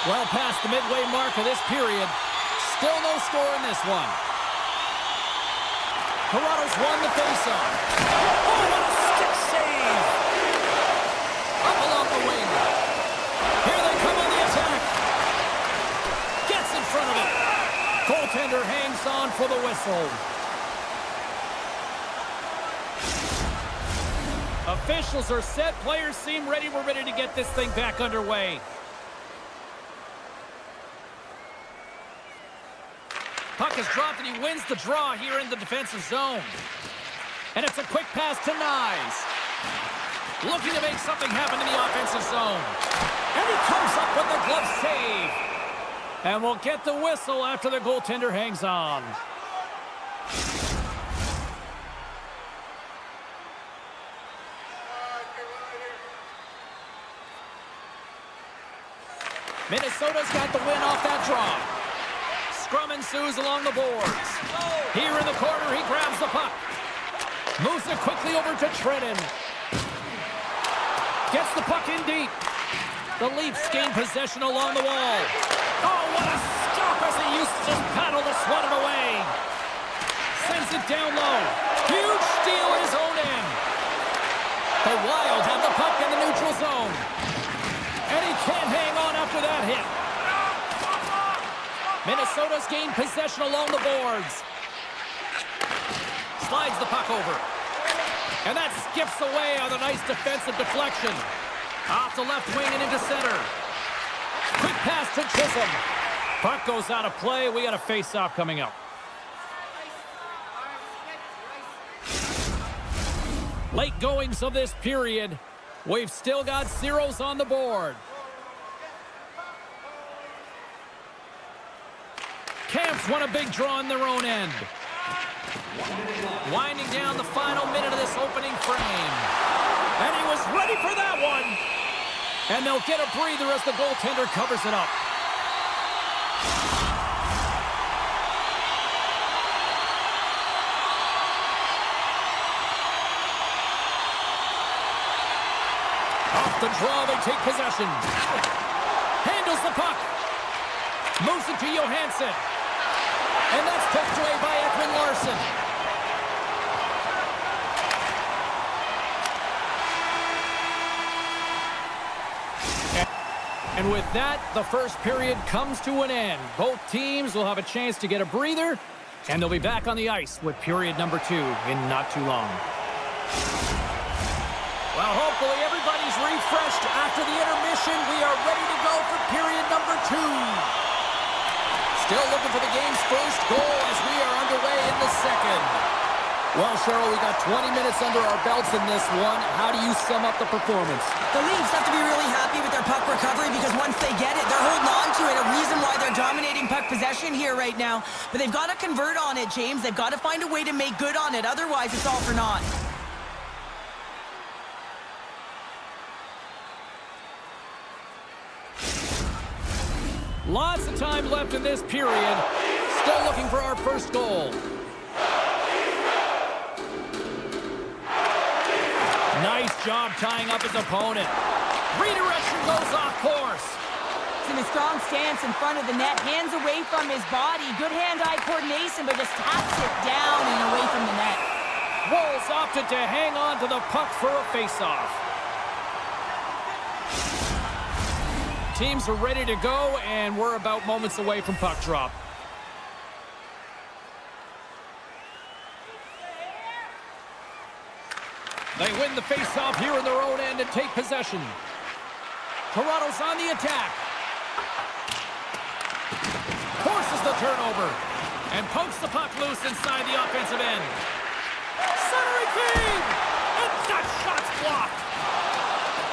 Well past the midway mark of this period. Still no score in this one. Toronto's won the faceoff. Oh, what a stick save! Up along the wing. Here they come on the attack. Gets in front of it. Goaltender hangs on for the whistle. Officials are set. Players seem ready. We're ready to get this thing back underway. Puck is dropped and he wins the draw here in the defensive zone. And it's a quick pass to Nyes. Looking to make something happen in the offensive zone. And he comes up with the glove save. And we'll get the whistle after the goaltender hangs on. Minnesota's got the win off that draw. Scrum ensues along the boards. Here in the corner, he grabs the puck. Moves it quickly over to Trenton. Gets the puck in deep. The Leafs gain possession along the wall. Oh, what a stop as he used to just paddle to swat it away. Sends it down low. Huge steal at his own end. The Wild have the puck in the neutral zone. And he can't hang on after that hit. Minnesota's gained possession along the boards. Slides the puck over. And that skips away on a nice defensive deflection. Off the left wing and into center. Quick pass to Chisholm. Puck goes out of play. We got a face-off coming up. Late goings of this period. We've still got zeros on the board. Camps won a big draw in their own end. Winding down the final minute of this opening frame. And he was ready for that one. And they'll get a breather as the goaltender covers it up. Off the draw, they take possession. Handles the puck. Moves it to Johansson. And that's poked away by Ekman Larsson. And with that, the first period comes to an end. Both teams will have a chance to get a breather, and they'll be back on the ice with period number 2 in not too long. Well, hopefully everybody's refreshed after the intermission. We are ready to go for period number 2. Still looking for the game's first goal as we are underway in the second. Well, Cheryl, we got 20 minutes under our belts in this one. How do you sum up the performance? The Leafs have to be really happy with their puck recovery because once they get it, they're holding on to it. A reason why they're dominating puck possession here right now. But they've got to convert on it, James. They've got to find a way to make good on it. Otherwise, it's all for naught. Lots of time left in this period. Still looking for our first goal. Nice job tying up his opponent. Redirection goes off course. He's in a strong stance in front of the net. Hands away from his body. Good hand-eye coordination, but just taps it down and away from the net. Wolves opted to hang on to the puck for a face-off. Teams are ready to go, and we're about moments away from puck drop. They win the face-off here in their own end and take possession. Toronto's on the attack. Forces the turnover and pokes the puck loose inside the offensive end. Centering feed! And that shot's blocked.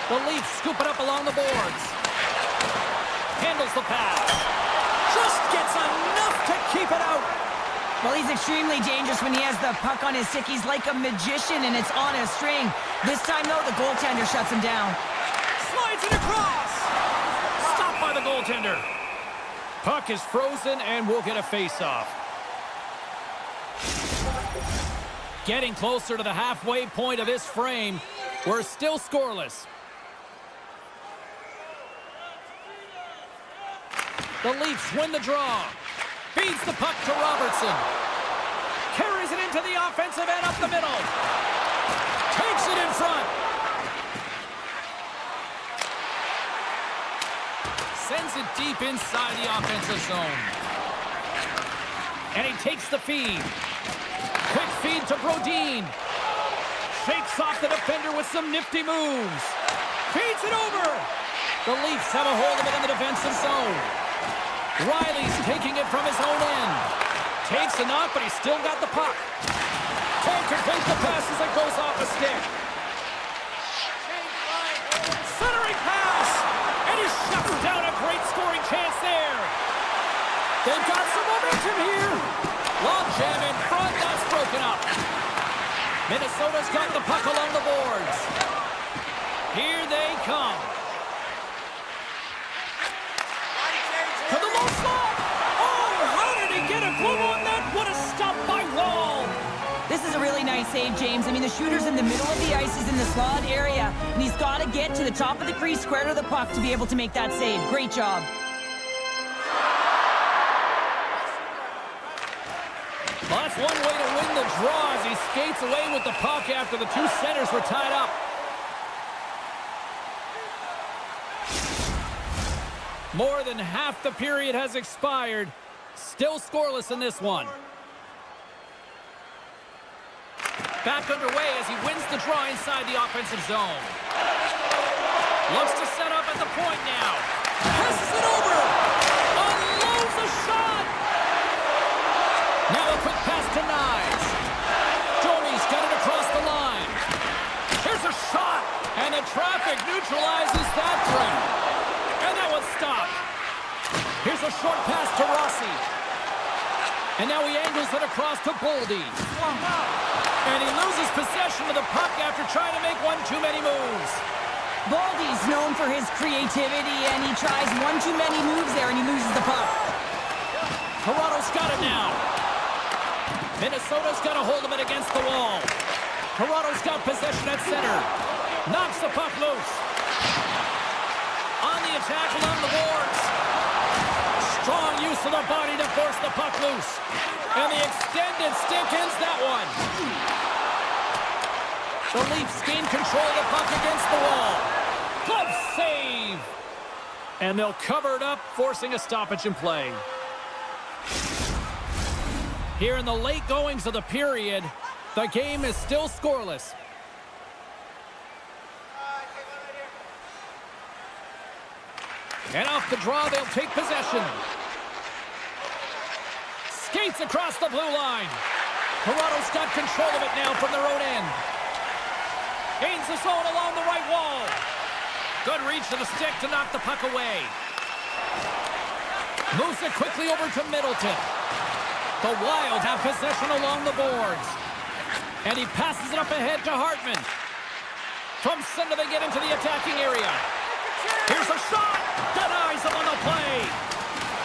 The Leafs scoop it up along the boards. Handles the pass. Just gets enough to keep it out. Well, he's extremely dangerous when he has the puck on his stick. He's like a magician, and it's on a string. This time, though, the goaltender shuts him down. Slides it across. Stopped by the goaltender. Puck is frozen, and we'll get a face-off. Getting closer to the halfway point of this frame. We're still scoreless. The Leafs win the draw. Feeds the puck to Robertson. Carries it into the offensive end up the middle. Takes it in front. Sends it deep inside the offensive zone. And he takes the feed. Quick feed to Brodin. Shakes off the defender with some nifty moves. Feeds it over. The Leafs have a hold of it in the defensive zone. Riley's taking it from his own end. Takes a knock, but he's still got the puck. Can't complete the pass as it goes off a stick. Centering pass! And he shuts down a great scoring chance there. They've got some momentum here. Long jam in front, that's broken up. Minnesota's got the puck along the boards. Here they come. To the low slot. Oh, how did he get a glove on that? What a stop by Wall. This is a really nice save, James. James. I mean, the shooter's in the middle of the ice. He's in the slot area, and he's got to get to the top of the crease, square to the puck, to be able to make that save. Great job. Well, that's one way to win the draw as he skates away with the puck after the two centers were tied up. More than half the period has expired. Still scoreless in this one. Back underway as he wins the draw inside the offensive zone. Looks to set up at the point now. Passes it over. Unloads the shot. Now a quick pass to Knies. Domi's got it across the line. Here's a shot. And the traffic neutralizes that threat. And that one's stopped. Here's a short pass to Rossi. And now he angles it across to Boldy. And he loses possession of the puck after trying to make one too many moves. Boldy's known for his creativity, and he tries one too many moves there, and he loses the puck. Toronto's got it now. Minnesota's got a hold of it against the wall. Toronto's got possession at center. Knocks the puck loose. On the attack along the boards. Strong use of the body to force the puck loose. And the extended stick ends that one. The Leafs gain control of the puck against the wall. Glove save. And they'll cover it up, forcing a stoppage in play. Here in the late goings of the period, the game is still scoreless. And off the draw, they'll take possession. Skates across the blue line. Toronto's got control of it now from their own end. Gains the zone along the right wall. Good reach to the stick to knock the puck away. Moves it quickly over to Middleton. The Wild have possession along the boards. And he passes it up ahead to Hartman. From center, they get into the attacking area. Here's a shot. Denies him on the play.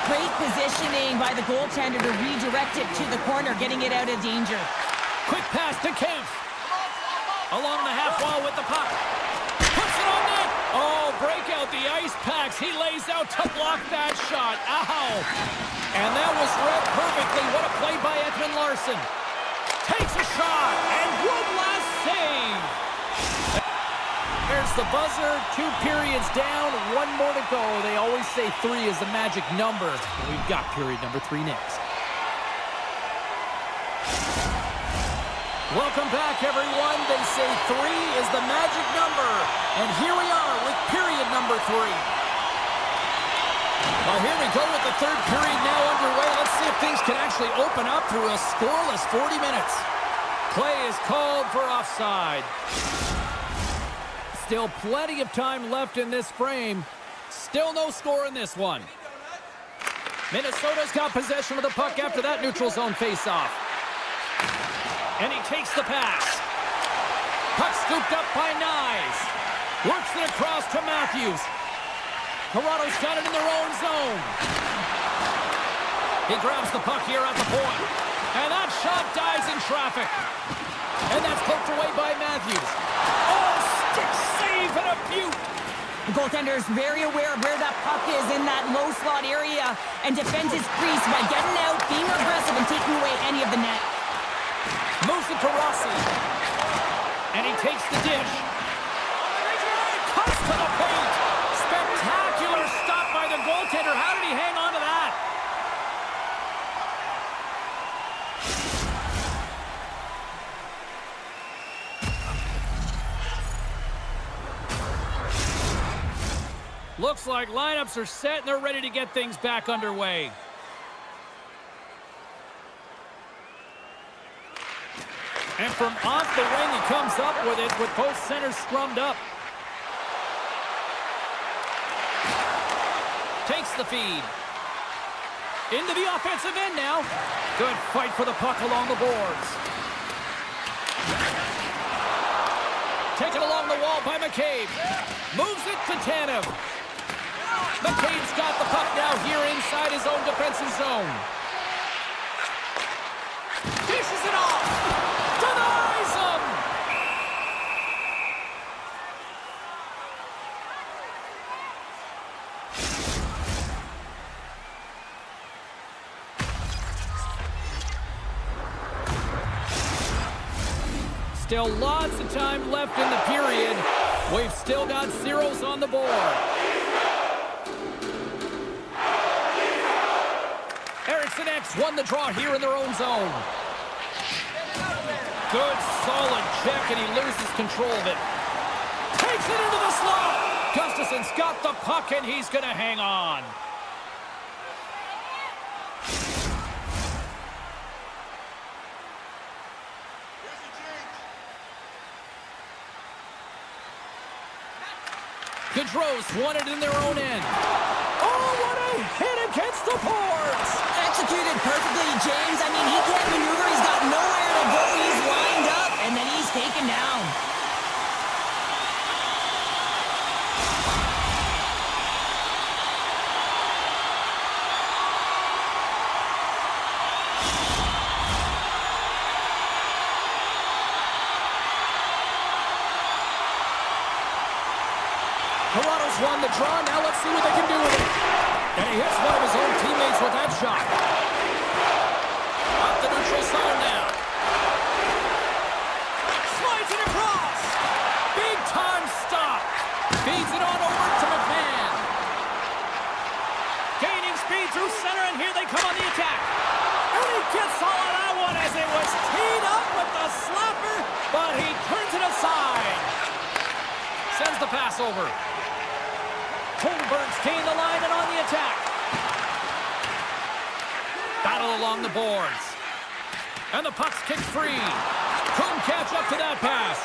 Great positioning by the goaltender to redirect it to the corner, getting it out of danger. Quick pass to Kemp. Along the half wall with the puck. Puts it on net. Oh, break out the ice packs. He lays out to block that shot. Ow. And that was read perfectly. What a play by Edmund Larson. Takes a shot. And one last save. There's the buzzer. 2 periods down. 1 more to go. They always say 3 is the magic number. We've got period number 3 next. Welcome back, everyone. They say 3 is the magic number. And here we are with period number 3. Well, here we go with the 3rd period now underway. Let's see if things can actually open up through a scoreless 40 minutes. Play is called for offside. Still plenty of time left in this frame. Still no score in this one. Minnesota's got possession of the puck after that neutral zone faceoff. And he takes the pass. Puck scooped up by Knies. Works it across to Matthews. Toronto's got it in their own zone. He grabs the puck here at the point. And that shot dies in traffic. And that's poked away by Matthews. Oh, stick save and a beaut. The goaltender's very aware of where that puck is in that low slot area and defends his crease by getting out, being aggressive, and taking away any of the net. Moves it to Rossi. And he takes the dish. Cuts to the paint. Spectacular stop by the goaltender. How did he hang on to that? Looks like lineups are set and they're ready to get things back underway. And from off the wing, he comes up with it with both centers scrummed up. Takes the feed. Into the offensive end now. Good fight for the puck along the boards. Taken along the wall by McCabe. Moves it to Tanev. McCabe's got the puck now here inside his own defensive zone. Dishes it off. Denies him! Still lots of time left in the period. We've still got zeros on the board. Eriksson X won the draw here in their own zone. Good, solid check, and he loses control of it. Takes it into the slot. Gustafson's got the puck, and he's going to hang on. Gaudreau's won it in their own end. Oh, what a hit against the boards! Executed perfectly, James. I mean, he can't maneuver. He's got nowhere to go. He's lined up, and then he's taken down. Toronto's won the draw. Now let's see what they can do with it. And he hits one of his own teammates with that shot. Up the neutral zone now. Slides it across. Big time stop. Feeds it on over to McMahon. Gaining speed through center, and here they come on the attack. And he gets all of that one as it was teed up with the slapper, but he turns it aside. Sends the pass over. Holmberg's gained the line and on the attack. Battle along the boards. And the puck's kicked free. Couldn't catch up to that pass.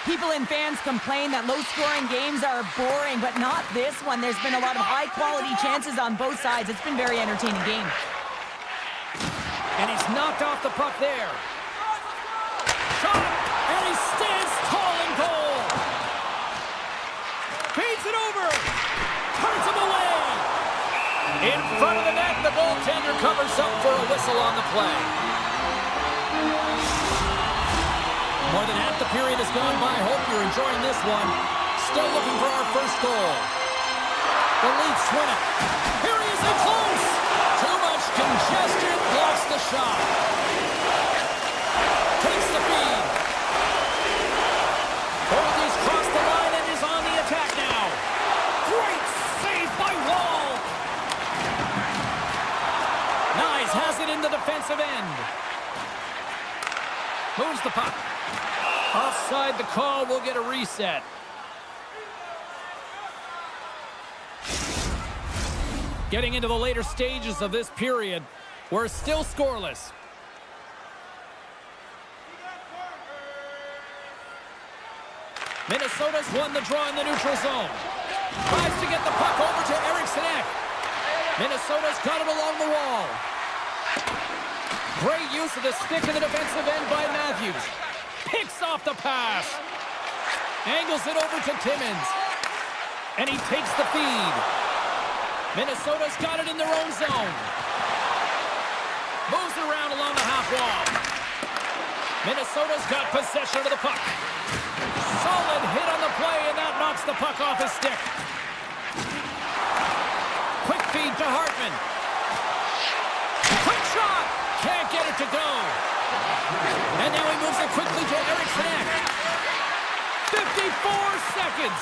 People and fans complain that low-scoring games are boring, but not this one. There's been a lot of high-quality chances on both sides. It's been a very entertaining game. And he's knocked off the puck there. Shot! And he stands tall in goal. Feeds it over. Turns him away. In front of the net, the goaltender covers up for a whistle on the play. More than half the period has gone by. Hope you're enjoying this one. Still looking for our first goal. The Leafs win it. Here he is in close. Too much congestion. Blocks the shot. Takes the feed. Boldy's crossed the line and is on the attack now. Great save by Wall. Nyes has it in the defensive end. Moves the puck. Offside the call. We'll get a reset. Getting into the later stages of this period, we're still scoreless. Minnesota's won the draw in the neutral zone. Tries to get the puck over to Eriksson Ek. Minnesota's got it along the wall. Great use of the stick in the defensive end by Matthews. Picks off the pass. Angles it over to Timmins. And he takes the feed. Minnesota's got it in their own zone. Moves it around along the half wall. Minnesota's got possession of the puck. Solid hit on the play, and that knocks the puck off his stick. Quick feed to Hartman. Quick shot! Can't get it to go. And now he moves it quickly to Eriksson Ek. 54 seconds.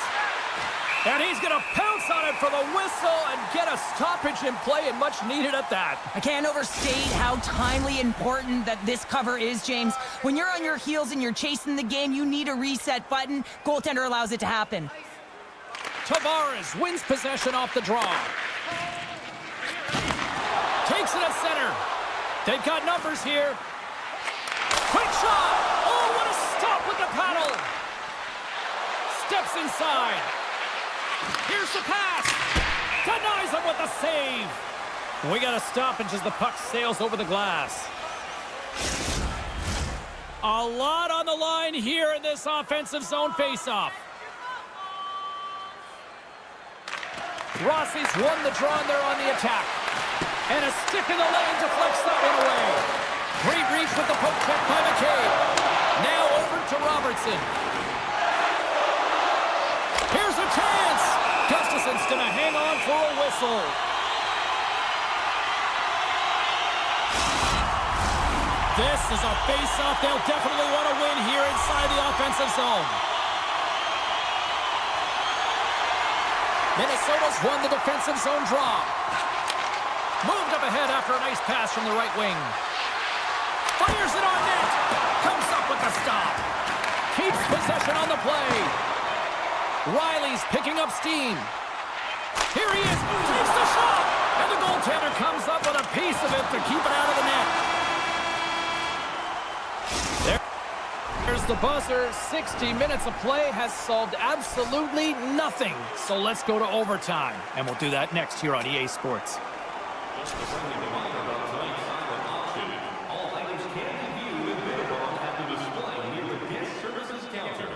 And he's going to pounce on it for the whistle and get a stoppage in play, and much needed at that. I can't overstate how timely important that this cover is, James. When you're on your heels and you're chasing the game, you need a reset button. Goaltender allows it to happen. Tavares wins possession off the draw. Takes it at center. They've got numbers here. Quick shot! Oh, what a stop with the paddle! Steps inside. Here's the pass. Denies him with the save. We got a stoppage as the puck sails over the glass. A lot on the line here in this offensive zone faceoff. Rossi's won the draw and they're on the attack. And a stick in the lane deflects that one away. Great reach with the poke check by McCabe. Now over to Robertson. Here's a chance. Gustafson's going to hang on for a whistle. This is a face-off they'll definitely want to win here inside the offensive zone. Minnesota's won the defensive zone draw. Moved up ahead after a nice pass from the right wing. Fires it on net. Comes up with the stop. Keeps possession on the play. Riley's picking up steam. Here he is. Takes the shot. And the goaltender comes up with a piece of it to keep it out of the net. There's the buzzer. 60 minutes of play has solved absolutely nothing. So let's go to overtime. And we'll do that next here on EA Sports. Just a friendly reminder about tonight's silent auction. All items can be viewed and bid upon at the display near the guest services counter.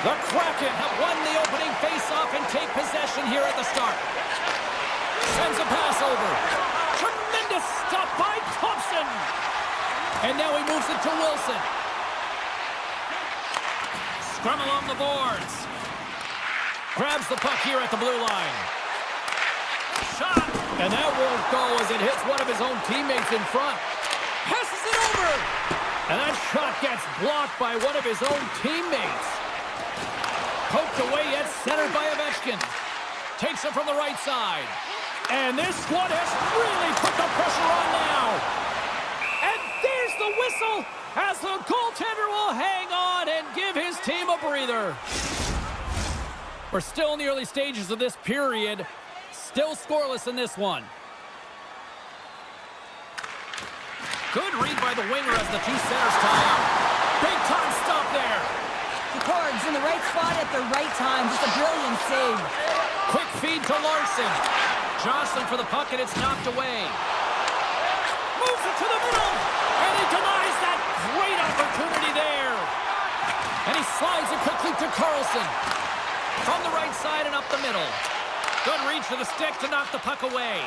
The Kraken have won the opening face-off and take possession here at the start. Sends a pass over. Tremendous stop by Thompson. And now he moves it to Wilson. Scrum along the boards. Grabs the puck here at the blue line. Shot. And that won't go as it hits one of his own teammates in front. Passes it over. And that shot gets blocked by one of his own teammates. Poked away yet centered by Ovechkin. Takes it from the right side. And this squad has really put the pressure on now. And there's the whistle as the goaltender will hang on and give his team a breather. We're still in the early stages of this period. Still scoreless in this one. Good read by the winger as the two centers tie up. Big time stop there. The Cords in the right spot at the right time. Just a brilliant save. Quick feed to Larson. Jostling for the puck, and it's knocked away. Moves it to the middle, and he denies that great opportunity there. And he slides it quickly to Carlson. From the right side and up the middle. Good reach to the stick to knock the puck away.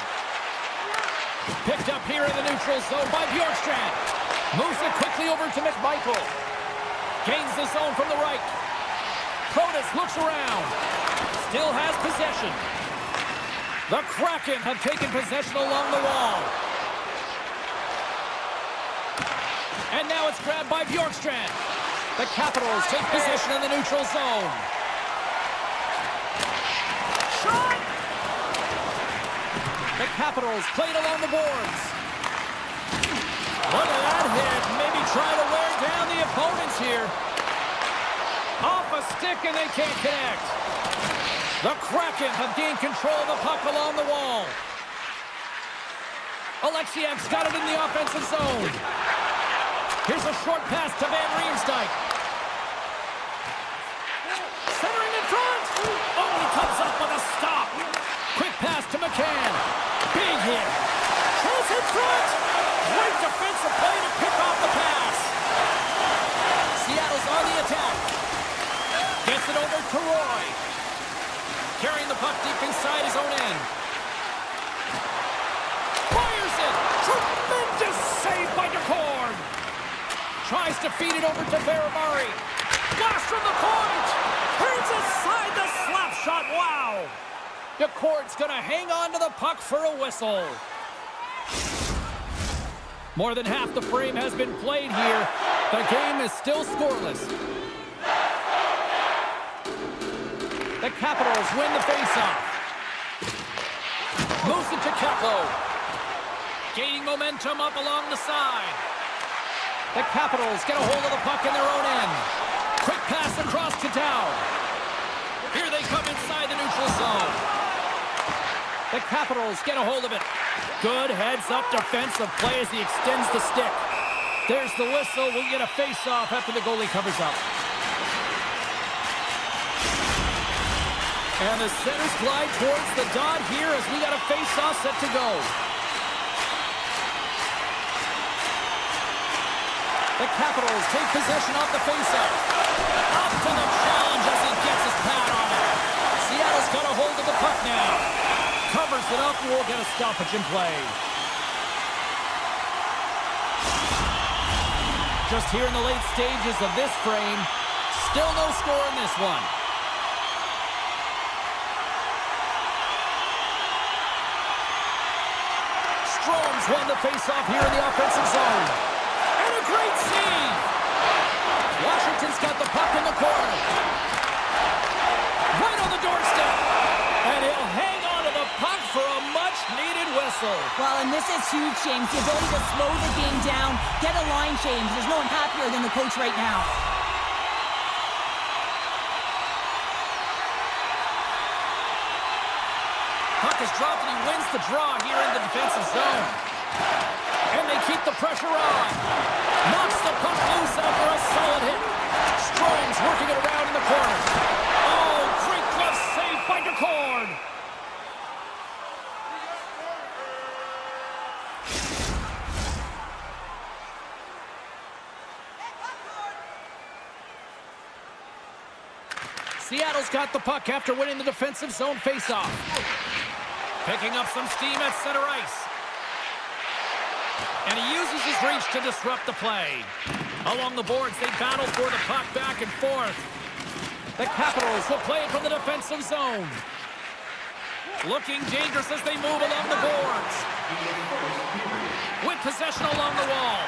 Picked up here in the neutral zone by Bjorkstrand. Moves it quickly over to McMichael. Gains the zone from the right. Protas looks around. Still has possession. The Kraken have taken possession along the wall. And now it's grabbed by Bjorkstrand. The Capitals take possession in the neutral zone. Shot! The Capitals played along the boards. Look at that hit. Maybe try to wear down the opponents here. Off a stick and they can't connect. The Kraken have gained control of the puck along the wall. Alexiak's got it in the offensive zone. Here's a short pass to Van Riemsdyk. Centering in front. Oh, he comes up with a stop. Quick pass to McCann. Big hit. Shoots in front. Great defensive play to pick off the pass. Seattle's on the attack. Gets it over to Roy. Carrying the puck deep inside his own end. Fires it. Tremendous save by DeCord. Tries to feed it over to Varamari. Blast from the point. Turns aside the slap shot. Wow. DeCord's going to hang on to the puck for a whistle. More than half the frame has been played here. The game is still scoreless. The Capitals win the faceoff. Moves it to Keplo. Gaining momentum up along the side. The Capitals get a hold of the puck in their own end. Quick pass across to Dow. Here they come inside the neutral zone. The Capitals get a hold of it. Good heads-up defensive play as he extends the stick. There's the whistle. We'll get a face-off after the goalie covers up. And the centers glide towards the dot here as we got a face-off set to go. The Capitals take possession off the face-off. Up to the challenge as he gets his pad on it. Seattle's got a hold of the puck now. Covers it up, we'll get a stoppage in play. Just here in the late stages of this frame, still no score in this one. Strome's won the faceoff here in the offensive zone. And a great save! Washington's got the puck in the corner. Right on the doorstep. And he'll hang on to the puck for a much-needed whistle. Well, and this is huge, James. The ability to slow the game down, get a line change. There's no one happier than the coach right now. Puck is dropped and he wins the draw here in the defensive zone. And they keep the pressure on. Knocks the puck loose after a solid hit. Strome's working it around in the corner. Oh, great glove save by DeCord. Seattle's got the puck after winning the defensive zone faceoff. Picking up some steam at center ice. And he uses his reach to disrupt the play. Along the boards, they battle for the puck back and forth. The Capitals will play it from the defensive zone. Looking dangerous as they move along the boards. With possession along the wall.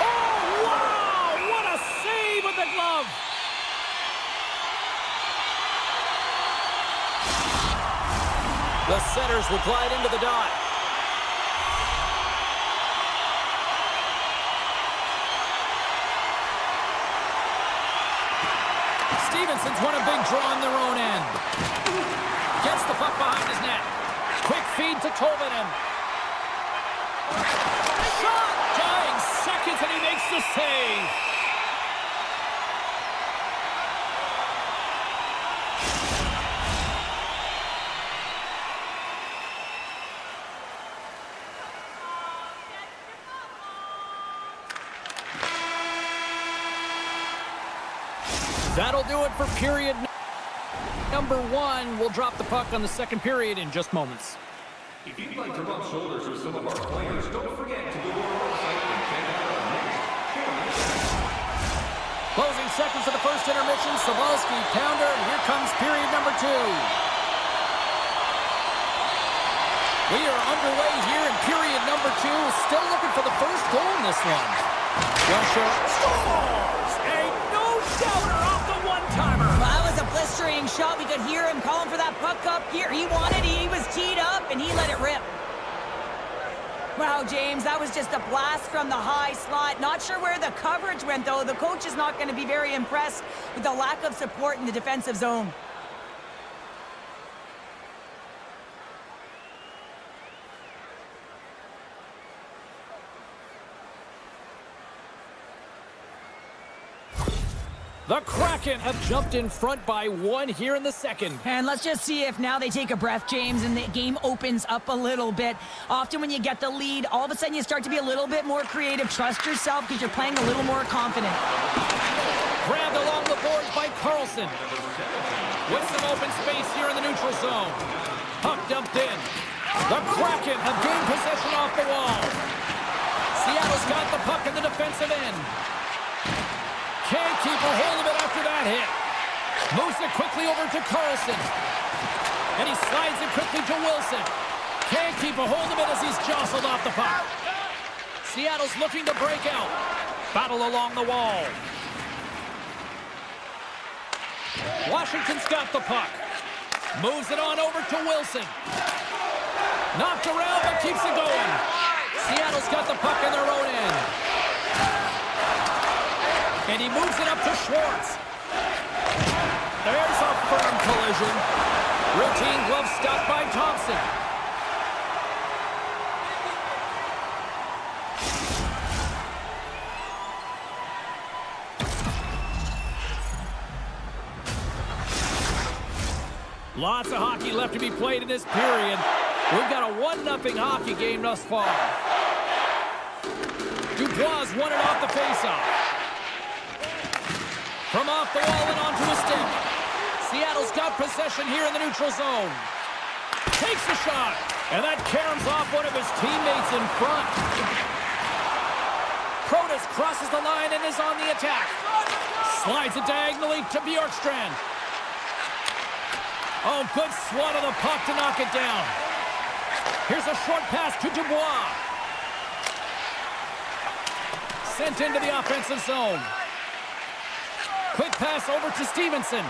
Oh, wow! What a save with the glove! The Senators will glide into the dot. Stevenson's won a big draw on their own end. Gets the puck behind his net. Quick feed to Tolvanen. Shot! Dying seconds and he makes the save. That'll do it for period number 1. We'll drop the puck on the second period in just moments. If you'd like to rub shoulders with some of our players, don't forget to go to our website and check out our next channel. Closing seconds of the first intermission. Sabalski, pounder, and here comes period number 2. We are underway here in period number 2. Still looking for the first goal in this one. Russia scores! A no-doubter off the one-timer. Well, that was a blistering shot. We could hear him calling for that puck up here. He wanted it. He was teed up, and he let it rip. Wow, James, that was just a blast from the high slot. Not sure where the coverage went, though. The coach is not going to be very impressed with the lack of support in the defensive zone. The Kraken have jumped in front by 1 here in the second. And let's just see if now they take a breath, James, and the game opens up a little bit. Often when you get the lead, all of a sudden you start to be a little bit more creative. Trust yourself because you're playing a little more confident. Grabbed along the boards by Carlson. With some open space here in the neutral zone. Puck dumped in. The Kraken have gained possession off the wall. Seattle's got the puck in the defensive end. Can't keep a hold of it after that hit. Moves it quickly over to Carlson. And he slides it quickly to Wilson. Can't keep a hold of it as he's jostled off the puck. Seattle's looking to break out. Battle along the wall. Washington's got the puck. Moves it on over to Wilson. Knocked around but keeps it going. Seattle's got the puck in their own end. And he moves it up to Schwartz. There's a firm collision. Routine glove stop by Thompson. Lots of hockey left to be played in this period. We've got a 1-0 hockey game thus far. Dubois won it off the faceoff. From off the wall and onto a stick. Seattle's got possession here in the neutral zone. Takes a shot. And that caroms off one of his teammates in front. Protas crosses the line and is on the attack. Slides it diagonally to Bjorkstrand. Oh, good swat of the puck to knock it down. Here's a short pass to Dubois. Sent into the offensive zone. Quick pass over to Stevenson.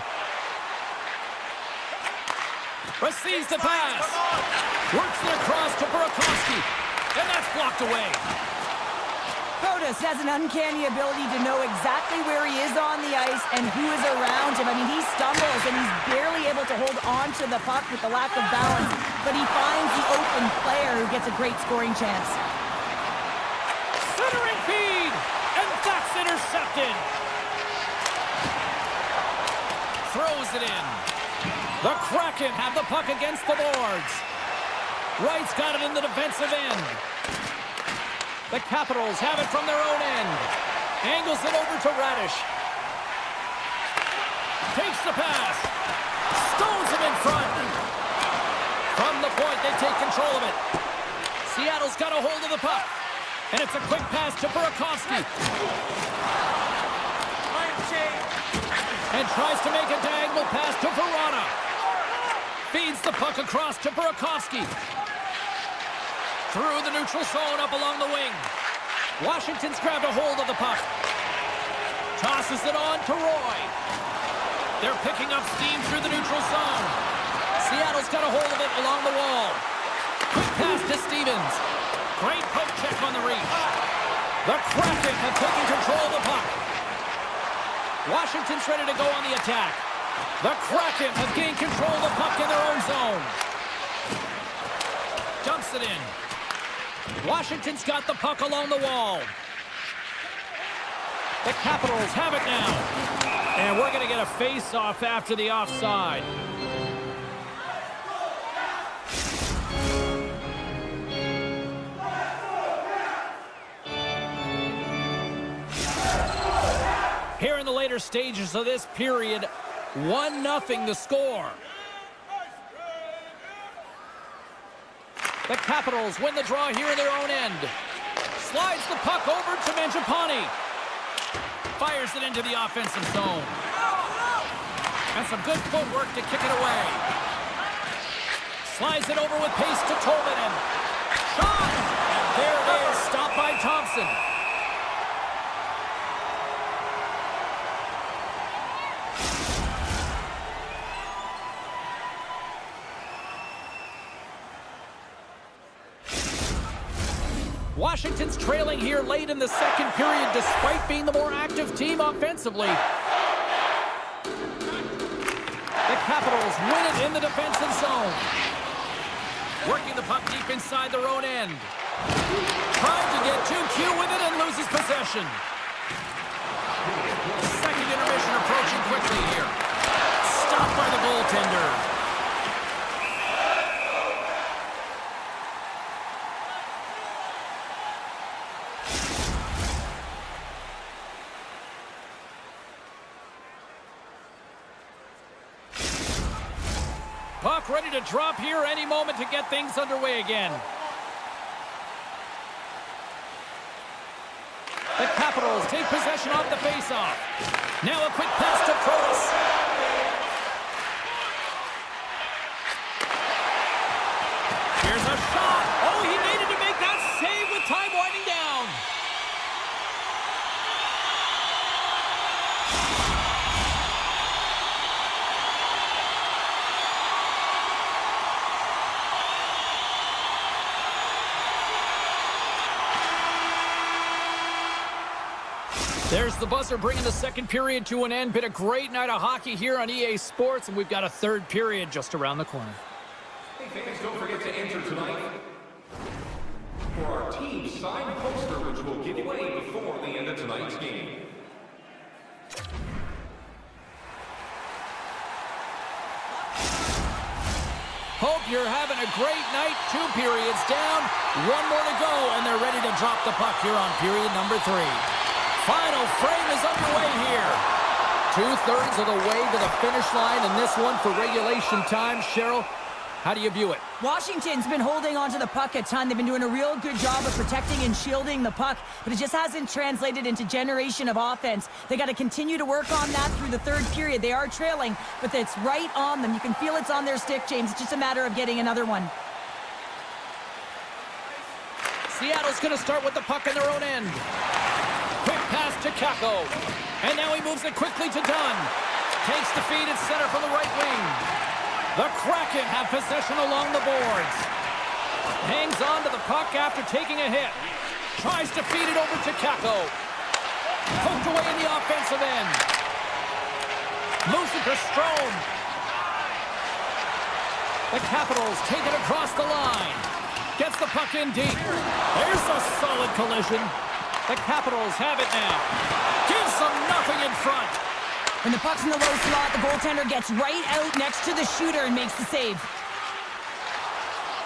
Receives the pass. Works it across to Burakovsky. And that's blocked away. Protas has an uncanny ability to know exactly where he is on the ice and who is around him. I mean, he stumbles and he's barely able to hold on to the puck with the lack of balance. But he finds the open player who gets a great scoring chance. Centering feed. And that's intercepted. Throws it in. The Kraken have the puck against the boards. Wright's got it in the defensive end. The Capitals have it from their own end. Angles it over to Radish. Takes the pass. Stones him in front. From the point, they take control of it. Seattle's got a hold of the puck. And it's a quick pass to Burakovsky. And tries to make a diagonal pass to Verona. Feeds the puck across to Burakovsky. Through the neutral zone up along the wing. Washington's grabbed a hold of the puck. Tosses it on to Roy. They're picking up steam through the neutral zone. Seattle's got a hold of it along the wall. Quick pass to Stevens. Great poke check on the reach. The Kraken have taken control of the puck. Washington's ready to go on the attack. The Kraken have gained control of the puck in their own zone. Dumps it in. Washington's got the puck along the wall. The Capitals have it now. And we're going to get a face-off after the offside. Here in the later stages of this period, 1-0 the score. The Capitals win the draw here in their own end. Slides the puck over to Mangiapane. Fires it into the offensive zone. And some good footwork to kick it away. Slides it over with pace to Tolvanen. Shot! And there it is, stopped by Thompson. Washington's trailing here late in the second period despite being the more active team offensively. The Capitals win it in the defensive zone. Working the puck deep inside their own end. Trying to get too cute with it and loses possession. Second intermission approaching quickly here. Stopped by the goaltender. Puck ready to drop here any moment to get things underway again. The Capitals take possession off the faceoff. Now a quick pass to Protas. Here's a shot. Oh, he needed to make that save with time winding down. There's the buzzer bringing the second period to an end. Been a great night of hockey here on EA Sports, and we've got a third period just around the corner. Hey fans, don't forget to enter tonight for our team signed poster, which will give away before the end of tonight's game. Hope you're having a great night. 2 periods down, 1 more to go, and they're ready to drop the puck here on period number 3. Final frame is underway here. 2/3 of the way to the finish line in this one for regulation time. Cheryl, how do you view it? Washington's been holding onto the puck a ton. They've been doing a real good job of protecting and shielding the puck, but it just hasn't translated into generation of offense. They got to continue to work on that through the third period. They are trailing, but it's right on them. You can feel it's on their stick, James. It's just a matter of getting another one. Seattle's going to start with the puck in their own end. Quick pass to Kakko. And now he moves it quickly to Dunn. Takes the feed at center from the right wing. The Kraken have possession along the boards. Hangs on to the puck after taking a hit. Tries to feed it over to Kakko. Poked away in the offensive end. Moves it to Strome. The Capitals take it across the line. Gets the puck in deep. There's a solid collision. The Capitals have it now. Gives them nothing in front. When the puck's in the low slot, the goaltender gets right out next to the shooter and makes the save.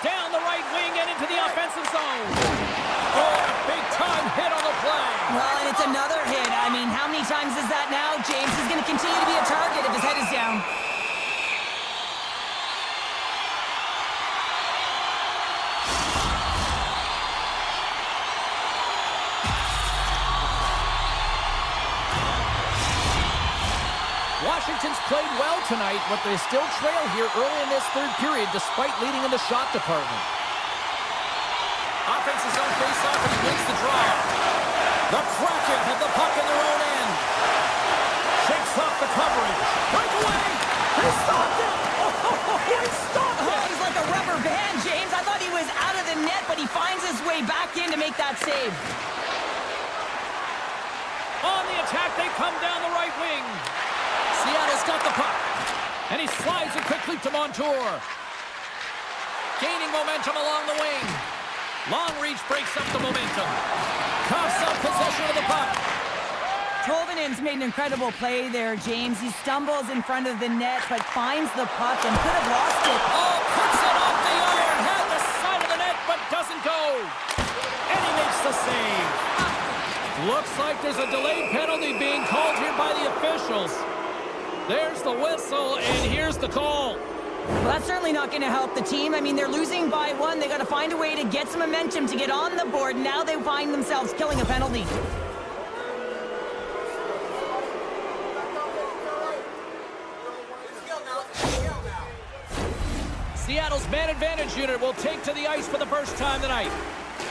Down the right wing and into the offensive zone. Oh, a big-time hit on the play. Well, and it's another hit. I mean, how many times is that now? James is going to continue to be a target if his head is Washington's played well tonight, but they still trail here early in this third period despite leading in the shot department. Offense is on face-off and he wins the draw. The Kraken have the puck in their own end. Shakes off the coverage. Breakaway! He stopped it! Oh, he stopped it! Oh, he's like a rubber band, James. I thought he was out of the net, but he finds his way back in to make that save. On the attack, they come down the right wing. Seattle's got the puck. And he slides it quickly to Montour. Gaining momentum along the wing. Long reach breaks up the momentum. Coughs up possession of the puck. Tolvanen's made an incredible play there, James. He stumbles in front of the net, but finds the puck and could have lost it. Oh, puts it off the iron. Had the side of the net, but doesn't go. And he makes the save. Looks like there's a delayed penalty being called here by the officials. There's the whistle, and here's the call. Well, that's certainly not going to help the team. I mean, they're losing by one. They got to find a way to get some momentum to get on the board. Now they find themselves killing a penalty. Seattle's man advantage unit will take to the ice for the first time tonight.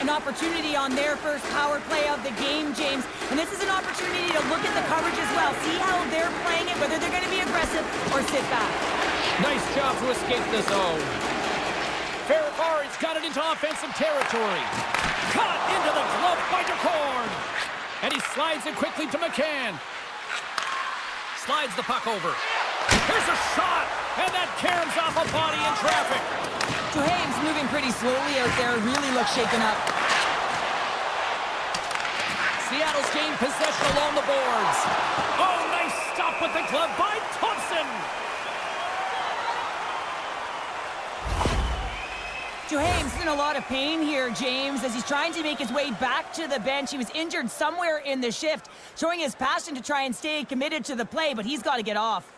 An opportunity on their first power play of the game, James. And this is an opportunity to look at the coverage as well. See how they're playing it, whether they're going to be aggressive or sit back. Nice job to escape the zone. Ferrari's got it into offensive territory. Caught into the glove by DeCorn. And he slides it quickly to McCann. Slides the puck over. Here's a shot, and that caroms off a body in traffic. Duhaime's moving pretty slowly out there. Really looks shaken up. Seattle's gained possession along the boards. Oh, nice stop with the glove by Thompson. Duhaime's in a lot of pain here, James, as he's trying to make his way back to the bench. He was injured somewhere in the shift, showing his passion to try and stay committed to the play, but he's got to get off.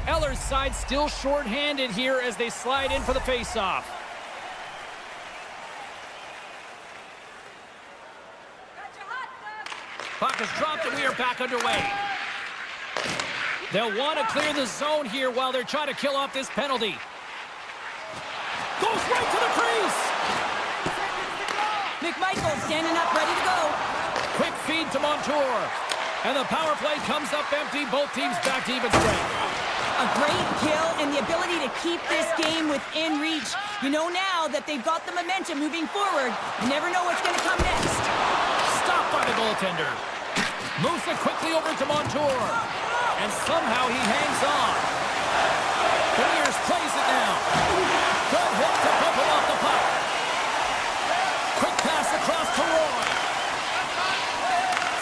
Eller's side still short-handed here as they slide in for the face-off. Puck is dropped and we are back underway. They'll want to clear the zone here while they're trying to kill off this penalty. Goes right to the crease! McMichael standing up, ready to go. Quick feed to Montour. And the power play comes up empty. Both teams back to even strength. A great kill and the ability to keep this game within reach. You know now that they've got the momentum moving forward. You never know what's going to come next. Stopped by the goaltender. Moves it quickly over to Montour. And somehow he hangs on. Beniers plays it now. Good hit to bump him off the puck. Quick pass across to Roy.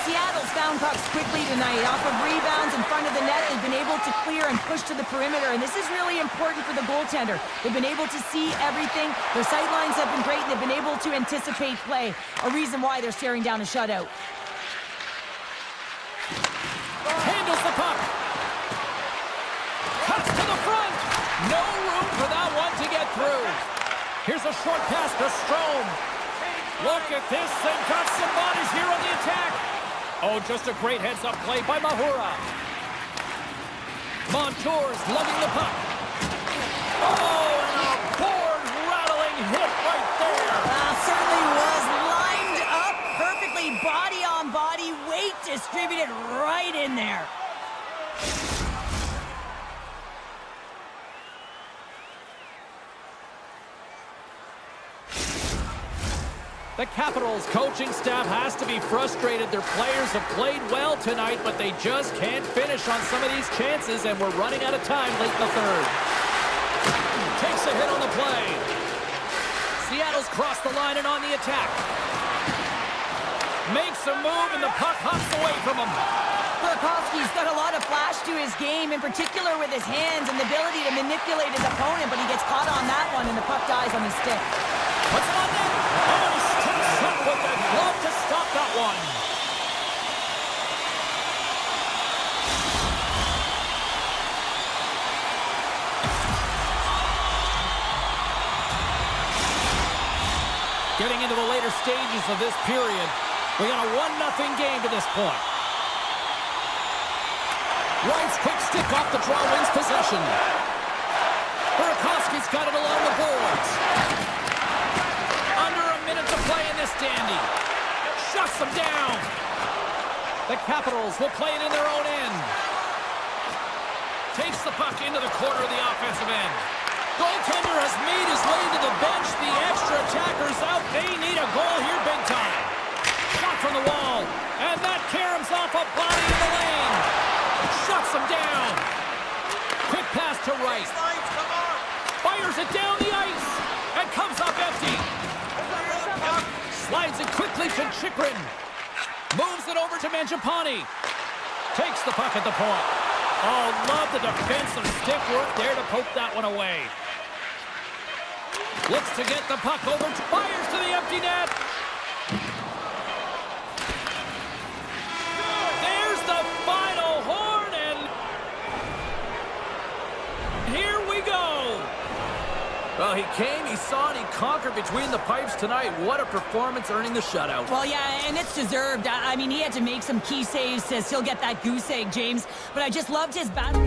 Seattle's found pucks quickly tonight. Off of rebounds in front of the net, they've been able to clear and push to the perimeter, and this is really important for the goaltender. They've been able to see everything. Their sight lines have been great, and they've been able to anticipate play, a reason why they're staring down a shutout. Handles the puck. Cuts to the front. No room for that one to get through. Here's a short pass to Strome. Look at this. They've got some bodies here on the attack. Oh, just a great heads-up play by Mahura. Montour's lugging the puck. Oh, and a board-rattling hit right there. Certainly was lined up perfectly, body on body, weight distributed right in there. The Capitals coaching staff has to be frustrated. Their players have played well tonight, but they just can't finish on some of these chances, and we're running out of time late in the third. Takes a hit on the play. Seattle's crossed the line and on the attack. Makes a move, and the puck hops away from him. Burakovsky's got a lot of flash to his game, in particular with his hands and the ability to manipulate his opponent, but he gets caught on that one, and the puck dies on his stick. What's on net? Oh, he steps up with the glove to stop that one. Getting into the later stages of this period, we got a 1-0 game to this point. White's quick stick off the draw wins possession. Burakovsky's got it along the boards. Under a minute to play in this dandy. Shuts them down. The Capitals will play it in their own end. Takes the puck into the corner of the offensive end. Goaltender has made his way to the bench. The extra attacker's out. They need a goal here big time. Shot from the wall. And that caroms off a body in the lane. Shuts him down. Quick pass to right. Fires it down the ice. And comes up empty. Slides it quickly to Chychrun. Moves it over to Mangiapane. Takes the puck at the point. Oh, love the defensive stick work there to poke that one away. Looks to get the puck over. Fires to the empty net. There's the final horn, and here we go. Well, he came, he saw, and he conquered between the pipes tonight. What a performance, earning the shutout. Well, yeah, and it's deserved. I mean, he had to make some key saves to still get that goose egg, James. But I just loved his battle.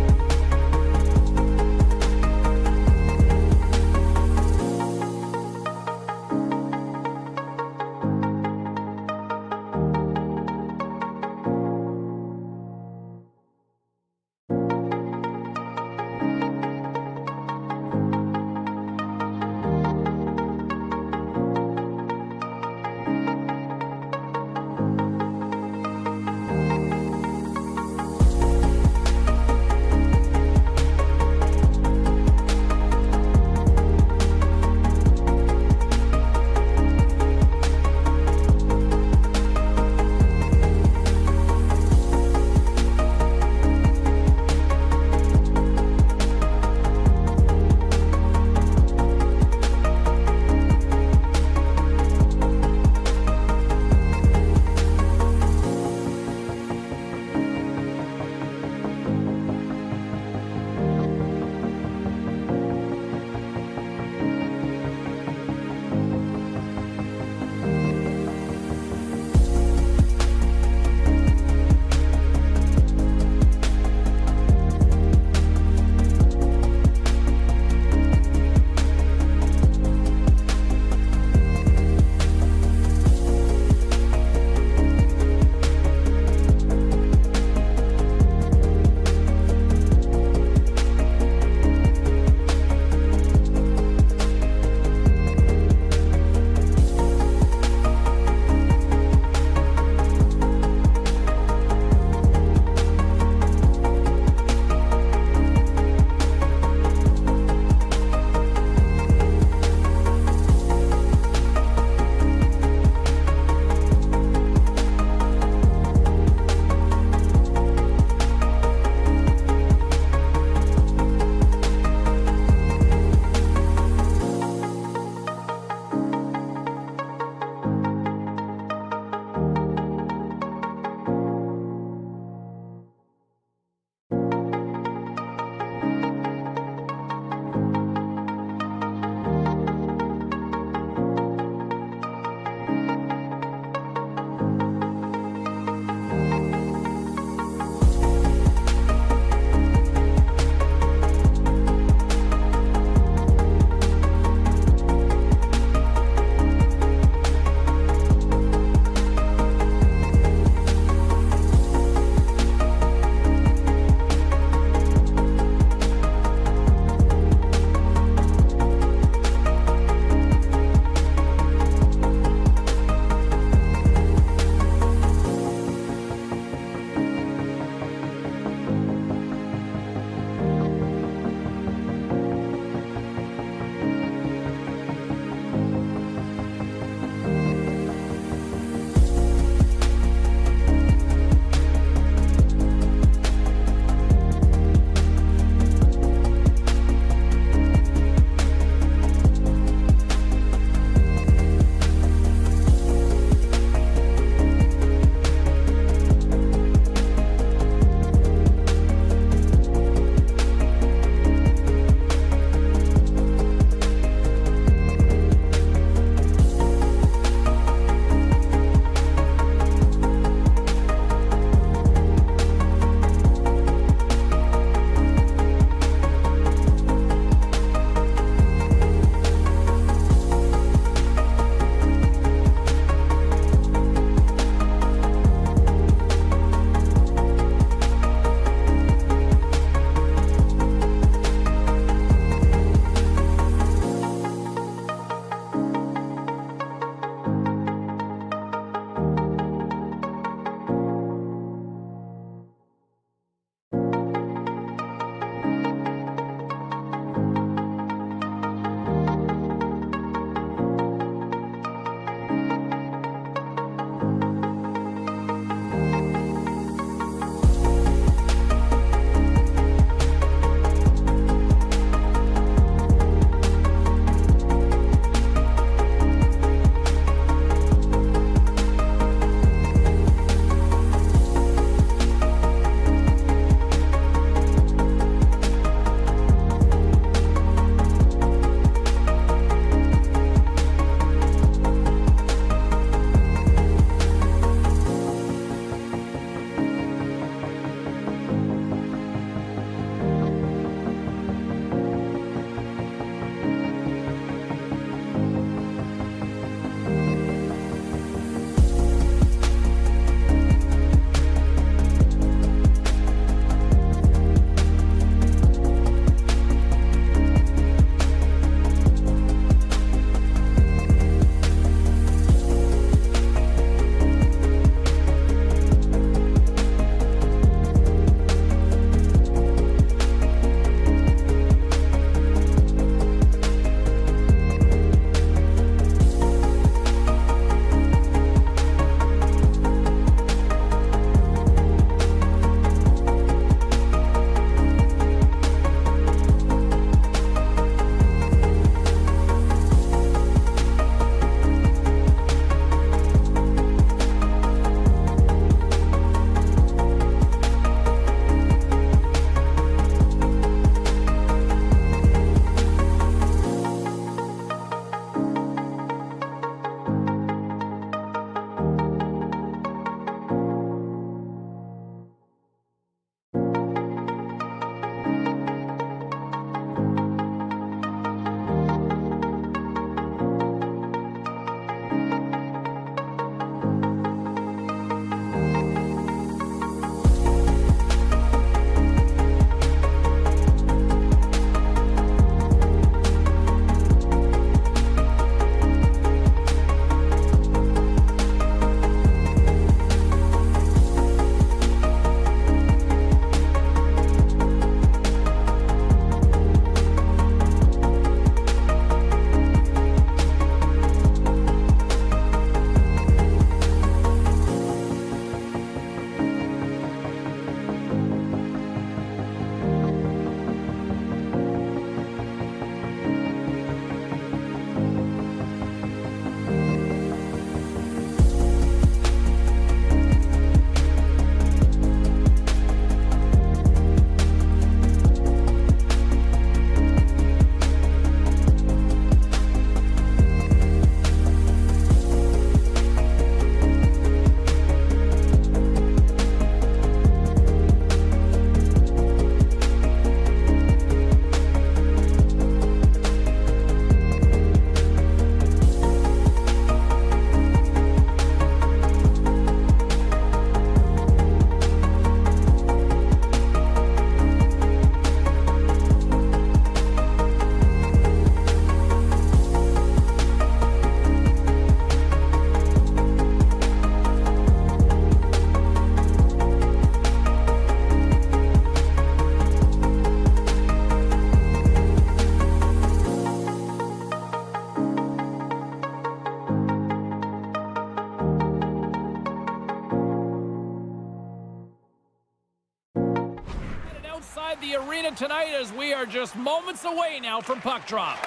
the arena tonight as we are just moments away now from puck drop.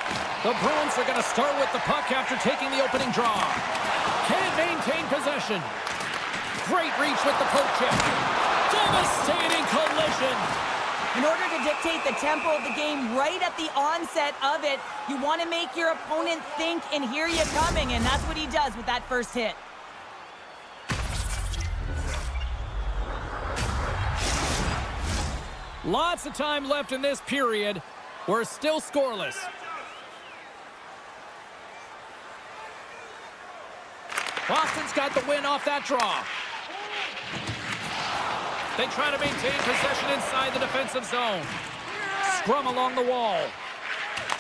The Bruins are going to start with the puck after taking the opening draw. Can't maintain possession. Great reach with the poke check. Devastating collision. In order to dictate the tempo of the game right at the onset of it, you want to make your opponent think and hear you coming, and that's what he does with that first hit. Lots of time left in this period. We're still scoreless. Boston's got the win off that draw. They try to maintain possession inside the defensive zone. Scrum along the wall.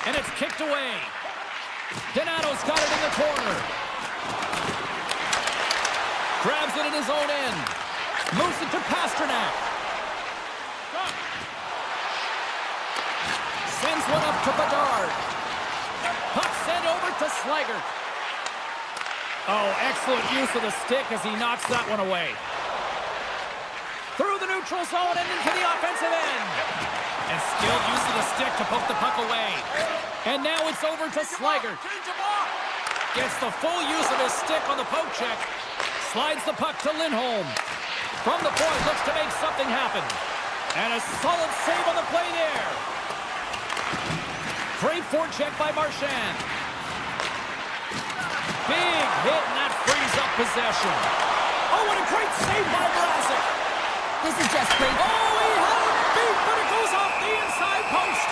And it's kicked away. Donato's got it in the corner. Grabs it in his own end. Moves it to Pasternak. Sends one up to Bedard. Puck sent over to Slager. Oh, excellent use of the stick as he knocks that one away. Through the neutral zone and into the offensive end. And skilled use of the stick to poke the puck away. And now it's over to Slager. Gets the full use of his stick on the poke check. Slides the puck to Lindholm. From the point, looks to make something happen. And a solid save on the play there. Great forecheck by Marchand. Big hit, and that frees up possession. Oh, what a great save by Mrazek. This is just great. Oh, he had it beat, but it goes off the inside post.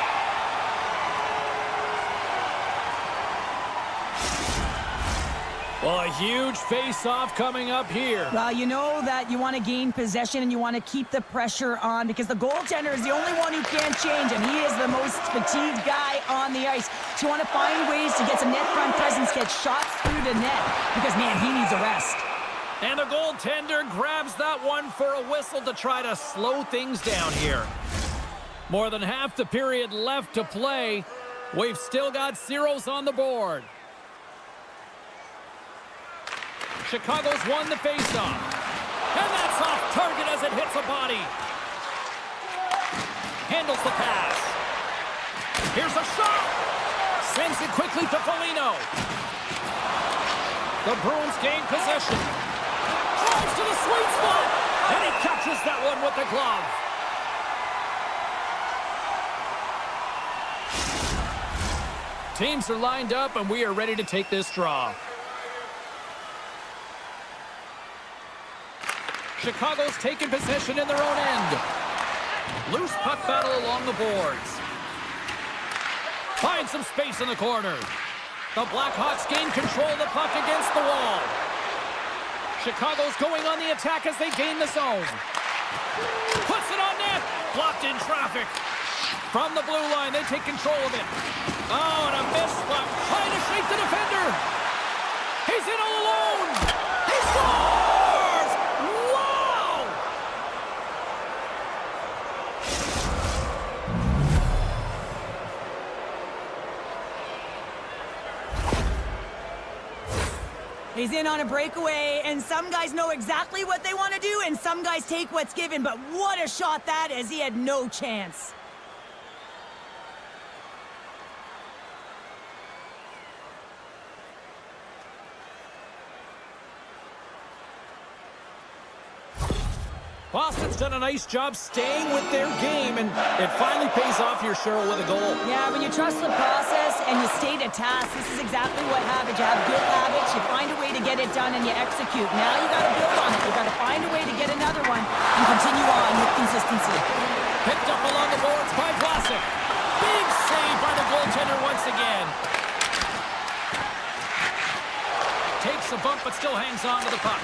Well, a huge face-off coming up here. Well, you know that you want to gain possession and you want to keep the pressure on because the goaltender is the only one who can't change, and he is the most fatigued guy on the ice. So you want to find ways to get some net front presence, get shots through the net because, man, he needs a rest. And the goaltender grabs that one for a whistle to try to slow things down here. More than half the period left to play. We've still got zeros on the board. Chicago's won the faceoff. And that's off target as it hits a body. Handles the pass. Here's a shot. Sends it quickly to Foligno. The Bruins gain possession. Drives to the sweet spot. And he catches that one with the glove. Teams are lined up and we are ready to take this draw. Chicago's taking possession in their own end. Loose puck battle along the boards. Finds some space in the corner. The Blackhawks gain control of the puck against the wall. Chicago's going on the attack as they gain the zone. Puts it on net. Blocked in traffic. From the blue line, they take control of it. Oh, and a missed puck. Trying to shake the defender. He's in all alone. He scores! He's in on a breakaway, and some guys know exactly what they want to do, and some guys take what's given, but what a shot that is. He had no chance. Boston's done a nice job staying with their game, and it finally pays off here, Cheryl, with a goal. Yeah, when you trust the process and you stay to task, this is exactly what happens. You have good habits, you find a way to get it done, and you execute. Now you got to build on it. You got to find a way to get another one and continue on with consistency. Picked up along the boards by Vlasic. Big save by the goaltender once again. Takes a bump, but still hangs on to the puck.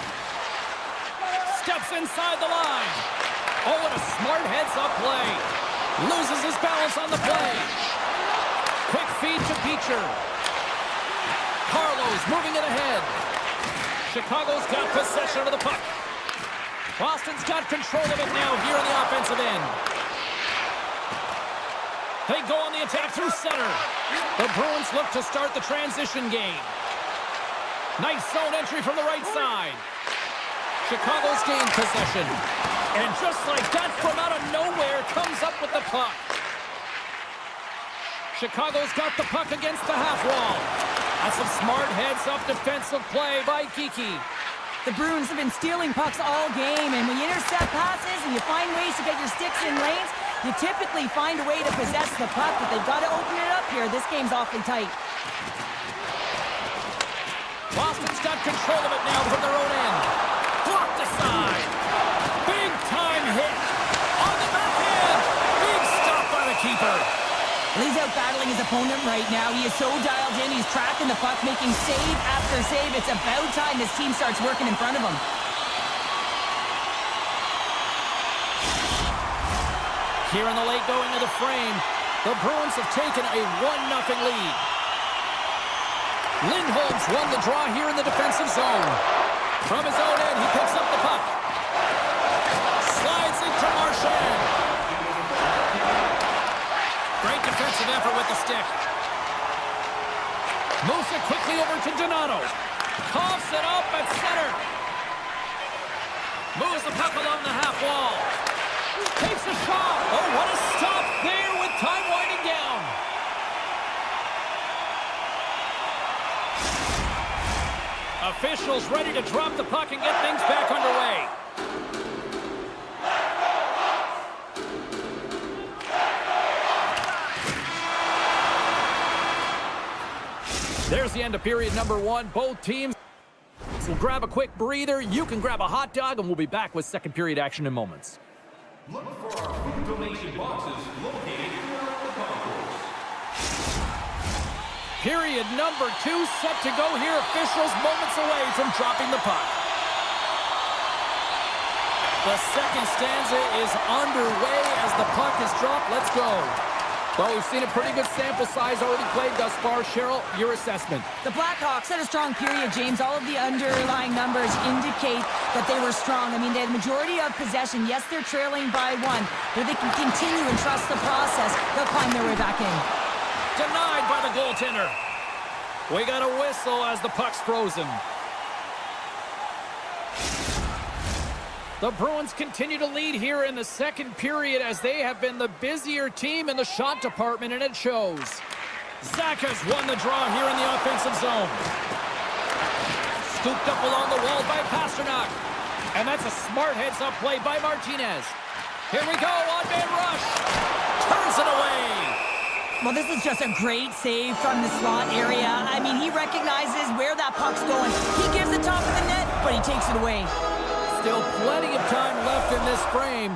Steps inside the line. Oh, and a smart heads-up play. Loses his balance on the play. Quick feed to Beecher. Carlos moving it ahead. Chicago's got possession of the puck. Boston's got control of it now here in the offensive end. They go on the attack through center. The Bruins look to start the transition game. Nice zone entry from the right side. Chicago's gained possession. And just like that, from out of nowhere, comes up with the puck. Chicago's got the puck against the half wall. That's some smart heads-up defensive play by Geekie. The Bruins have been stealing pucks all game, and when you intercept passes and you find ways to get your sticks in lanes, you typically find a way to possess the puck, but they've got to open it up here. This game's awfully tight. Boston's got control of it now from their own end. Blocked aside. Big-time hit. On the backhand. Big stop by the keeper. He's out battling his opponent right now. He is so dialed in. He's tracking the puck, making save after save. It's about time his team starts working in front of him. Here in the late going of the frame, the Bruins have taken a 1-0 lead. Lindholm's won the draw here in the defensive zone. From his own end, he picks up the puck. Slides into Marchand. Great defensive effort with the stick. Moves it quickly over to Donato. Coughs it up at center. Moves the puck along the half wall. Takes a shot. Oh, what a stop there with time winding down. Officials ready to drop the puck and get things back underway. There's the end of period number 1. Both teams will grab a quick breather. You can grab a hot dog, and we'll be back with second period action in moments. Look for our food donation boxes located throughout the concourse. Period number 2 set to go here. Officials moments away from dropping the puck. The second stanza is underway as the puck is dropped. Let's go. Well, we've seen a pretty good sample size already played thus far. Cheryl, your assessment. The Blackhawks had a strong period, James. All of the underlying numbers indicate that they were strong. I mean, they had a majority of possession. Yes, they're trailing by 1, but they can continue and trust the process. They'll climb their way back in. Denied by the goaltender. We got a whistle as the puck's frozen. The Bruins continue to lead here in the second period as they have been the busier team in the shot department, and it shows. Zaka's won the draw here in the offensive zone. Scooped up along the wall by Pasternak. And that's a smart heads-up play by Martinez. Here we go, on-man rush. Turns it away. Well, this is just a great save from the slot area. I mean, he recognizes where that puck's going. He gives the top of the net, but he takes it away. Still plenty of time left in this frame.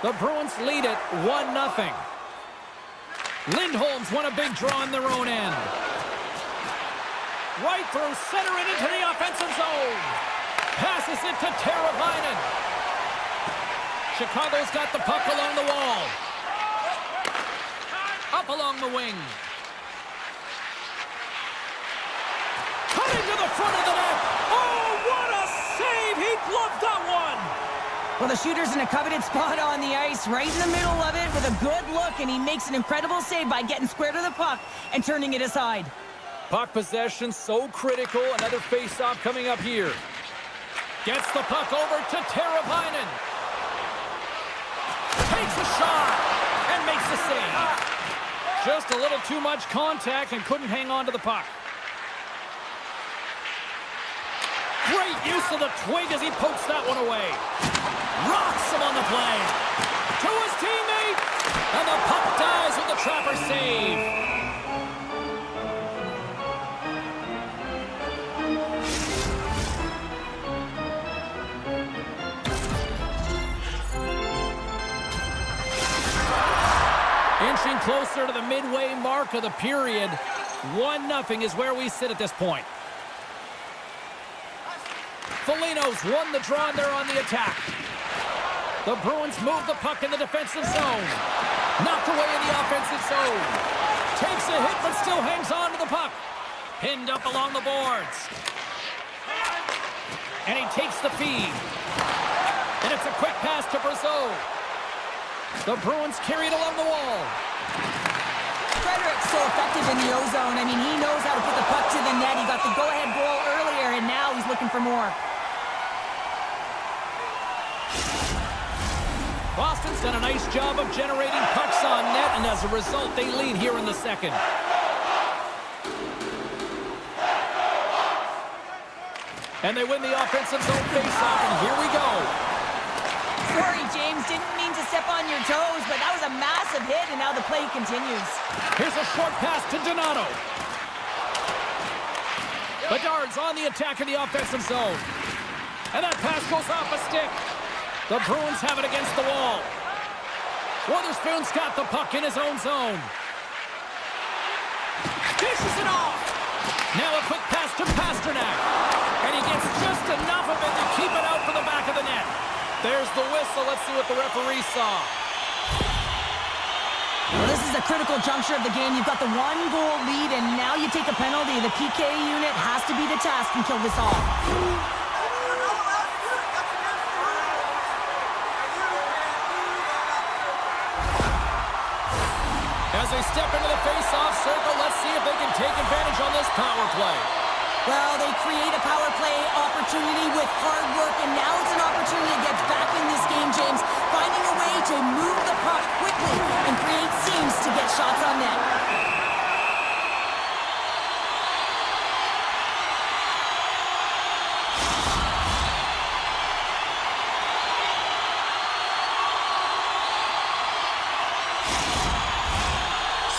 The Bruins lead it 1-0. Lindholm's won a big draw in their own end. Right through center and into the offensive zone. Passes it to Teravainen. Chicago's got the puck along the wall. Up along the wing. Cut into the front of the net. Oh, what a save! He gloved that one! Well, the shooter's in a coveted spot on the ice, right in the middle of it with a good look, and he makes an incredible save by getting square to the puck and turning it aside. Puck possession so critical. Another face-off coming up here. Gets the puck over to Teravainen. Takes a shot and makes the save. Just a little too much contact and couldn't hang on to the puck. Great use of the twig as he pokes that one away. Rocks him on the play. To his teammate. And the puck dies with the trapper save. Inching closer to the midway mark of the period. 1-0 is where we sit at this point. Foligno's won the draw, and they're on the attack. The Bruins move the puck in the defensive zone. Knocked away in the offensive zone. Takes a hit, but still hangs on to the puck. Pinned up along the boards. And he takes the feed. And it's a quick pass to Brazeau. The Bruins carry it along the wall. Frederick's so effective in the O-zone. I mean, he knows how to put the puck to the net. He got the go-ahead goal earlier, and now he's looking for more. Boston's done a nice job of generating pucks on net, and as a result, they lead here in the second. And they win the offensive zone faceoff, and here we go. Sorry, James, didn't mean to step on your toes, but that was a massive hit, and now the play continues. Here's a short pass to Donato. Bedard's on the attack in the offensive zone. And that pass goes off a stick. The Bruins have it against the wall. Witherspoon's got the puck in his own zone. Dishes it off. Now a quick pass to Pasternak. And he gets just enough of it to keep it out for the back of the net. There's the whistle. Let's see what the referee saw. Well, this is a critical juncture of the game. You've got the one-goal lead, and now you take a penalty. The PK unit has to be the task and kill this off. As they step into the face-off circle, let's see if they can take advantage on this power play. Well, they create a power play opportunity with hard work, and now it's an opportunity to get back in this game, James. Finding a way to move the puck quickly and create seams to get shots on net.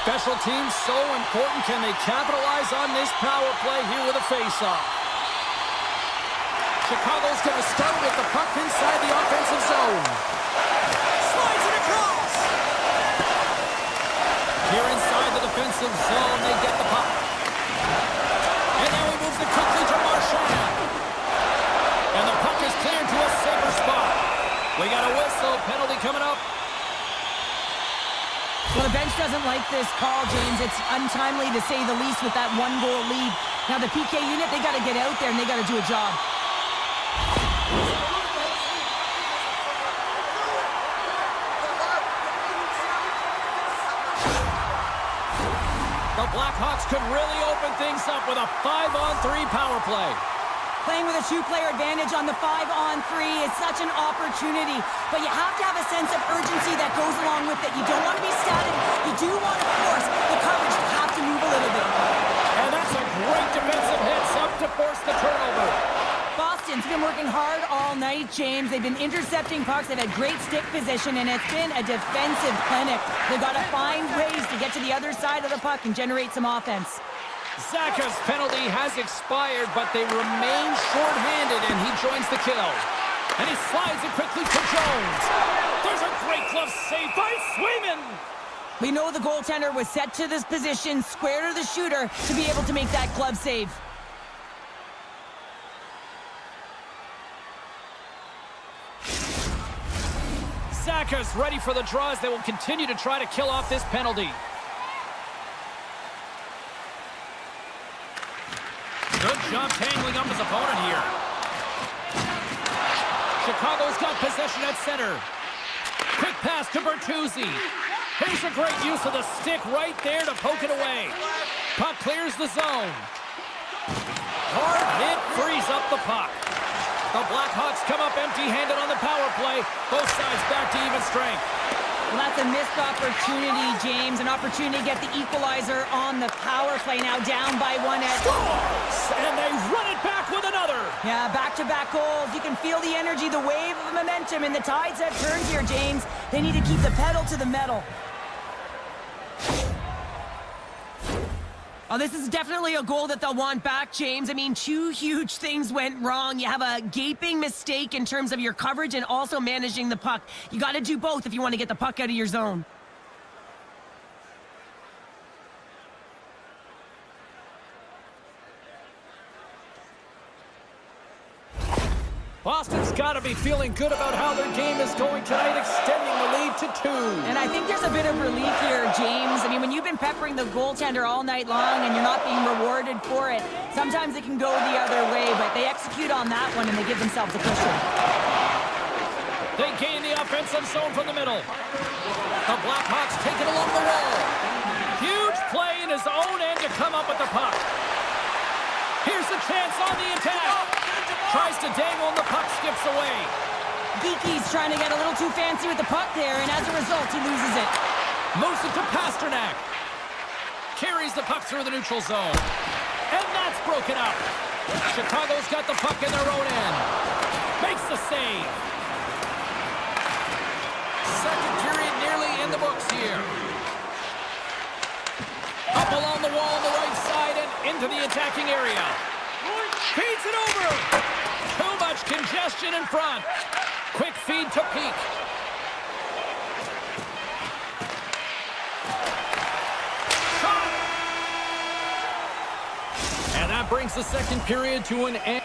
Special teams so important. Can they capitalize on this power play here with a face-off? Chicago's going to start with the puck inside the offensive zone. Slides it across. Here inside the defensive zone, they get the puck. And now he moves it quickly to Marchand. And the puck is cleared to a safer spot. We got a whistle. Penalty coming up. Well, the bench doesn't like this call, James. It's untimely to say the least with that one-goal lead. Now, the PK unit, they got to get out there and they got to do a job. The Blackhawks could really open things up with a 5-on-3 power play. Playing with a two-player advantage on the 5-on-3 is such an opportunity, but you have to have a sense of urgency that goes along with it. You don't want to be static. You do want to force the coverage to have to move a little bit. And that's a great defensive hit, up to force the turnover. Boston's been working hard all night, James. They've been intercepting pucks. They've had great stick position, and it's been a defensive clinic. They've got to find ways to get to the other side of the puck and generate some offense. Zaka's penalty has expired, but they remain short-handed, and he joins the kill. And he slides it quickly to Jones. There's a great glove save by Swayman. We know the goaltender was set to this position, square to the shooter, to be able to make that glove save. Zaka's ready for the draw as they will continue to try to kill off this penalty. Good job tangling up his opponent here. Chicago's got possession at center. Quick pass to Bertuzzi. Here's a great use of the stick right there to poke it away. Puck clears the zone. Hard hit frees up the puck. The Blackhawks come up empty-handed on the power play. Both sides back to even strength. Well, that's a missed opportunity, James. An opportunity to get the equalizer on the power play. Now down by one at... Scores! And they run it back with another. Yeah, back-to-back goals. You can feel the energy, the wave of momentum, and the tides have turned here, James. They need to keep the pedal to the metal. Oh, this is definitely a goal that they'll want back, James. I mean, two huge things went wrong. You have a gaping mistake in terms of your coverage and also managing the puck. You got to do both if you want to get the puck out of your zone. Boston's got to be feeling good about how their game is going tonight, extending the lead to 2. And I think there's a bit of relief here, James. I mean, when you've been peppering the goaltender all night long and you're not being rewarded for it, sometimes it can go the other way, but they execute on that one and they give themselves a cushion. They gain the offensive zone from the middle. The Blackhawks take it along the wall. Huge play in his own end to come up with the puck. Here's the chance on the attack. Tries to dangle and the puck skips away. Geeky's trying to get a little too fancy with the puck there, and as a result, he loses it. Moves it to Pasternak. Carries the puck through the neutral zone. And that's broken up. Chicago's got the puck in their own end. Makes the save. Second period nearly in the books here. Up along the wall on the right side and into the attacking area. Feeds it over. Too much congestion in front. Quick feed to Peak. Shot. And that brings the second period to an end.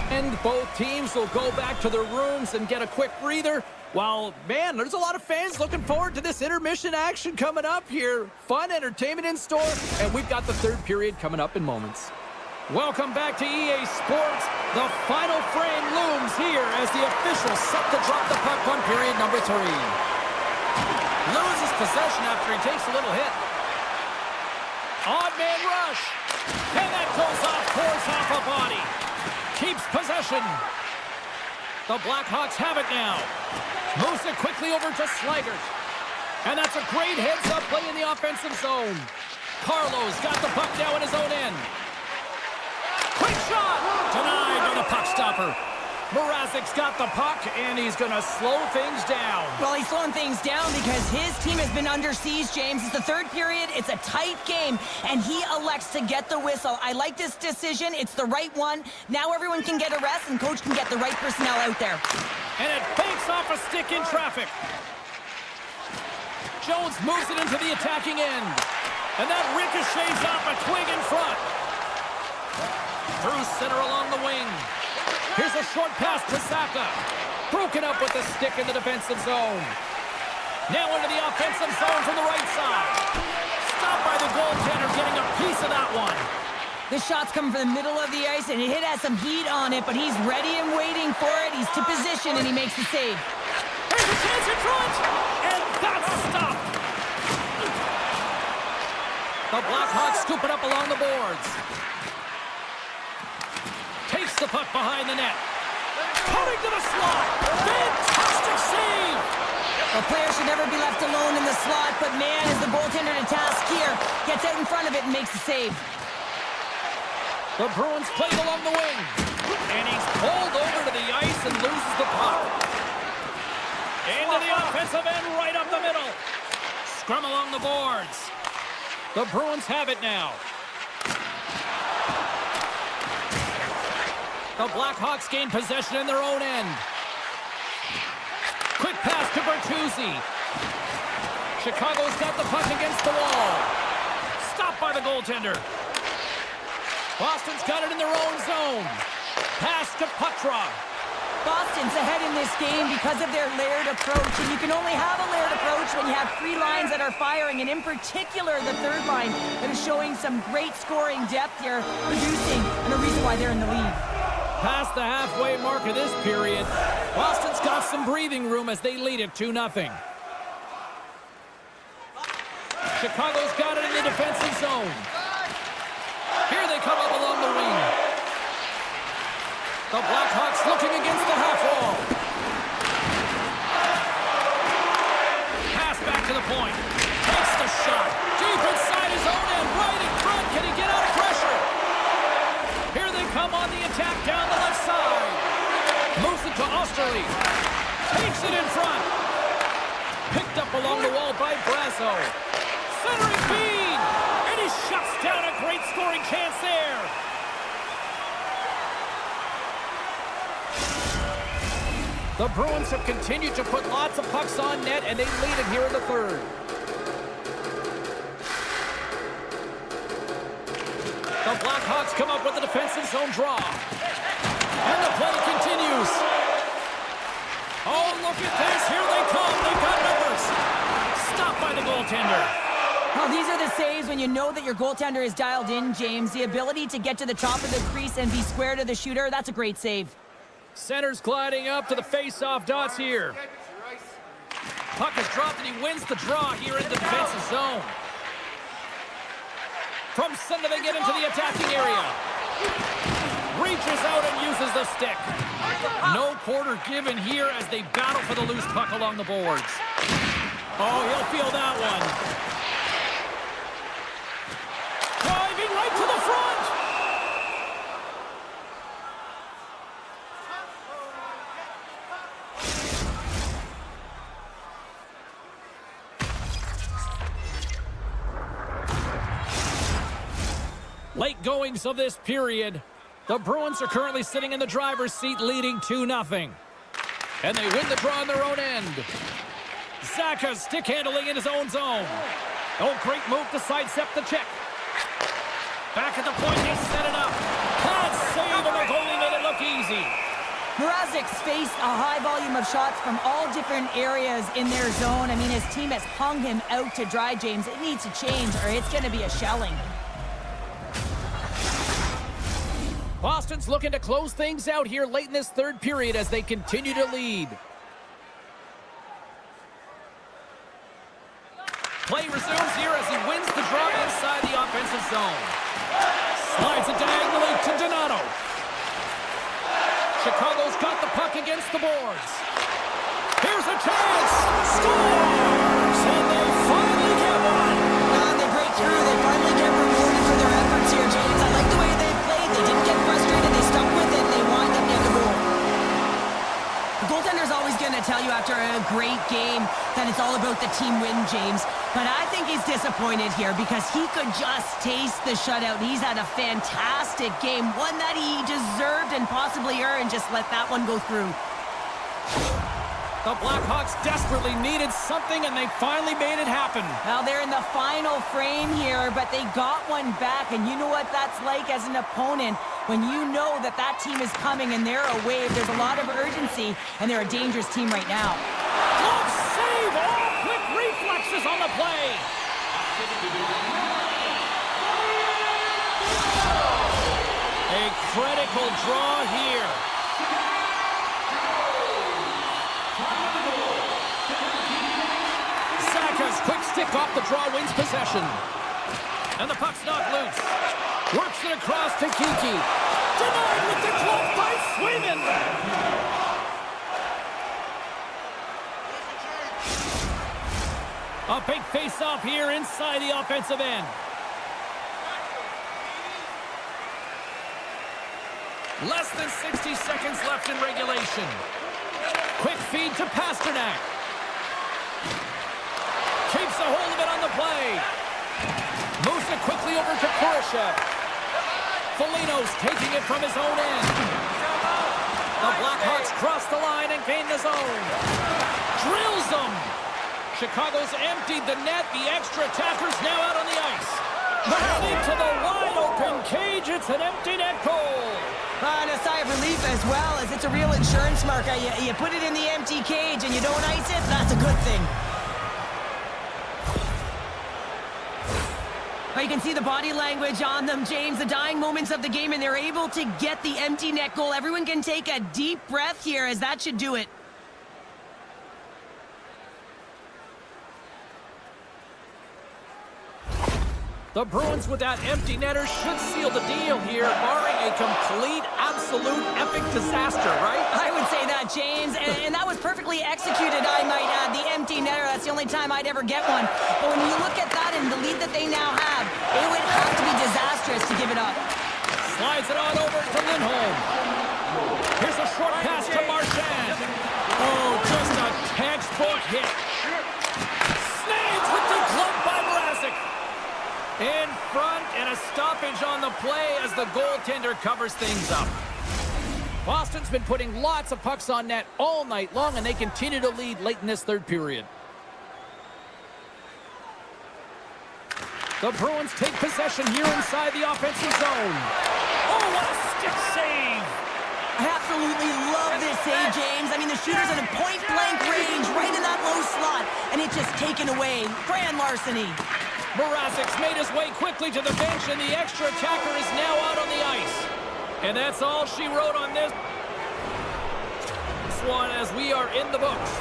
And both teams will go back to their rooms and get a quick breather. Well, man, there's a lot of fans looking forward to this intermission action coming up here. Fun entertainment in store, and we've got the third period coming up in moments. Welcome back to EA Sports. The final frame looms here as the officials set to drop the puck on period number 3. Loses possession after he takes a little hit. Odd man rush. And that goes off, pours off a body. Keeps possession. The Blackhawks have it now. Moves it quickly over to Slaggert. And that's a great heads-up play in the offensive zone. Carlo's got the puck now in his own end. Quick shot! Denied by the puck stopper. Mrazek's got the puck, and he's going to slow things down. Well, he's slowing things down because his team has been under siege, James. It's the third period. It's a tight game, and he elects to get the whistle. I like this decision. It's the right one. Now everyone can get a rest, and coach can get the right personnel out there. And it banks off a stick in traffic. Jones moves it into the attacking end. And that ricochets off a twig in front. Through center along the wing. Here's a short pass to Saka. Broken up with the stick in the defensive zone. Now into the offensive zone from the right side. Stopped by the goaltender, getting a piece of that one. This shot's coming from the middle of the ice, and it has some heat on it, but he's ready and waiting for it. He's to position, and he makes the save. There's a chance in front, and that's stopped. The Blackhawks scoop it up along the boards. Takes the puck behind the net. Cutting to the slot. Fantastic save. A player should never be left alone in the slot, but man, is the goaltender to task here. Gets out in front of it and makes the save. The Bruins play along the wing. And he's pulled over to the ice and loses the puck. Into the offensive end, right up the middle. Scrum along the boards. The Bruins have it now. The Blackhawks gain possession in their own end. Quick pass to Bertuzzi. Chicago's got the puck against the wall. Stopped by the goaltender. Boston's got it in their own zone. Pass to Putra. Boston's ahead in this game because of their layered approach, and you can only have a layered approach when you have 3 lines that are firing, and in particular the third line that is showing some great scoring depth here, producing, and the reason why they're in the lead. Past the halfway mark of this period, Boston's got some breathing room as they lead it 2-0. Chicago's got it in the defensive zone. Here they come up along the wing. The Blackhawks looking against the half wall. Pass back to the point. Takes the shot. Deep inside his own end, right in front. Can he get out of pressure? Here they come on the attack down the left side. Moves it to Osterley. Takes it in front. Picked up along the wall by Brasso. Centering feed. And he shuts down a great scoring chance there. The Bruins have continued to put lots of pucks on net, and they lead it here in the third. The Blackhawks come up with a defensive zone draw. And the play continues. Oh, look at this. Here they come. They've got numbers. Stopped by the goaltender. Well, these are the saves when you know that your goaltender is dialed in, James. The ability to get to the top of the crease and be square to the shooter, that's a great save. Center's gliding up to the face-off dots here. Puck is dropped and he wins the draw here in the defensive zone. From center they get into the attacking area. reaches out and uses the stick. No quarter given here as they battle for the loose puck along the boards. Oh, he'll feel that one. Driving right to the front. Late goings of this period. The Bruins are currently sitting in the driver's seat, leading 2-0. And they win the draw on their own end. Zacha's stick handling in his own zone. Oh, great move to sidestep the check. Back at the point, they set it up. Pass save, and the goalie made it look easy. Mrazek's faced a high volume of shots from all different areas in their zone. I mean, his team has hung him out to dry, James. It needs to change, or it's going to be a shelling. Boston's looking to close things out here late in this third period as they continue to lead. Play resumes here as he wins the draw inside the offensive zone. Slides it diagonally to Donato. Chicago's got the puck against the boards. Here's a chance. Scores! And they finally get one. They break through. They finally get rewarded for their efforts here, James. I like the way they played. They didn't get frustrated. They stuck with it. They wind up getting the goal. The goaltender's always going to tell you after a great game that it's all about the team win, James. But I think he's disappointed here because he could just taste the shutout. He's had a fantastic game, one that he deserved and possibly earned. Just let that one go through. The Blackhawks desperately needed something, and they finally made it happen. Well, they're in the final frame here, but they got one back, and you know what that's like as an opponent when you know that that team is coming and they're a wave. There's a lot of urgency, and they're a dangerous team right now. Glove save! All quick reflexes on the play. A critical draw here. Zacha's quick stick off the draw wins possession. And the puck's knocked loose. Works it across to Kiki. Denied with the glove by Swayman. A big face-off here inside the offensive end. Less than 60 seconds left in regulation. Quick feed to Pasternak. Keeps a hold of it on the play. Moves it quickly over to Kurashev. Foligno's taking it from his own end. The Blackhawks cross the line and gain the zone. Drills them. Chicago's emptied the net. The extra attacker's now out on the ice. And into the wide-open cage. It's an empty net goal. And a sigh of relief as well, as it's a real insurance marker. You put it in the empty cage and you don't ice it, that's a good thing. But you can see the body language on them, James, the dying moments of the game, and they're able to get the empty net goal. Everyone can take a deep breath here, as that should do it. The Bruins with that empty netter should seal the deal here, barring a complete, absolute, epic disaster, right? I would say that, James, and that was perfectly executed, I might add. The empty netter, that's the only time I'd ever get one. But when you look at that and the lead that they now have, it would have to be disastrous to give it up. Slides it on over to Lindholm. Here's a short pass to Marchand. Oh, just a textbook hit. Snags with the glove by Mrazek. In front, and a stoppage on the play as the goaltender covers things up. Boston's been putting lots of pucks on net all night long, and they continue to lead late in this third period. The Bruins take possession here inside the offensive zone. Oh, what a stick save! I absolutely love this save, James. I mean, the shooter's in a point-blank range, right in that low slot, and it's just taken away. Grand larceny. Mrazek's made his way quickly to the bench, and the extra attacker is now out on the ice. And that's all she wrote on this one as we are in the books.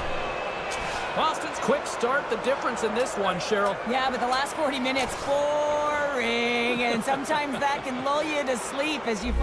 Boston's quick start, the difference in this one, Cheryl. Yeah, but the last 40 minutes, boring, and sometimes that can lull you to sleep as you...